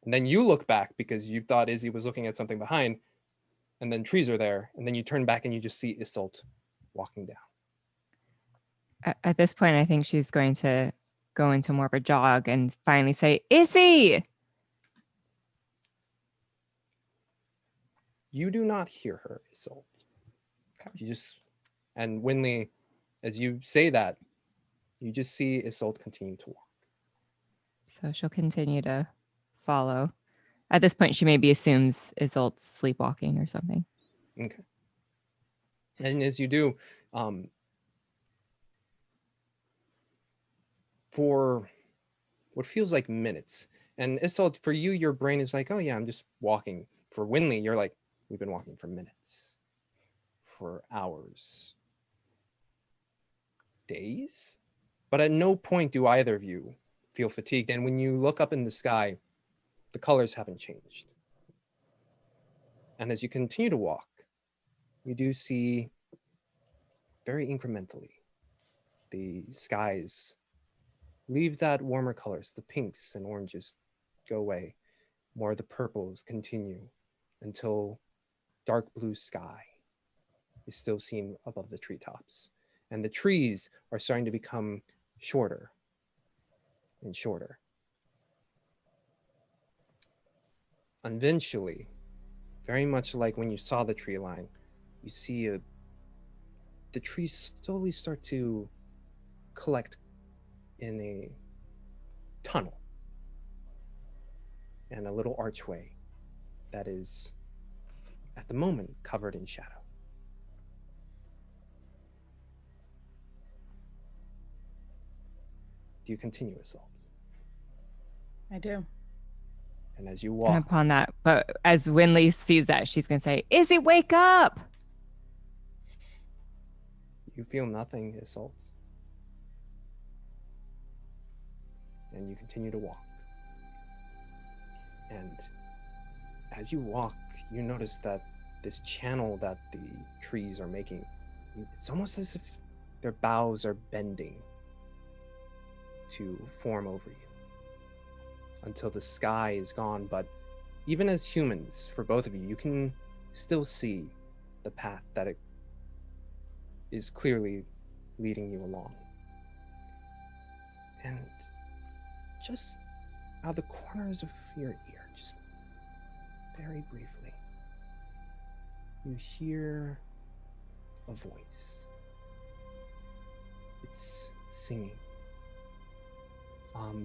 Speaker 1: And then you look back because you thought Izzy was looking at something behind, and then trees are there, and then you turn back and you just see Isolde walking down.
Speaker 5: At this point, I think she's going to go into more of a jog and finally say, Izzy!
Speaker 1: You do not hear her, Isolde. Okay. And Winley, as you say that, you just see Isolde continue to walk.
Speaker 5: So she'll continue to follow. At this point, she maybe assumes Isolde's sleepwalking or something.
Speaker 1: Okay. And as you do, for what feels like minutes, and Isolde, for you, your brain is like, oh yeah, I'm just walking. For Winley, you're like, we've been walking for minutes, for hours, days. But at no point do either of you feel fatigued. And when you look up in the sky, the colors haven't changed. And as you continue to walk, you do see very incrementally the skies leave that warmer colors, the pinks and oranges go away. More of the purples continue until dark blue sky is still seen above the treetops. And the trees are starting to become shorter and shorter. Eventually, very much like when you saw the tree line, you see the trees slowly start to collect in a tunnel and a little archway that is, at the moment, covered in shadow. Do you continue, Isolde?
Speaker 3: I do.
Speaker 1: And as you
Speaker 5: And
Speaker 1: walk,
Speaker 5: upon that, but as Winley sees that, she's going to say, Izzy, wake up!
Speaker 1: you feel nothing, Isolde. And you continue to walk. And as you walk, you notice that this channel that the trees are making, it's almost as if their boughs are bending to form over you until the sky is gone. But even as humans, for both of you, you can still see the path that it is clearly leading you along. And just out of the corners of your ear, just very briefly, you hear a voice. It's singing.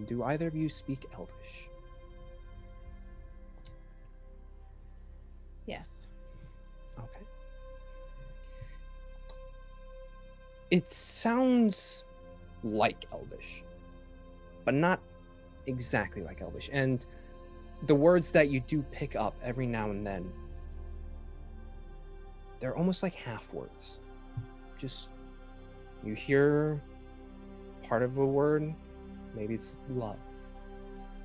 Speaker 1: Do either of you speak Elvish?
Speaker 3: Yes.
Speaker 1: Okay. It sounds like Elvish, but not exactly like Elvish. And the words that you do pick up every now and then, they're almost like half words. Just, you hear part of a word, maybe it's love,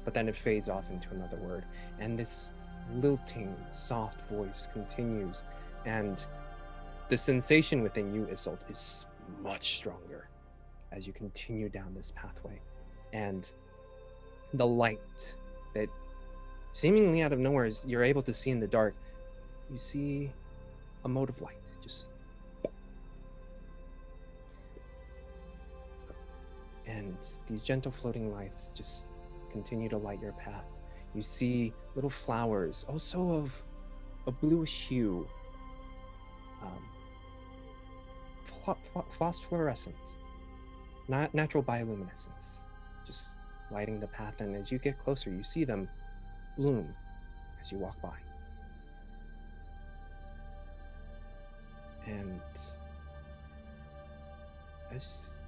Speaker 1: but then it fades off into another word. And this lilting, soft voice continues, and the sensation within you, Isolde, is much stronger as you continue down this pathway. And the light that seemingly out of nowhere is you're able to see in the dark, you see a mode of light, just, and these gentle floating lights just continue to light your path. You see little flowers, also of a bluish hue, phosphorescence, not natural bioluminescence, just lighting the path. And as you get closer, you see them bloom as you walk by. And as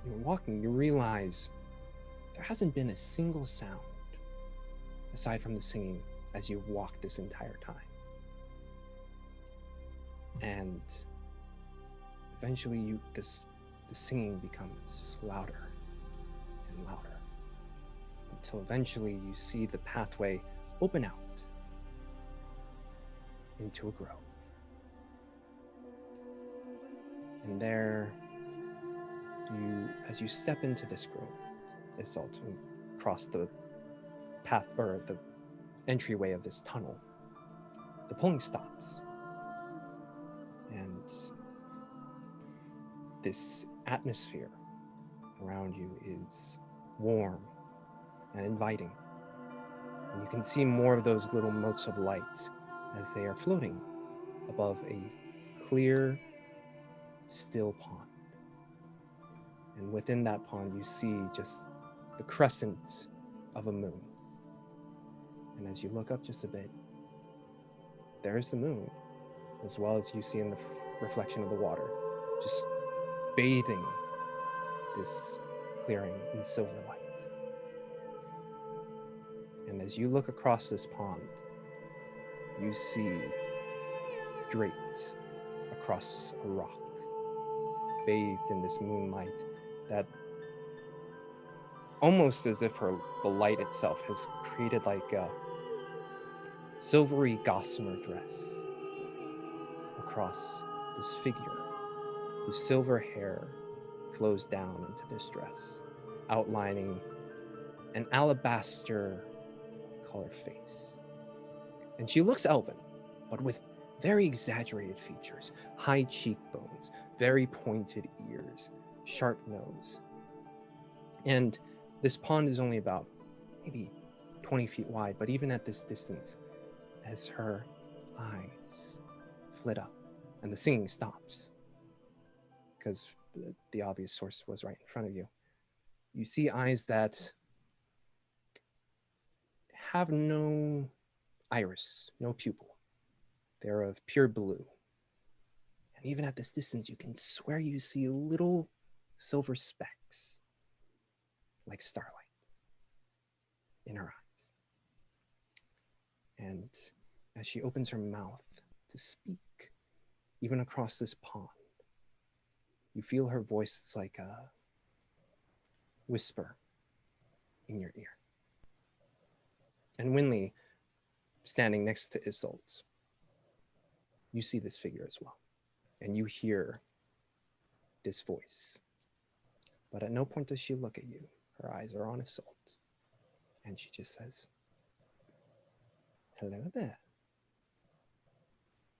Speaker 1: you're walking, you realize there hasn't been a single sound aside from the singing as you've walked this entire time. And eventually the singing becomes louder and louder until eventually you see the pathway open out into a grove. And there, as you step into this grove, Isolde, and cross the path or the entryway of this tunnel, the pulling stops, and this atmosphere around you is warm and inviting. And you can see more of those little motes of light as they are floating above a clear, still pond. And within that pond, you see just the crescent of a moon. And as you look up just a bit, there is the moon, as well as you see in the reflection of the water, just bathing this clearing in silver light. And as you look across this pond, you see draped across a rock, bathed in this moonlight that almost as if the light itself has created like a silvery gossamer dress across this figure whose silver hair flows down into this dress, outlining an alabaster colored face. And she looks elven, but with very exaggerated features, high cheekbones, very pointed ears, sharp nose. And this pond is only about maybe 20 feet wide, but even at this distance, as her eyes flit up and the singing stops, because the obvious source was right in front of you, you see eyes that have no iris, no pupil. They're of pure blue. And even at this distance, you can swear you see little silver specks, like starlight, in her eyes. And as she opens her mouth to speak, even across this pond, you feel her voice. It's like a whisper in your ear. And Winley, standing next to Isolde, you see this figure as well. And you hear this voice. But at no point does she look at you. Her eyes are on Isolde. And she just says, "Hello there.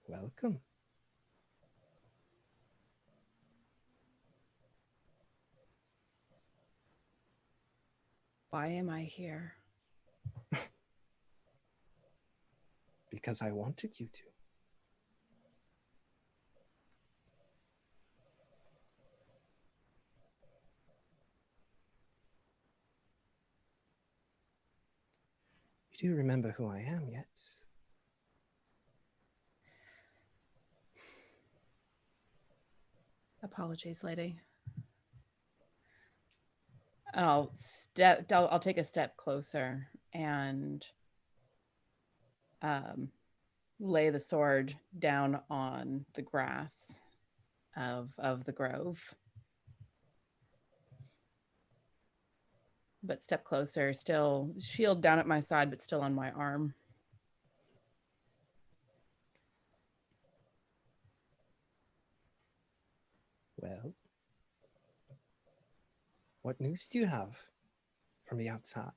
Speaker 1: Welcome."
Speaker 3: Why am I here?
Speaker 1: Because I wanted you to. You do remember who I am, yes?
Speaker 3: Apologies, lady. I'll take a step closer and lay the sword down on the grass of the grove. But step closer, still shield down at my side, but still on my arm.
Speaker 1: Well, what news do you have from the outside?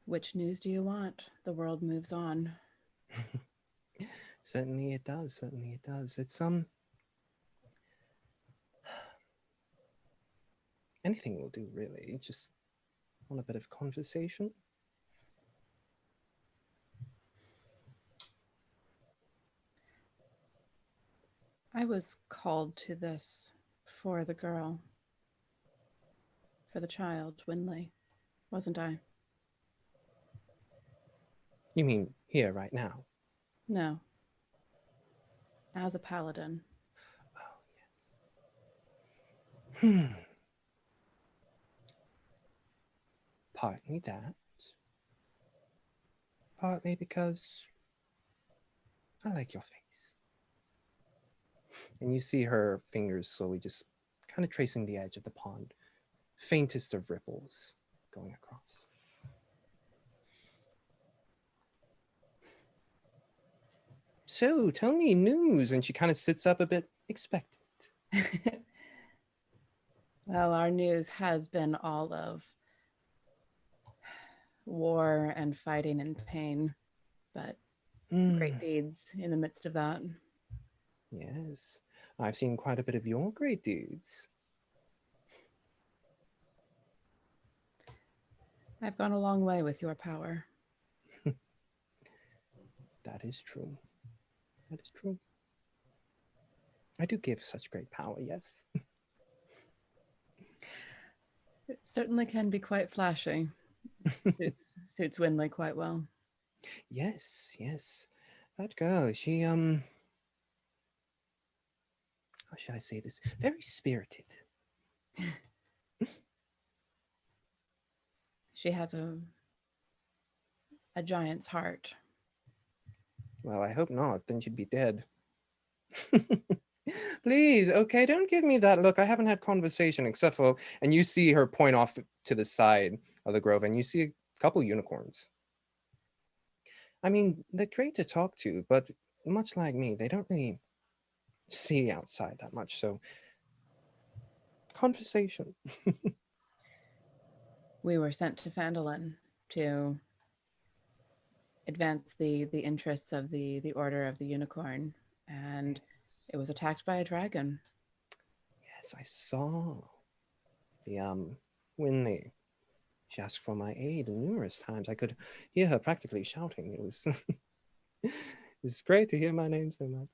Speaker 3: Which news do you want? The world moves on.
Speaker 1: Certainly it does. Certainly it does. It's anything will do, really. Just want a bit of conversation.
Speaker 3: I was called to this for the girl, for the child, Winley, wasn't I?
Speaker 1: You mean here, right now?
Speaker 3: No. As a paladin.
Speaker 1: Oh, yes. Partly that. Partly because I like your face. And you see her fingers slowly just kind of tracing the edge of the pond. Faintest of ripples going across. So, tell me news. And she kind of sits up a bit expectant.
Speaker 3: Well, our news has been all of war and fighting and pain, but great deeds in the midst of that.
Speaker 1: Yes, I've seen quite a bit of your great deeds.
Speaker 3: I've gone a long way with your power.
Speaker 1: That is true. That is true. I do give such great power, yes.
Speaker 3: It certainly can be quite flashy. Suits Winley quite well.
Speaker 1: Yes, yes. That girl, she, how should I say this? Very spirited.
Speaker 3: She has a giant's heart.
Speaker 1: Well, I hope not. Then she'd be dead. Please, okay, don't give me that look. I haven't had conversation except for, and you see her point off to the side of the grove, and you see a couple unicorns. I mean, they're great to talk to, but much like me, they don't really see outside that much. So, conversation.
Speaker 3: We were sent to Phandalin to advance the interests of the Order of the Unicorn, and it was attacked by a dragon.
Speaker 1: Yes, I saw the Winley. She asked for my aid numerous times. I could hear her practically shouting. It was it's great to hear my name so much.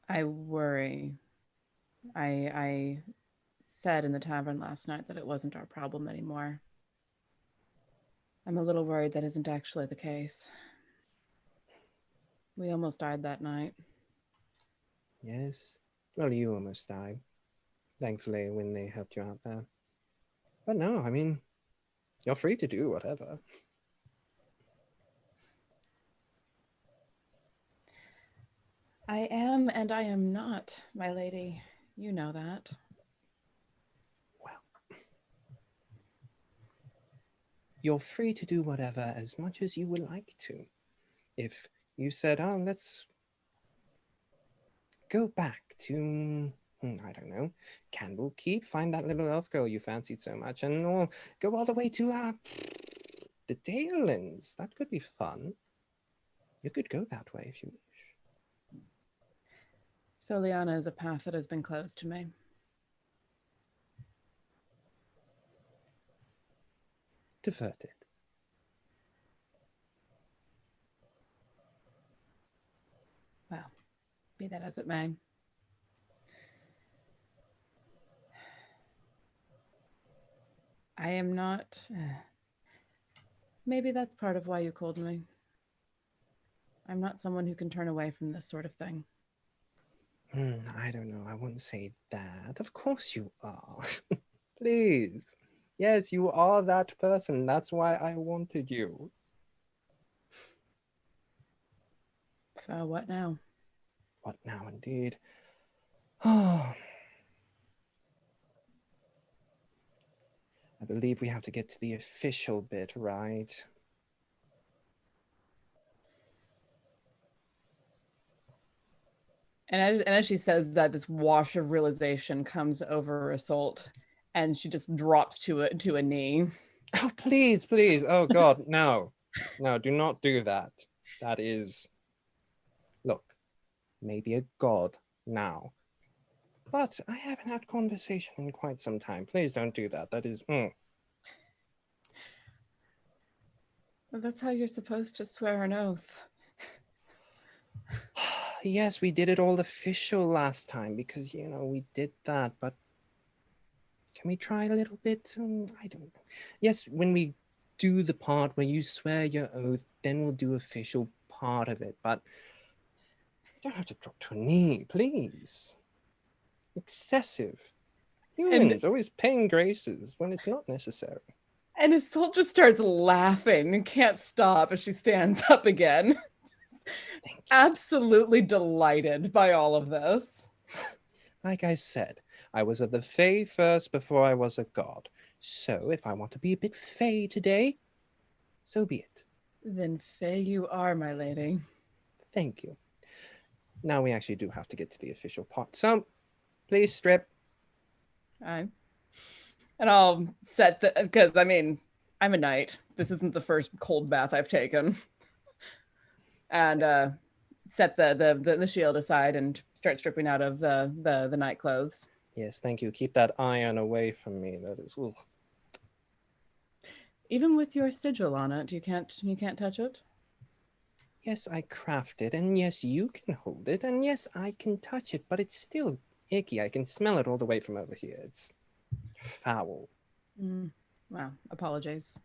Speaker 3: I worry. I said in the tavern last night that it wasn't our problem anymore. I'm a little worried that isn't actually the case. We almost died that night.
Speaker 1: Yes. Well, you almost died. Thankfully, when they helped you out there. But no, I mean, you're free to do whatever.
Speaker 3: I am and I am not, my lady. You know that.
Speaker 1: Well, you're free to do whatever as much as you would like to. If you said, oh, let's go back to, I don't know, Candle Keep, find that little elf girl you fancied so much, and or go all the way to the Dalelands. That could be fun. You could go that way if you wish.
Speaker 3: Soliana is a path that has been closed to me.
Speaker 1: Diverted.
Speaker 3: Well, be that as it may. I am not... Maybe that's part of why you called me. I'm not someone who can turn away from this sort of thing.
Speaker 1: I don't know. I wouldn't say that. Of course you are. Please. Yes, you are that person. That's why I wanted you.
Speaker 3: So what now?
Speaker 1: What now, indeed? Oh. I believe we have to get to the official bit, right?
Speaker 3: And as she says that, this wash of realization comes over Assault, and she just drops to a knee.
Speaker 1: Oh, please, please. Oh, God, no. No, do not do that. That is... Look, maybe a god now. But I haven't had conversation in quite some time. Please don't do that. That is...
Speaker 3: Well, that's how you're supposed to swear an oath.
Speaker 1: Yes, we did it all official last time because, you know, we did that. But can we try a little bit? I don't know. Yes, when we do the part where you swear your oath, then we'll do official part of it. But you don't have to drop to a knee, please. Excessive. Humans always paying graces when it's not necessary.
Speaker 3: And Assault just starts laughing and can't stop as she stands up again. Absolutely delighted by all of this.
Speaker 1: Like I said, I was of the Fae first before I was a god. So if I want to be a bit Fae today, so be it.
Speaker 3: Then Fae you are, my lady.
Speaker 1: Thank you. Now we actually do have to get to the official part. So, please strip.
Speaker 3: Aye. And I'll set the, because I mean, I'm a knight. This isn't the first cold bath I've taken. And set the shield aside and start stripping out of the night clothes.
Speaker 1: Yes, thank you. Keep that iron away from me. That is, ugh.
Speaker 3: Even with your sigil on it, you can't touch it.
Speaker 1: Yes, I craft it, and yes, you can hold it, and yes, I can touch it, but it's still icky. I can smell it all the way from over here. It's foul.
Speaker 3: Wow, apologies.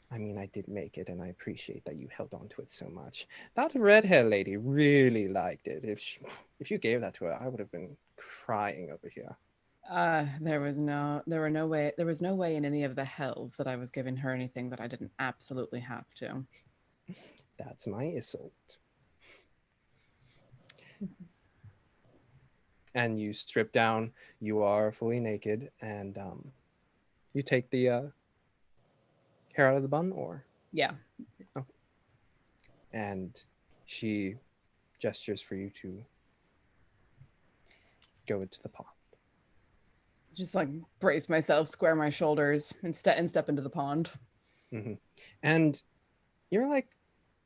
Speaker 1: I mean, I did make it, and I appreciate that you held on to it so much. That red-haired lady really liked it. If you gave that to her, I would have been crying over here.
Speaker 3: There was no way in any of the hells that I was giving her anything that I didn't absolutely have to.
Speaker 1: That's my insult. And you strip down. You are fully naked, and you take the hair out of the bun, or
Speaker 3: Yeah.
Speaker 1: okay. And she gestures for you to go into the pond.
Speaker 3: Just like brace myself, square my shoulders, and step into the pond.
Speaker 1: Mm-hmm. And you're like,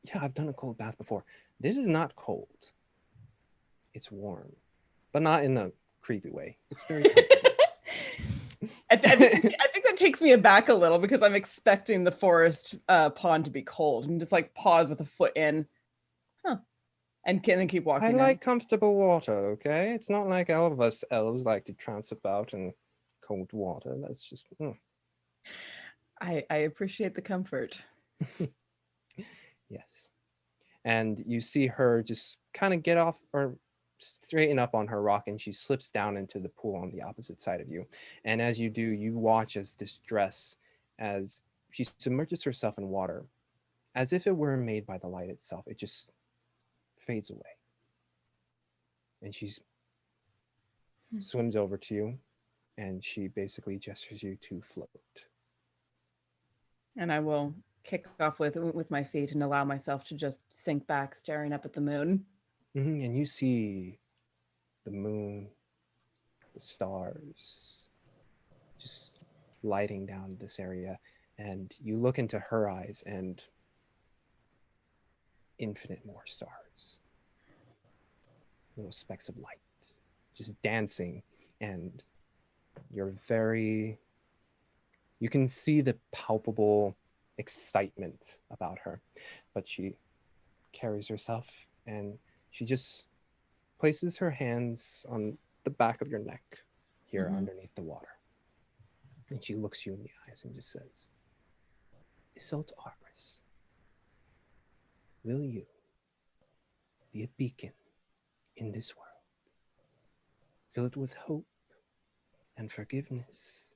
Speaker 1: yeah, I've done a cold bath before. This is not cold. It's warm, but not in a creepy way. It's very comfortable.
Speaker 3: I think that takes me aback a little because I'm expecting the forest pond to be cold, and just like pause with a foot in, and then keep walking.
Speaker 1: I like comfortable water. Okay, it's not like all of us elves like to trounce about in cold water. That's just.
Speaker 3: I appreciate the comfort.
Speaker 1: Yes, and you see her just kind of get off or straighten up on her rock, and she slips down into the pool on the opposite side of you. And as you do, you watch as this dress, as she submerges herself in water, as if it were made by the light itself. It just fades away, and she's swims over to you, and she basically gestures you to float.
Speaker 3: And I will kick off with my feet and allow myself to just sink back, staring up at the moon.
Speaker 1: Mm-hmm. And you see the moon, the stars, just lighting down this area. And you look into her eyes, and infinite more stars, little specks of light, just dancing. And you can see the palpable excitement about her, but she carries herself, and she just places her hands on the back of your neck here underneath the water. And she looks you in the eyes and just says, Isolt Argris, will you be a beacon in this world, filled with hope and forgiveness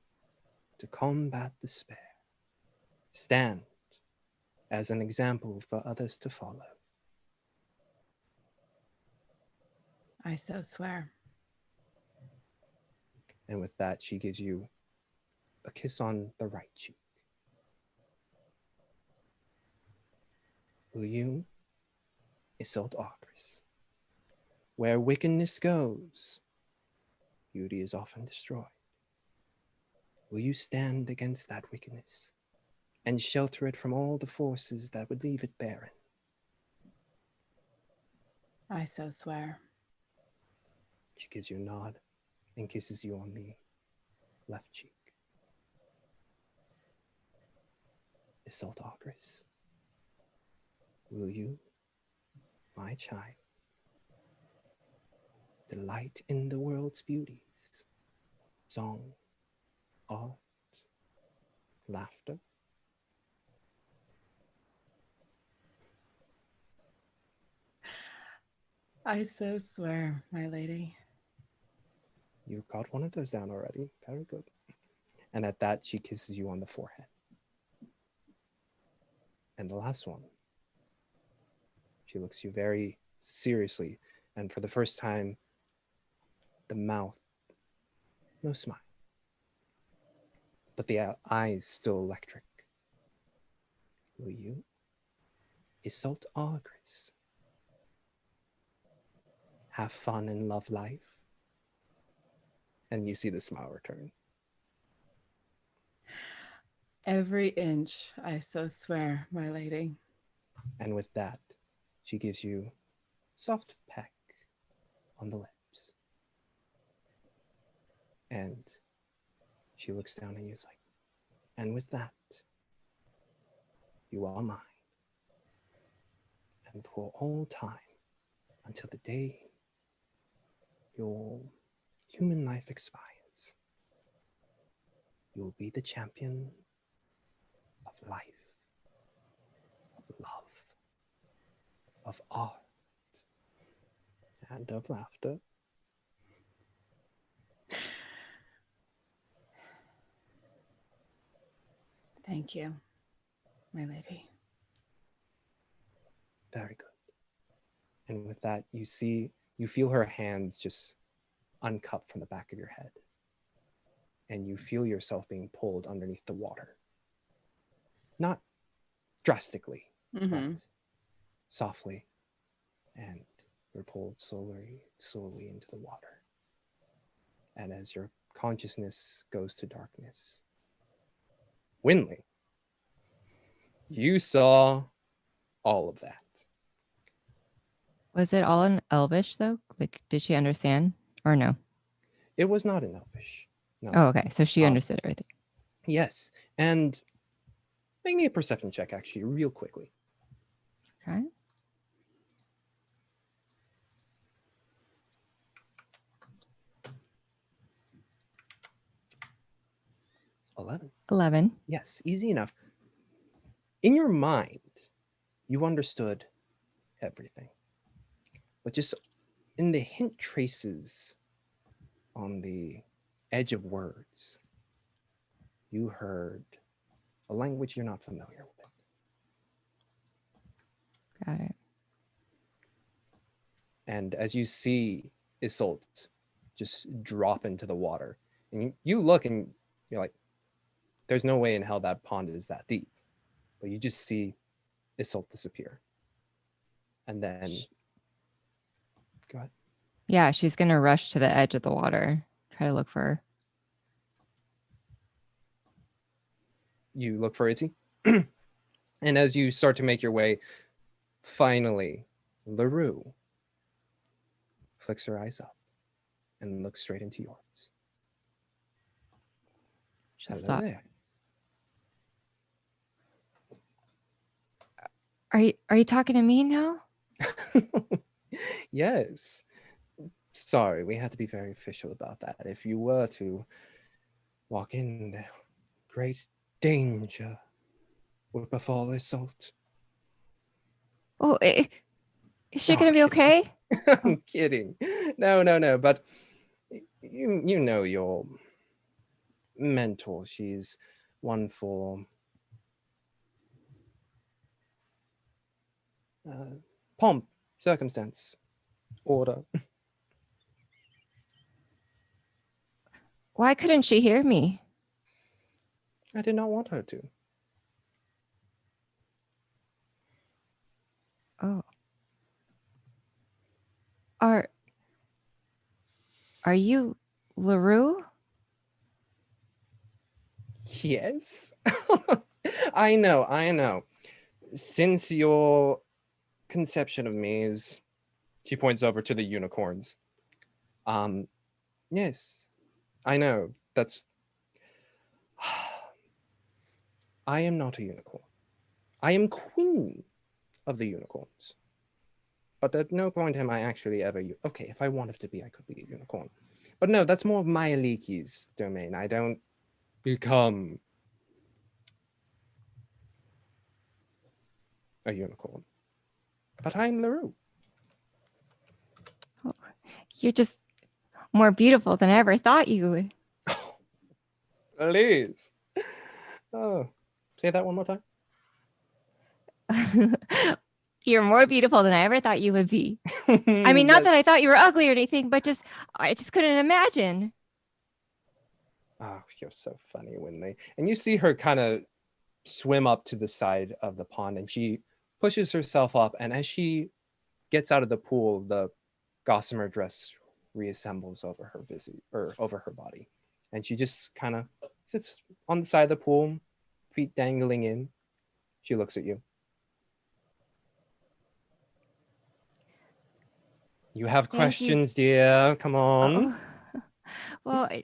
Speaker 1: to combat despair? Stand as an example for others to follow.
Speaker 3: I so swear.
Speaker 1: And with that, she gives you a kiss on the right cheek. Will you, Isolt Argris? Where wickedness goes, beauty is often destroyed. Will you stand against that wickedness and shelter it from all the forces that would leave it barren?
Speaker 3: I so swear.
Speaker 1: She gives you a nod and kisses you on the left cheek. Isolt Argris, will you, my child, delight in the world's beauties, song, art, laughter?
Speaker 3: I so swear, my lady.
Speaker 1: You got one of those down already. Very good. And at that, she kisses you on the forehead. And the last one, she looks you very seriously, and for the first time, the mouth, no smile, but the eyes still electric. Will you, Isolt Argris, have fun and love life? And you see the smile return.
Speaker 3: Every inch, I so swear, my lady.
Speaker 1: And with that, she gives you a soft peck on the lips. And she looks down at you, is like, and with that, you are mine. And for all time, until the day your human life expires, you will be the champion of life, of love, of art, and of laughter.
Speaker 3: Thank you, my lady.
Speaker 1: Very good. And with that, you feel her hands just uncup from the back of your head. And you feel yourself being pulled underneath the water. Not drastically, but softly. And you're pulled slowly into the water. And as your consciousness goes to darkness, Winley, you saw all of that.
Speaker 5: Was it all in Elvish though? Like, did she understand or no?
Speaker 1: It was not in Elvish. No.
Speaker 5: Oh, okay. So she understood everything.
Speaker 1: Yes. And make me a perception check, actually, real quickly.
Speaker 5: Okay.
Speaker 1: $11.
Speaker 5: 11.
Speaker 1: Yes, easy enough. In your mind, you understood everything. But just in the hint traces on the edge of words, you heard a language you're not familiar with.
Speaker 5: Got it.
Speaker 1: And as you see Isolt just drop into the water, and you look and you're like, there's no way in hell that pond is that deep. But you just see Isolt disappear. And then, go ahead.
Speaker 5: Yeah, she's going to rush to the edge of the water, try to look for her.
Speaker 1: You look for Itzy. And as you start to make your way, finally, LaRue flicks her eyes up and looks straight into yours.
Speaker 5: She'll
Speaker 1: Hello
Speaker 5: stop.
Speaker 1: there.
Speaker 5: Are you talking to me now?
Speaker 1: Yes. Sorry, we had to be very official about that. If you were to walk in there, great danger would befall Isolt.
Speaker 5: Oh, is she
Speaker 1: No,
Speaker 5: going to be
Speaker 1: I'm kidding.
Speaker 5: okay?
Speaker 1: I'm kidding. No. But you know your mentor. She's one for pomp, circumstance, order.
Speaker 5: Why couldn't she hear me?
Speaker 1: I did not want her to.
Speaker 5: Oh. Are you LaRue?
Speaker 1: Yes. I know. Since your conception of me is, she points over to the unicorns. Yes, I know. That's, I am not a unicorn. I am queen of the unicorns. But at no point am I actually ever, okay, if I wanted to be, I could be a unicorn. But no, that's more of Myaliki's domain. I don't become a unicorn. But I'm LaRue.
Speaker 5: Oh, you're just more beautiful than I ever thought you would.
Speaker 1: Please. Oh, say that one more time.
Speaker 5: You're more beautiful than I ever thought you would be. I mean, not that I thought you were ugly or anything, but I just couldn't imagine.
Speaker 1: Oh, you're so funny, Winley. And you see her kind of swim up to the side of the pond, and she pushes herself up. And as she gets out of the pool, the gossamer dress reassembles over her over her body, and she just kind of sits on the side of the pool, feet dangling in. She looks at you. You have questions, dear. Come on.
Speaker 5: Oh. Well, I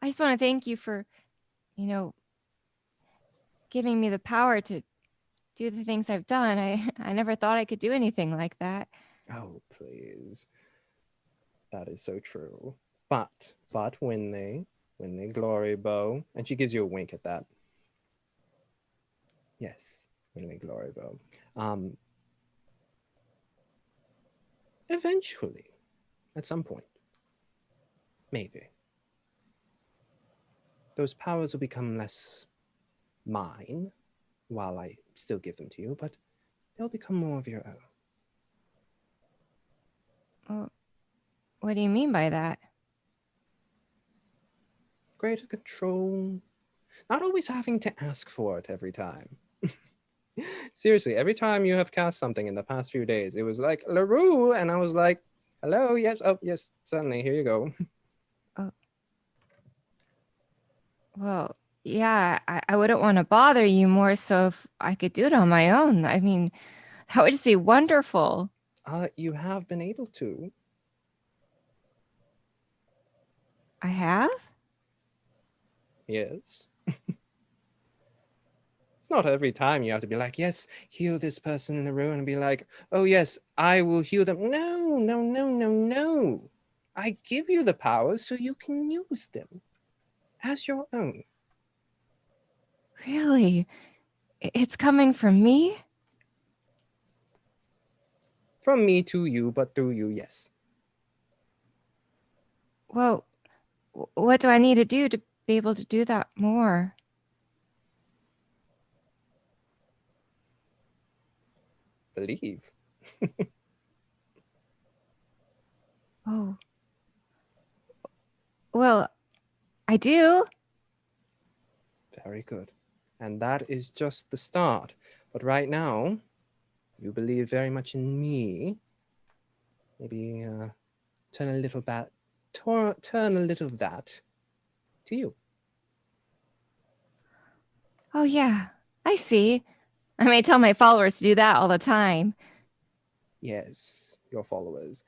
Speaker 5: just want to thank you for, giving me the power to do the things I've done. I never thought I could do anything like that.
Speaker 1: Oh, please. That is so true. But when they glory bow, and she gives you a wink at that. Yes, when they glory bow. Eventually, at some point, maybe, those powers will become less mine while I still give them to you, but they'll become more of your own.
Speaker 5: Well, what do you mean by that?
Speaker 1: Greater control. Not always having to ask for it every time. Seriously, every time you have cast something in the past few days, it was like, LaRue, and I was like, hello, yes, oh, yes, certainly, here you go.
Speaker 5: Oh. Well, yeah, I wouldn't want to bother you more so if I could do it on my own. I mean, that would just be wonderful.
Speaker 1: You have been able to.
Speaker 5: I have?
Speaker 1: Yes. It's not every time you have to be like, yes, heal this person in the room, and be like, oh, yes, I will heal them. No, no, no, no, no. I give you the powers so you can use them as your own.
Speaker 5: Really? It's coming from me?
Speaker 1: From me to you, but through you, yes.
Speaker 5: Well, what do I need to do to be able to do that more?
Speaker 1: Believe.
Speaker 5: Oh. Well, I do.
Speaker 1: Very good. And that is just the start. But right now, you believe very much in me. Maybe turn a little of that to you.
Speaker 5: Oh, yeah. I see. I may tell my followers to do that all the time.
Speaker 1: Yes, your followers.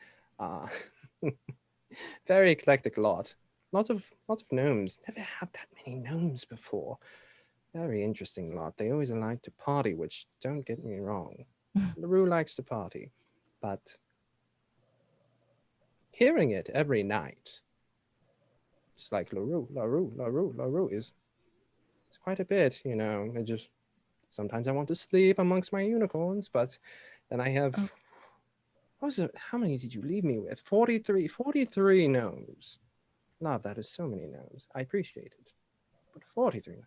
Speaker 1: Very eclectic lot. Lots of gnomes. Never had that many gnomes before. Very interesting lot. They always like to party, which, don't get me wrong, LaRue likes to party. But hearing it every night, just like LaRue is quite a bit, you know. I just, sometimes I want to sleep amongst my unicorns, but then I have, what was it? How many did you leave me with? 43 gnomes. Love, that is so many gnomes. I appreciate it. But 43 gnomes.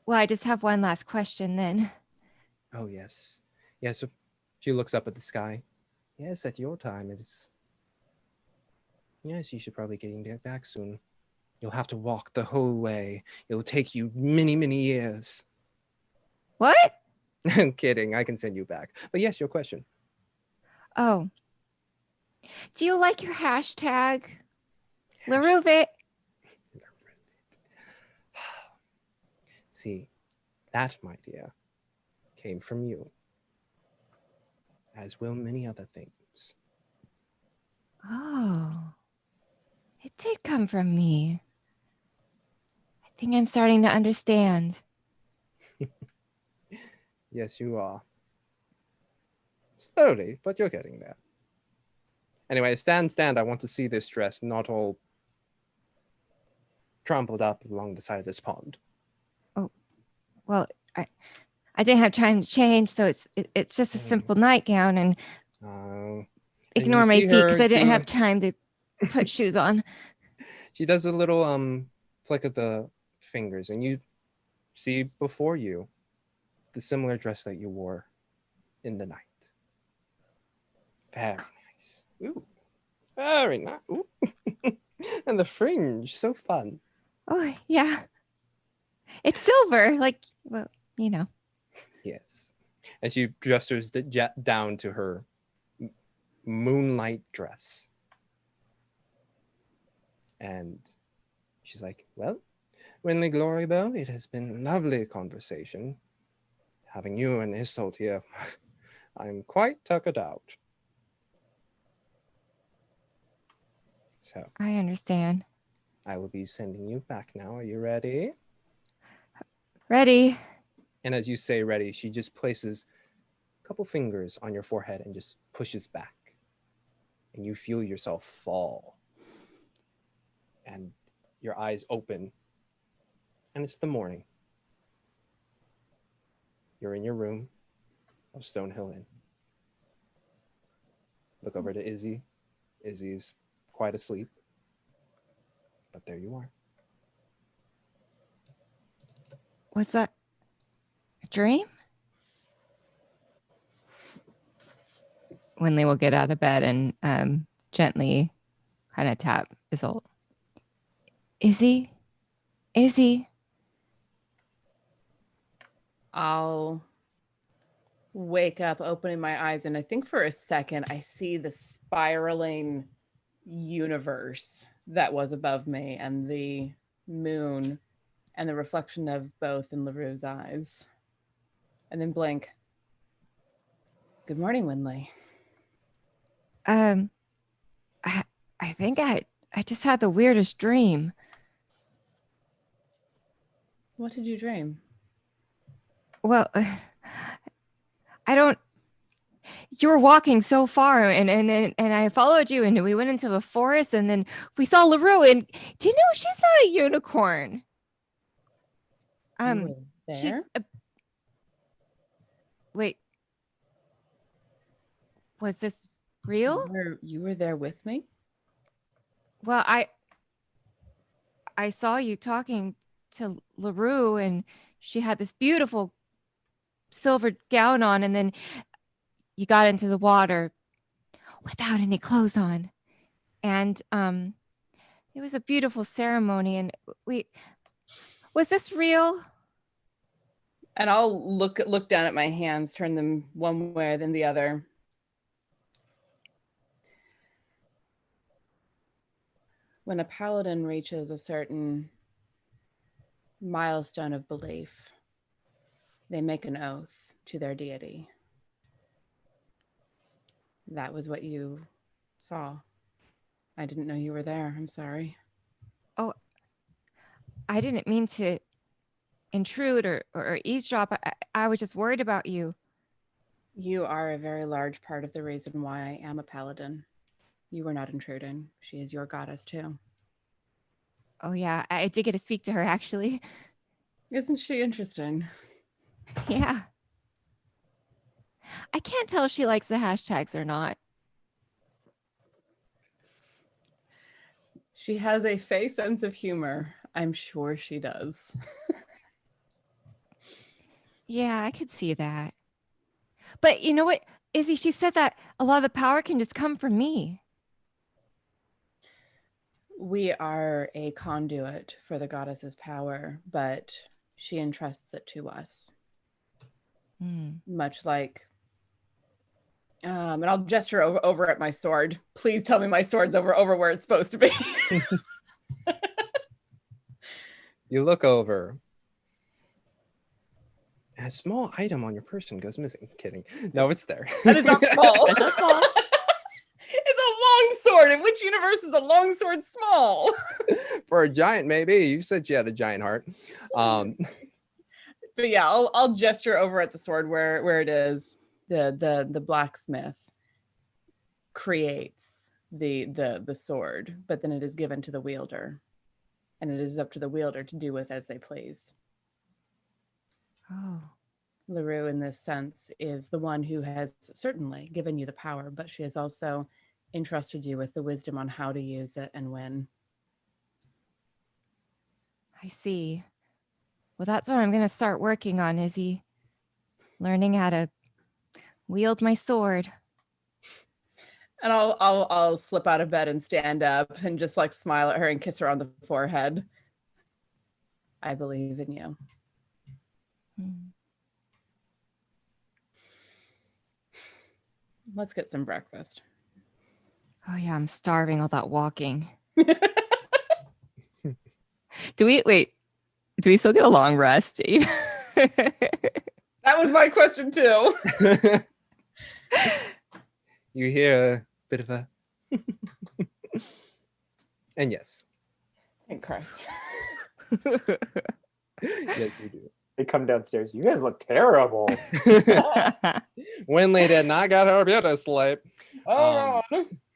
Speaker 5: Well, I just have one last question then.
Speaker 1: Oh, yes. Yes, so she looks up at the sky. Yes, at your time, it's... Yes, you should probably get back soon. You'll have to walk the whole way. It'll take you many, many years.
Speaker 5: What?
Speaker 1: I'm kidding. I can send you back. But yes, your question.
Speaker 5: Oh. Do you like your hashtag? LaRue.
Speaker 1: See, that, my dear, came from you, as will many other things.
Speaker 5: Oh. It did come from me. I think I'm starting to understand.
Speaker 1: Yes, you are. Slowly, but you're getting there. Anyway, stand. I want to see this dress, not all trampled up along the side of this pond.
Speaker 5: Oh, well, I didn't have time to change, so it's just a simple nightgown, and ignore my feet because I didn't have time to put shoes on.
Speaker 1: She does a little flick of the fingers, and you see before you the similar dress that you wore in the night. Very nice. Ooh, very nice. Ooh. And the fringe, so fun.
Speaker 5: Oh, yeah. It's silver, like, well, you know.
Speaker 1: Yes. And she gestures down to her moonlight dress. And she's like, well, Winley Glorybow, it has been lovely conversation. Having you and Isolt here, I'm quite tuckered out. So
Speaker 5: I understand.
Speaker 1: I will be sending you back now. Are you ready?
Speaker 5: Ready.
Speaker 1: And as you say ready, she just places a couple fingers on your forehead and just pushes back. And you feel yourself fall. And your eyes open. And it's the morning. You're in your room of Stonehill Inn. Look over to Izzy. Izzy's quite asleep. But there you are.
Speaker 5: Was that a dream? Winley will get out of bed and gently kind of tap Isolde. Izzy? Izzy?
Speaker 3: I'll wake up, opening my eyes, and I think for a second I see the spiraling universe that was above me and the moon and the reflection of both in LaRue's eyes. And then blink. Good morning, Winley.
Speaker 5: I think I just had the weirdest dream.
Speaker 3: What did you dream?
Speaker 5: Well, I don't. You were walking so far, and I followed you, and we went into the forest, and then we saw LaRue. And do you know she's not a unicorn?
Speaker 3: You were
Speaker 5: She's
Speaker 3: there?
Speaker 5: Wait. Was this real?
Speaker 3: You were there with me?
Speaker 5: Well, I saw you talking to LaRue, and she had this beautiful silver gown on, and then you got into the water without any clothes on. And it was a beautiful ceremony, and was this real?
Speaker 3: And I'll look down at my hands, turn them one way then the other. When a paladin reaches a certain milestone of belief, they make an oath to their deity. That was what you saw. I didn't know you were there. I'm sorry.
Speaker 5: Oh, I didn't mean to intrude or eavesdrop. I was just worried about you.
Speaker 3: You are a very large part of the reason why I am a paladin. You were not intruding. She is your goddess too.
Speaker 5: Oh yeah, I did get to speak to her actually.
Speaker 3: Isn't she interesting?
Speaker 5: Yeah. I can't tell if she likes the hashtags or not.
Speaker 3: She has a fey sense of humor. I'm sure she does.
Speaker 5: Yeah, I could see that. But you know what, Izzy, she said that a lot of the power can just come from me.
Speaker 3: We are a conduit for the goddess's power, but she entrusts it to us. Much like, and I'll gesture over at my sword. Please tell me my sword's over where it's supposed to be.
Speaker 1: You look over. And a small item on your person goes missing. Kidding. No, it's there.
Speaker 3: That is not small.
Speaker 5: It's not small.
Speaker 3: It's a long sword. In which universe is a long sword small?
Speaker 1: For a giant, maybe. You said she had a giant heart.
Speaker 3: But yeah, I'll gesture over at the sword where it is. The blacksmith creates the sword, but then it is given to the wielder, and it is up to the wielder to do with as they please.
Speaker 5: Oh.
Speaker 3: LaRue, in this sense, is the one who has certainly given you the power, but she has also entrusted you with the wisdom on how to use it and when.
Speaker 5: I see. Well, that's what I'm going to start working on, Izzy. Learning how to wield my sword.
Speaker 3: And I'll slip out of bed and stand up and just like smile at her and kiss her on the forehead. I believe in you. Let's get some breakfast.
Speaker 5: Oh yeah, I'm starving all that walking. Do we still get a long rest?
Speaker 3: That was my question too.
Speaker 1: You hear a bit of a and yes.
Speaker 3: Thank Christ.
Speaker 1: Yes, you do.
Speaker 4: They come downstairs. You guys look terrible.
Speaker 1: Winley did not get her beauty sleep.
Speaker 3: Oh,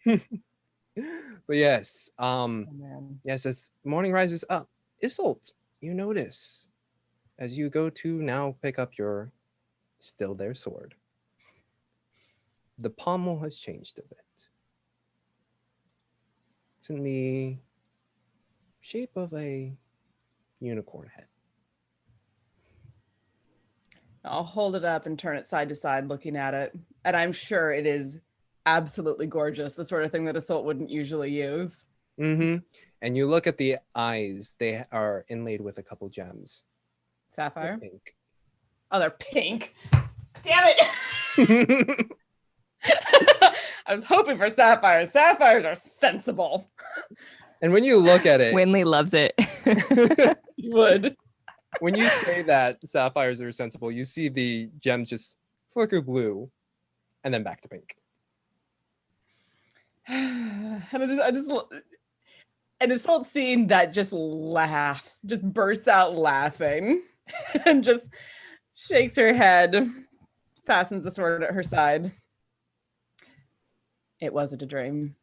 Speaker 1: But yes,
Speaker 3: man.
Speaker 1: yes, as morning rises up, Isolt, you notice as you go to now pick up your still there sword. The pommel has changed a bit. It's in the shape of a unicorn head.
Speaker 3: I'll hold it up and turn it side to side looking at it. And I'm sure it is absolutely gorgeous, the sort of thing that Assault wouldn't usually use.
Speaker 1: Mm-hmm. And you look at the eyes, they are inlaid with a couple gems.
Speaker 3: Sapphire?
Speaker 1: Pink.
Speaker 3: Oh, they're pink. Damn it. I was hoping for sapphires. Sapphires are sensible.
Speaker 1: And when you look at it,
Speaker 5: Winley loves it.
Speaker 3: You would.
Speaker 1: when you say that sapphires are sensible, you see the gems just flicker blue and then back to pink.
Speaker 3: And I just and Assault seeing that just laughs, just bursts out laughing and just shakes her head, fastens the sword at her side. It wasn't a dream.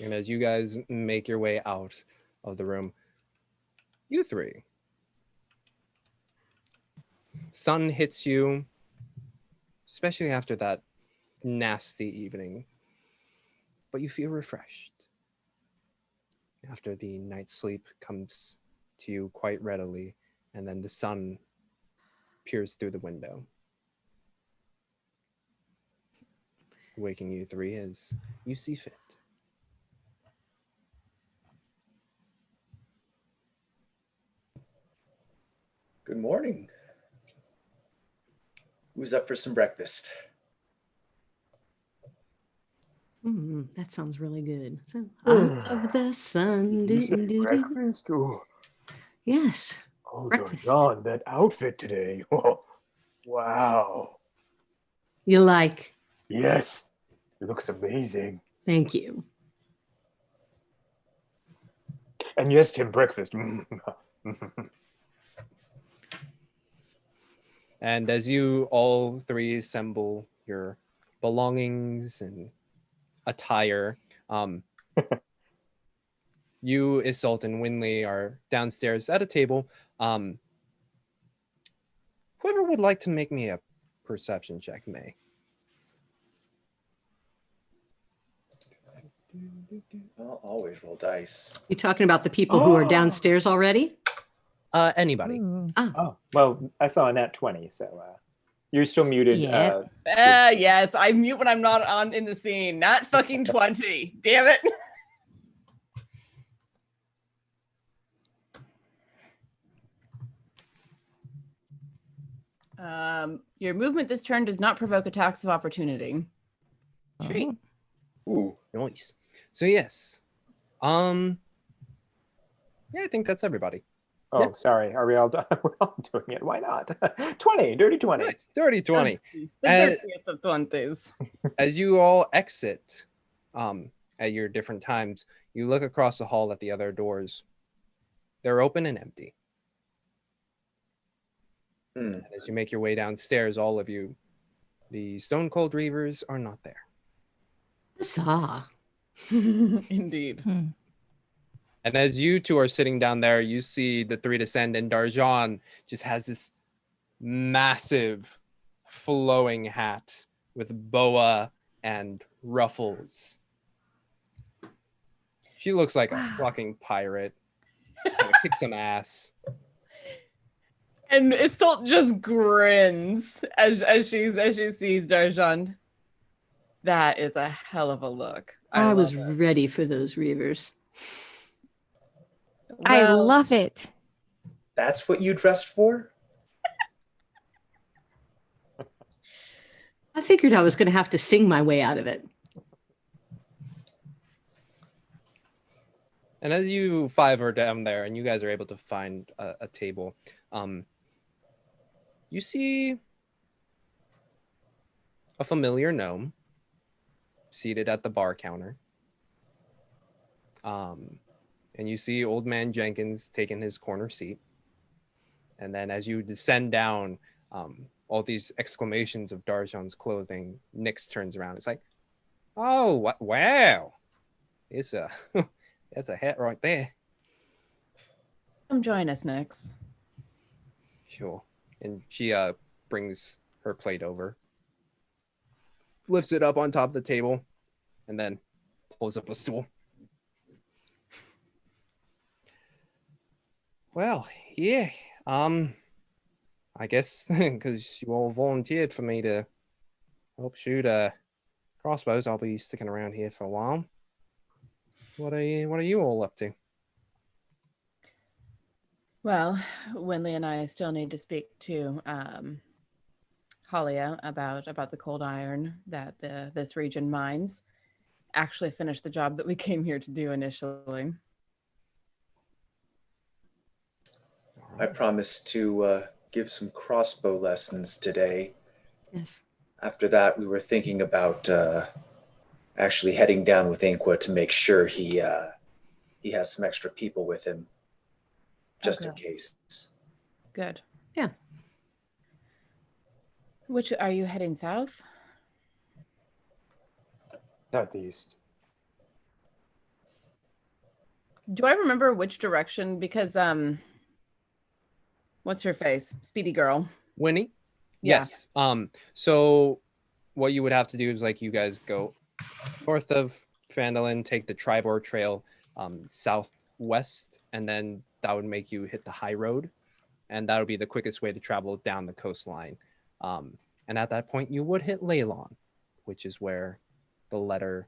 Speaker 1: And as you guys make your way out of the room, you three, sun hits you, especially after that nasty evening, but you feel refreshed. After the night's sleep comes to you quite readily, and then the sun peers through the window, waking you three as you see fit.
Speaker 2: Good morning. Who's up for some breakfast?
Speaker 6: That sounds really good. So, out of the sun.
Speaker 4: You said breakfast? Ooh.
Speaker 6: Yes.
Speaker 4: Oh,
Speaker 6: Breakfast.
Speaker 4: John, that outfit today. Oh, wow.
Speaker 6: You like?
Speaker 4: Yes, it looks amazing.
Speaker 6: Thank you.
Speaker 4: And yes, Tim, breakfast.
Speaker 1: And as you all three assemble your belongings and attire, you, Isolt, and Winley are downstairs at a table. Whoever would like to make me a perception check may.
Speaker 2: I'll always roll dice.
Speaker 6: You talking about the people who are downstairs already?
Speaker 1: Anybody.
Speaker 5: Ooh.
Speaker 4: Oh, well, I saw a nat 20, so you're still muted.
Speaker 5: Yeah.
Speaker 3: Yes, I mute when I'm not on in the scene. Not fucking 20. Damn it. Your movement this turn does not provoke attacks of opportunity. Treat.
Speaker 2: Ooh.
Speaker 1: Nice. So yes. Yeah, I think that's everybody.
Speaker 4: Oh,
Speaker 1: Yeah.
Speaker 4: sorry. Are we all done? We're all doing it. Why not? 20, dirty 20.
Speaker 1: Nice. Dirty 20.
Speaker 3: The
Speaker 1: And-
Speaker 3: dirtiest of 20s.
Speaker 1: As you all exit at your different times, you look across the hall at the other doors. They're open and empty. And as you make your way downstairs, all of you, the Stone Cold Reavers are not there.
Speaker 6: Huzzah.
Speaker 3: Indeed.
Speaker 1: And as you two are sitting down there, you see the three descend, and Darjan just has this massive flowing hat with boa and ruffles. She looks like a fucking pirate. She's gonna kick some ass.
Speaker 3: And Isolt just grins as she sees Darjan. That is a hell of a look.
Speaker 6: I was
Speaker 3: love it.
Speaker 6: ready for those Reavers.
Speaker 5: I
Speaker 3: Well,
Speaker 5: love it.
Speaker 2: That's what you dressed for?
Speaker 6: I figured I was going to have to sing my way out of it.
Speaker 1: And as you five are down there and you guys are able to find a table, you see a familiar gnome seated at the bar counter. and you see Old Man Jenkins taking his corner seat. And then as you descend down, all these exclamations of Darjan's clothing, Nyx turns around. It's like, oh, wow. It's a, that's a hat right there.
Speaker 3: Come join us, Nyx.
Speaker 1: Sure. And she brings her plate over, lifts it up on top of the table, and then pulls up a stool. Well, yeah. I guess because you all volunteered for me to help shoot crossbows, I'll be sticking around here for a while. What are you all up to?
Speaker 3: Well, Winley and I still need to speak to Halia about the cold iron that this region mines. Actually finished the job that we came here to do initially.
Speaker 2: I promised to give some crossbow lessons today.
Speaker 6: Yes.
Speaker 2: After that, we were thinking about actually heading down with Inqua to make sure he has some extra people with him, just in case.
Speaker 3: Good.
Speaker 6: Yeah.
Speaker 3: Which are you heading south?
Speaker 4: Southeast.
Speaker 3: Do I remember which direction? Because what's her face? Speedy girl.
Speaker 1: Winnie?
Speaker 3: Yeah.
Speaker 1: Yes. So what you would have to do is like you guys go north of Phandalin, take the Tribor Trail southwest, and then that would make you hit the high road. And that would be the quickest way to travel down the coastline. And at that point, you would hit Leylon, which is where the letter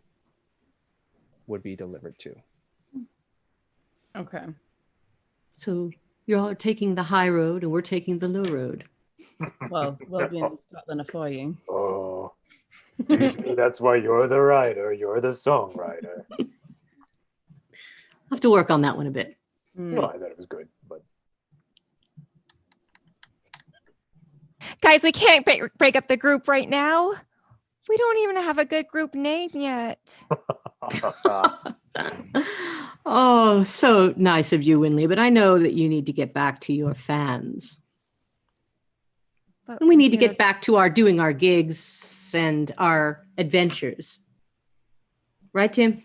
Speaker 1: would be delivered to.
Speaker 3: Okay.
Speaker 6: So you're all taking the high road and we're taking the low road.
Speaker 3: Well, we'll be in Scotland afore you.
Speaker 4: Oh, that's why you're the writer. You're the songwriter.
Speaker 6: I'll have to work on that one a bit.
Speaker 4: No, I thought it was good, but
Speaker 5: Guys, we can't break up the group right now. We don't even have a good group name yet.
Speaker 6: Oh, so nice of you, Winley, but I know that you need to get back to your fans.
Speaker 5: But
Speaker 6: And we need to get back to doing our gigs and our adventures. Right, Tim?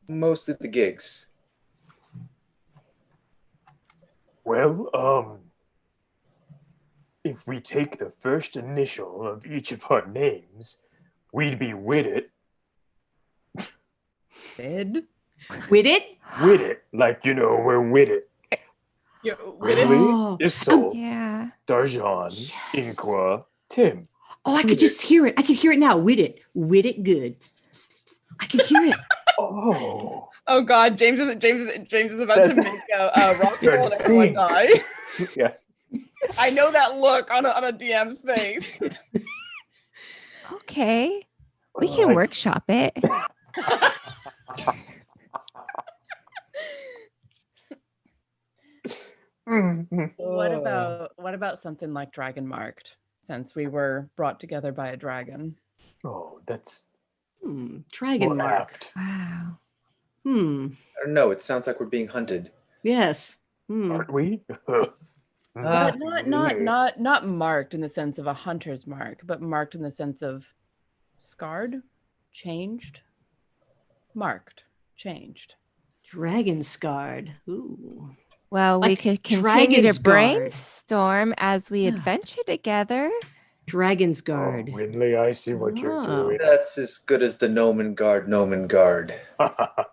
Speaker 2: Most of the gigs.
Speaker 4: well, if we take the first initial of each of our names, we'd be Widit.
Speaker 3: Bid?
Speaker 6: With it?
Speaker 4: Widit, like, we're Widit.
Speaker 6: Oh.
Speaker 4: Isolde,
Speaker 5: Yeah.
Speaker 4: Darjan,
Speaker 6: Yes.
Speaker 4: Inqua, Tim.
Speaker 6: Oh, I could just hear it. I could hear it now. With it. With it good. I can hear it.
Speaker 4: Oh.
Speaker 3: Oh God, James is about to make a rock roll and everyone die.
Speaker 4: Yeah.
Speaker 3: I know that look on a DM's face.
Speaker 5: Okay. We can workshop it.
Speaker 3: What about something like Dragon Marked? Since we were brought together by a dragon.
Speaker 4: Oh, that's
Speaker 6: Dragon
Speaker 4: more
Speaker 6: mark.
Speaker 4: apt.
Speaker 5: Wow.
Speaker 2: I don't know. It sounds like we're being hunted.
Speaker 6: Yes.
Speaker 4: Aren't we?
Speaker 3: But not marked in the sense of a hunter's mark, but marked in the sense of scarred, changed, marked, changed.
Speaker 6: Dragon scarred. Ooh.
Speaker 5: Well, we
Speaker 6: Like
Speaker 5: could continue
Speaker 6: Dragon's
Speaker 5: to
Speaker 6: Guard.
Speaker 5: brainstorm as we
Speaker 6: Yeah.
Speaker 5: adventure together.
Speaker 6: Dragon's
Speaker 4: Oh,
Speaker 6: guard.
Speaker 4: Winley, I see what you're
Speaker 6: Oh.
Speaker 4: doing.
Speaker 2: That's as good as the Gnomon Guard.
Speaker 1: Aye.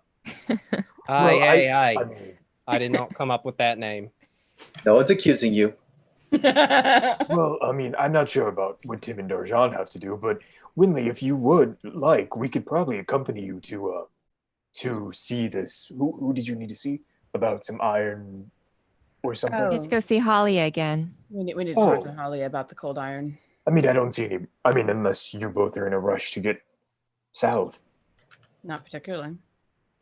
Speaker 4: I mean,
Speaker 1: I did not come up with that name.
Speaker 2: No one's accusing you.
Speaker 4: well, I mean, I'm not sure about what Tim and Darjan have to do, but Winley, if you would like, we could probably accompany you to see this. Who did you need to see about some iron or something?
Speaker 3: Oh.
Speaker 5: Let's go see Holly again.
Speaker 3: We need to talk to Holly about the cold iron.
Speaker 4: I mean, I don't see any. I mean, unless you both are in a rush to get south.
Speaker 3: Not particularly.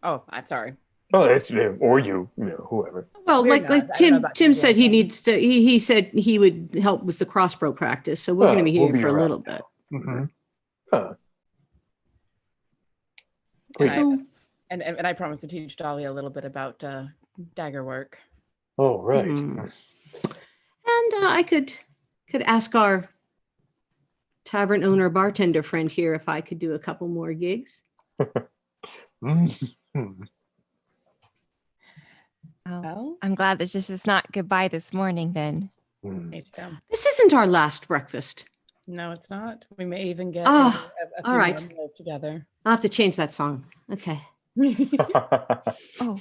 Speaker 3: Oh, I'm sorry.
Speaker 4: Oh, that's or you, whoever.
Speaker 6: Well,
Speaker 3: We're
Speaker 6: like
Speaker 3: not. I don't know
Speaker 6: Tim
Speaker 3: about
Speaker 6: Tim
Speaker 3: you,
Speaker 6: said
Speaker 3: yeah.
Speaker 6: he needs to he said he would help with the crossbow practice. So we're
Speaker 4: Oh,
Speaker 6: gonna be
Speaker 4: we'll
Speaker 6: here
Speaker 4: be
Speaker 6: for a
Speaker 4: around.
Speaker 6: little bit.
Speaker 4: Mm-hmm.
Speaker 3: Can
Speaker 6: So
Speaker 3: And I promise to teach Dahlia a little bit about dagger work.
Speaker 4: Oh, right.
Speaker 6: And I could ask our tavern owner bartender friend here if I could do a couple more gigs.
Speaker 5: Oh, I'm glad this just is not goodbye this morning then.
Speaker 3: Me too.
Speaker 6: This isn't our last breakfast.
Speaker 3: No, it's not. We may even get
Speaker 6: Oh,
Speaker 3: a few
Speaker 6: all right.
Speaker 3: more meals together.
Speaker 6: I'll have to change that song. Okay.
Speaker 5: Oh.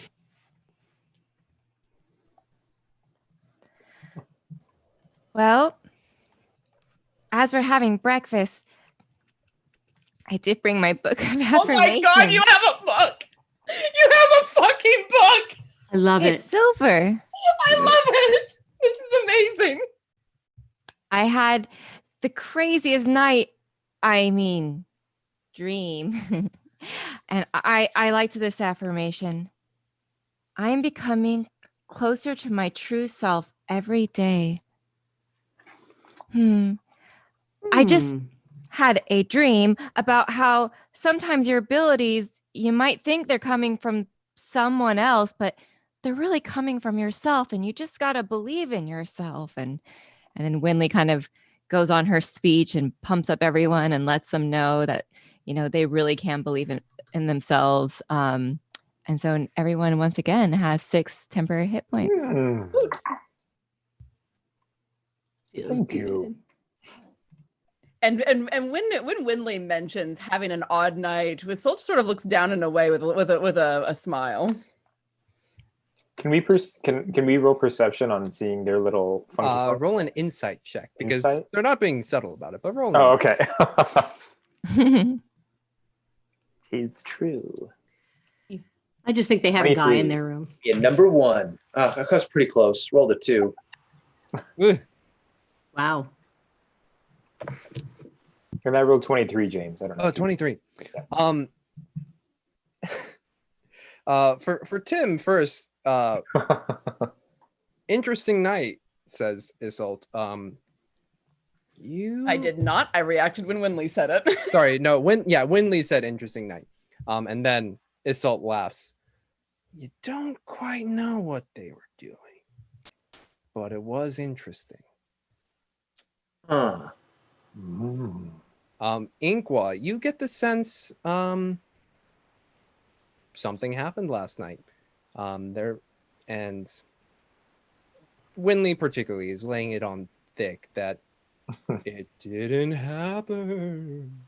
Speaker 5: Well, as we're having breakfast, I did bring my book of affirmations.
Speaker 3: Oh my God, you have a book! You have a fucking book!
Speaker 6: I love
Speaker 5: It's
Speaker 6: it.
Speaker 3: I
Speaker 5: silver.
Speaker 3: love it! This is amazing!
Speaker 5: I had the craziest night, dream. And I liked this affirmation. I am becoming closer to my true self every day. I just had a dream about how sometimes your abilities, you might think they're coming from someone else, but they're really coming from yourself, and you just got to believe in yourself. And then Winley kind of goes on her speech and pumps up everyone and lets them know that, they really can believe in themselves. And so everyone, once again, has 6 temporary hit points.
Speaker 4: Thank you.
Speaker 3: And when Winley mentions having an odd night, Isolde sort of looks down and away with a smile.
Speaker 4: Can we roll perception on seeing their little funky
Speaker 1: roll an insight check because
Speaker 4: Insight?
Speaker 1: they're not being subtle about it, but roll.
Speaker 4: Oh, okay. It's true.
Speaker 6: I just think they had a guy
Speaker 4: 23.
Speaker 6: in their room.
Speaker 2: Yeah, number 1. I was pretty close. Rolled a 2.
Speaker 6: Wow.
Speaker 4: And I rolled 23, James. I don't know.
Speaker 1: Oh, 23. For Tim first, interesting night, says Isolde.
Speaker 3: I did not. I reacted when Winley said it.
Speaker 1: Sorry, no, Winley said interesting night. And then Isolde laughs. You don't quite know what they were doing, but it was interesting.
Speaker 2: Huh.
Speaker 1: Inkwa, you get the sense something happened last night. There, and Winley particularly is laying it on thick that it didn't happen.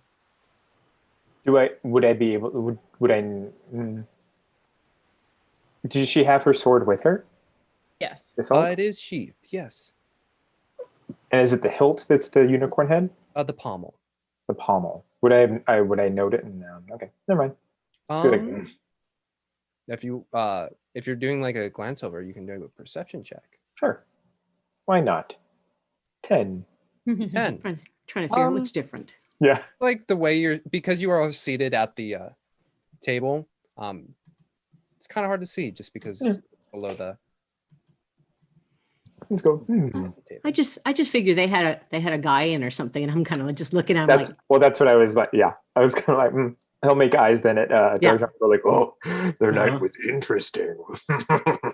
Speaker 4: Would Did she have her sword with her?
Speaker 3: Yes.
Speaker 1: It is sheathed, yes.
Speaker 4: And is it the hilt that's the unicorn head?
Speaker 1: The pommel.
Speaker 4: The pommel. Would I note it? No. Okay, never mind. It's good.
Speaker 1: If you're doing like a glance over, you can do a perception check.
Speaker 4: Sure. Why not? 10.
Speaker 1: 10.
Speaker 6: Trying to figure out what's different.
Speaker 4: Yeah.
Speaker 1: Like the way because you are all seated at the table. It's kind of hard to see just because below the.
Speaker 4: Let's go.
Speaker 6: I just figured they had a guy in or something, and I'm kind of just looking at him
Speaker 4: That's what I was like. Yeah, I was kind of like, he'll make eyes. Then at Argent, go like, oh, their night was interesting.
Speaker 3: I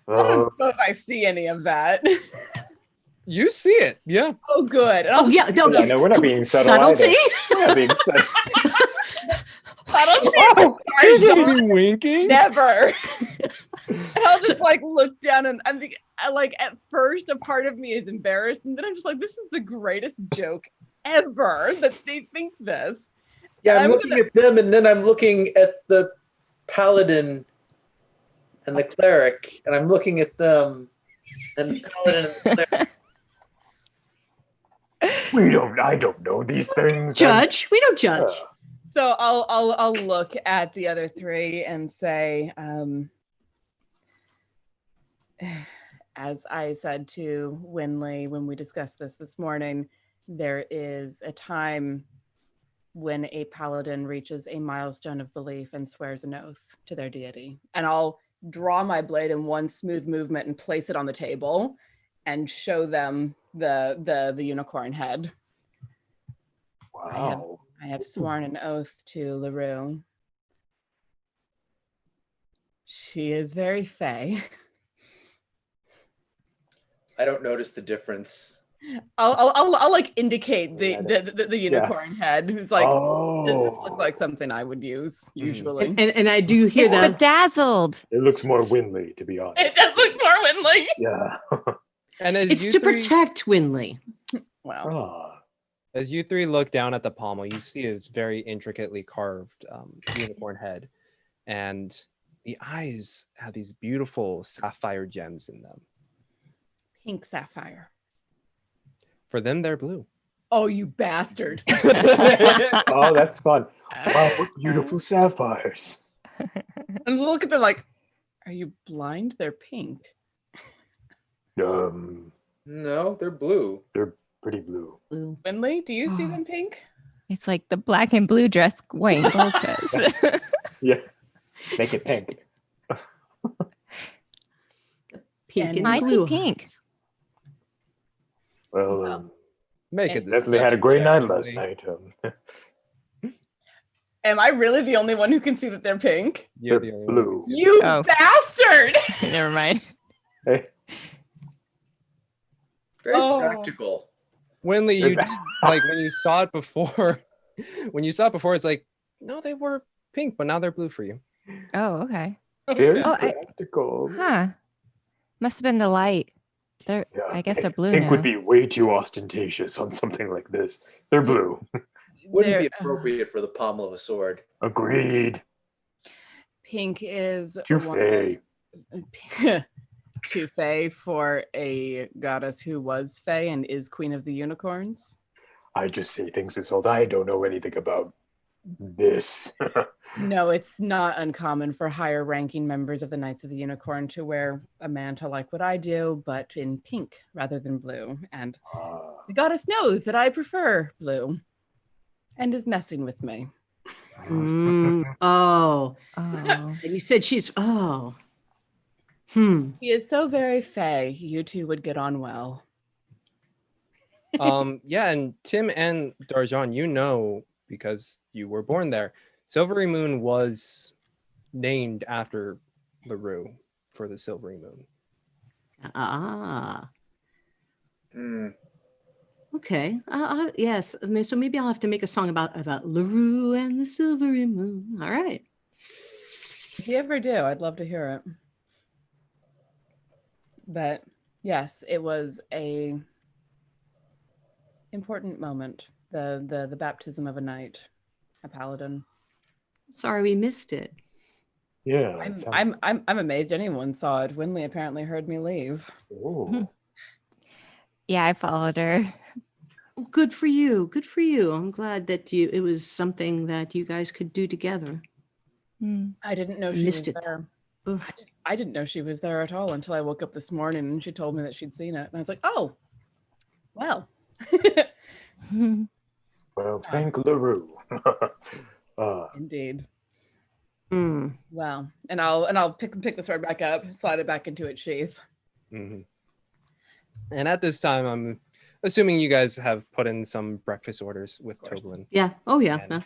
Speaker 3: don't suppose I see any of that.
Speaker 1: You see it, yeah.
Speaker 3: Oh, good.
Speaker 6: Oh, yeah.
Speaker 4: No, we're not being subtle.
Speaker 6: Subtlety.
Speaker 4: We're not being subtle.
Speaker 3: Subtlety.
Speaker 1: You're even winking.
Speaker 3: Never. I'll just look down and I'm at first a part of me is embarrassed, and then I'm just like, this is the greatest joke ever that they think this.
Speaker 2: Yeah, I'm looking at them, and then I'm looking at the paladin and the cleric, and I'm looking at them and the paladin and the cleric.
Speaker 4: I don't know these things.
Speaker 6: Judge. We don't judge.
Speaker 3: So I'll look at the other 3 and say, as I said to Winley when we discussed this morning, there is a time when a paladin reaches a milestone of belief and swears an oath to their deity. And I'll draw my blade in one smooth movement and place it on the table and show them the unicorn head.
Speaker 4: Wow.
Speaker 3: I have sworn an oath to LaRue She is very fey.
Speaker 2: I don't notice the difference.
Speaker 3: I'll like indicate the unicorn head. Who's like, does this look
Speaker 4: Oh,
Speaker 3: like something I would use usually?
Speaker 6: And I do hear
Speaker 5: It's
Speaker 6: that.
Speaker 5: bedazzled.
Speaker 4: it looks more Winley, to be honest.
Speaker 3: It does look more Winley.
Speaker 4: Yeah.
Speaker 1: And as
Speaker 6: It's
Speaker 1: you
Speaker 6: to
Speaker 1: three,
Speaker 6: protect Winley.
Speaker 3: Wow.
Speaker 4: Ah,
Speaker 1: as you three look down at the pommel, you see it's very intricately carved unicorn head, and the eyes have these beautiful sapphire gems in them.
Speaker 3: Pink sapphire.
Speaker 1: For them, they're blue.
Speaker 3: Oh, you bastard.
Speaker 4: oh, that's fun. Wow, what beautiful sapphires.
Speaker 3: And look at them like, are you blind? They're pink.
Speaker 2: No, they're blue.
Speaker 4: They're pretty blue.
Speaker 6: Blue.
Speaker 3: Winley, do you see them pink?
Speaker 5: It's like the black and blue dress Wayne Lopez.
Speaker 4: Yeah. Make it pink.
Speaker 6: Pink and
Speaker 5: I see
Speaker 6: blue.
Speaker 5: pink.
Speaker 4: Well,
Speaker 1: Make it.
Speaker 4: definitely had a great night last night.
Speaker 3: Am I really the only one who can see that they're pink?
Speaker 1: You're
Speaker 4: They're
Speaker 1: the only one
Speaker 4: blue.
Speaker 1: who can see
Speaker 3: You
Speaker 5: Oh.
Speaker 3: bastard!
Speaker 5: Never mind.
Speaker 4: Hey,
Speaker 2: Very
Speaker 3: Oh.
Speaker 2: practical.
Speaker 1: Winley, you did, like when you saw it before. When you saw it before, it's like, no, they were pink, but now they're blue for you.
Speaker 5: Oh, okay.
Speaker 4: very
Speaker 5: Oh, I-
Speaker 4: practical.
Speaker 5: Huh. Must have been the light. They're
Speaker 4: Yeah,
Speaker 5: I guess they're blue
Speaker 4: Pink
Speaker 5: now.
Speaker 4: would be way too ostentatious on something like this. They're blue.
Speaker 2: Wouldn't be
Speaker 3: They're-
Speaker 2: appropriate for the pommel of a sword.
Speaker 4: Agreed.
Speaker 3: Pink is
Speaker 4: Too
Speaker 3: one
Speaker 4: fey.
Speaker 3: of- too fey for a goddess who was fey and is queen of the unicorns.
Speaker 4: I just say things as old. I don't know anything about this.
Speaker 3: No, it's not uncommon for higher ranking members of the Knights of the Unicorn to wear a mantle like what I do, but in pink rather than blue. And the goddess knows that I prefer blue and is messing with me.
Speaker 6: Oh.
Speaker 5: Oh.
Speaker 6: And you said she's
Speaker 3: He is so very fey. You two would get on well.
Speaker 1: Yeah, and Tim and Darjan, you know, because you were born there, Silvery Moon was named after LaRue for the Silvery Moon.
Speaker 2: Hmm.
Speaker 6: Okay. Yes. So maybe I'll have to make a song about LaRue and the Silvery Moon. All right.
Speaker 3: If you ever do, I'd love to hear it. But yes, it was a important moment. The baptism of a knight, a paladin.
Speaker 6: Sorry we missed it.
Speaker 4: Yeah. it sounds-
Speaker 3: I'm amazed anyone saw it. Winley apparently heard me leave.
Speaker 4: Ooh.
Speaker 5: Yeah, I followed her.
Speaker 6: Well, good for you. Good for you. I'm glad that it was something that you guys could do together.
Speaker 5: Hmm.
Speaker 3: I didn't know she
Speaker 6: Missed
Speaker 3: was
Speaker 6: it.
Speaker 3: there.
Speaker 6: Ugh.
Speaker 3: I didn't know she was there at all until I woke up this morning and she told me that she'd seen it. And I was like, oh, well.
Speaker 4: Well, thank LaRue.
Speaker 3: Indeed.
Speaker 6: Mm.
Speaker 3: Well, and I'll pick the sword back up, slide it back into its sheath.
Speaker 1: Mhm. And at this time, I'm assuming you guys have put in some breakfast orders with
Speaker 3: Of course.
Speaker 1: Toblin
Speaker 6: Yeah. Oh, yeah.
Speaker 1: And-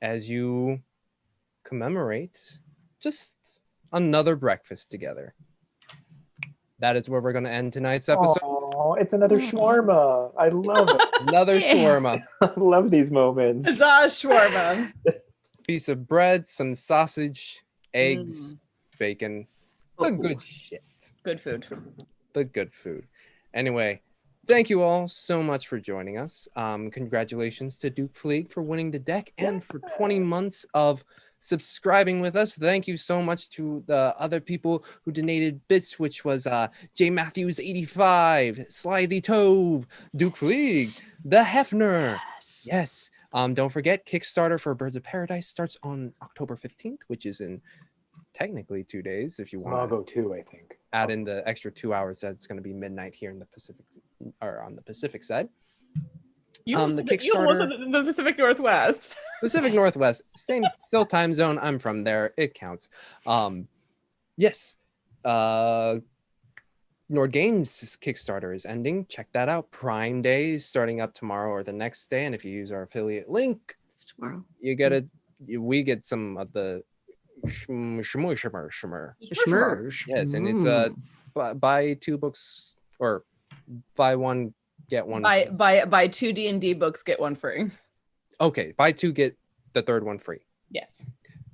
Speaker 1: as you commemorate just another breakfast together. That is where we're going to end tonight's episode.
Speaker 4: Oh, it's another shawarma. I love it.
Speaker 1: Another
Speaker 5: Yeah.
Speaker 1: shawarma.
Speaker 4: I love these moments.
Speaker 3: Huzzah, shawarma.
Speaker 1: Piece of bread, some sausage, eggs, bacon. The
Speaker 6: Oh.
Speaker 1: good shit.
Speaker 3: Good food.
Speaker 1: The good food. Anyway, thank you all so much for joining us. Congratulations to Duke Fleeg for winning the deck and for 20 months of subscribing with us. Thank you so much to the other people who donated bits, which was J Matthews 85, Sly the Tove, Duke Fleeg, the Hefner. Yes. Don't forget, Kickstarter for Birds of Paradise starts on October 15th, which is in technically 2 days if you want to
Speaker 4: Tomorrow too, I think.
Speaker 1: add in the extra 2 hours that's going to be midnight here in the Pacific or on the Pacific side.
Speaker 3: You
Speaker 1: The
Speaker 3: almost said
Speaker 1: Kickstarter-
Speaker 3: the Pacific Northwest.
Speaker 1: Pacific Northwest, same still time zone. I'm from there. It counts. Yes. Nord Games Kickstarter is ending. Check that out. Prime Day is starting up tomorrow or the next day. And if you use our affiliate link,
Speaker 6: It's tomorrow.
Speaker 1: you get we get some of the Shmur.
Speaker 6: Schmerge.
Speaker 1: Yes, and it's buy 2 books or buy 1 get 1.
Speaker 3: Buy 2 D&D books, get 1 free.
Speaker 1: Okay, buy 2 get the 3rd one free.
Speaker 3: Yes.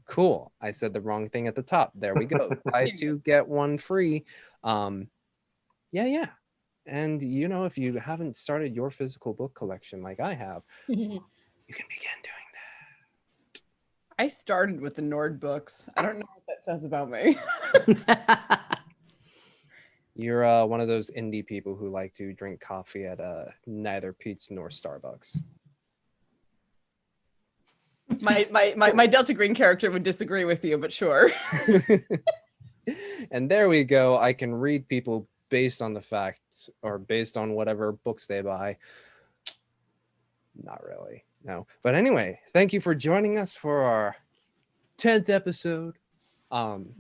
Speaker 1: Cool. I said the wrong thing at the top. There we go. Buy 2 get 1 free. Yeah. And if you haven't started your physical book collection like I have, you can begin doing that.
Speaker 3: I started with the Nord books. I don't know what that says about me.
Speaker 1: You're one of those indie people who like to drink coffee at neither Pete's nor Starbucks.
Speaker 3: My Delta Green character would disagree with you, but sure.
Speaker 1: And there we go. I can read people based on the fact or based on whatever books they buy. Not really. No. But anyway, thank you for joining us for our 10th episode.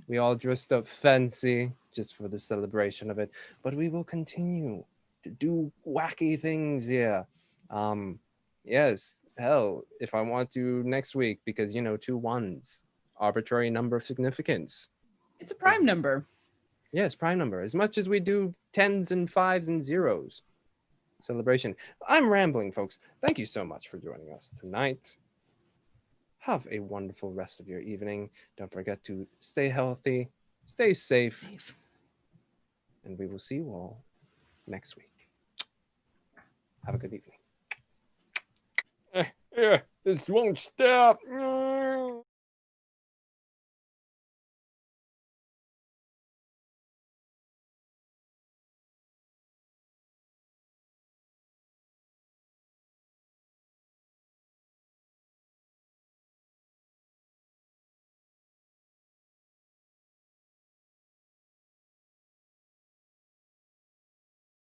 Speaker 1: We all dressed up fancy just for the celebration of it, but we will continue to do wacky things here. Yes, hell, if I want to next week, because 2 1s, arbitrary number of significance.
Speaker 3: It's a prime number.
Speaker 1: Yes, prime number. As much as we do 10s and 5s and 0s. Celebration. I'm rambling, folks. Thank you so much for joining us tonight. Have a wonderful rest of your evening. Don't forget to stay healthy, stay safe, and we will see you all next week. Have a good evening.
Speaker 4: This won't stop.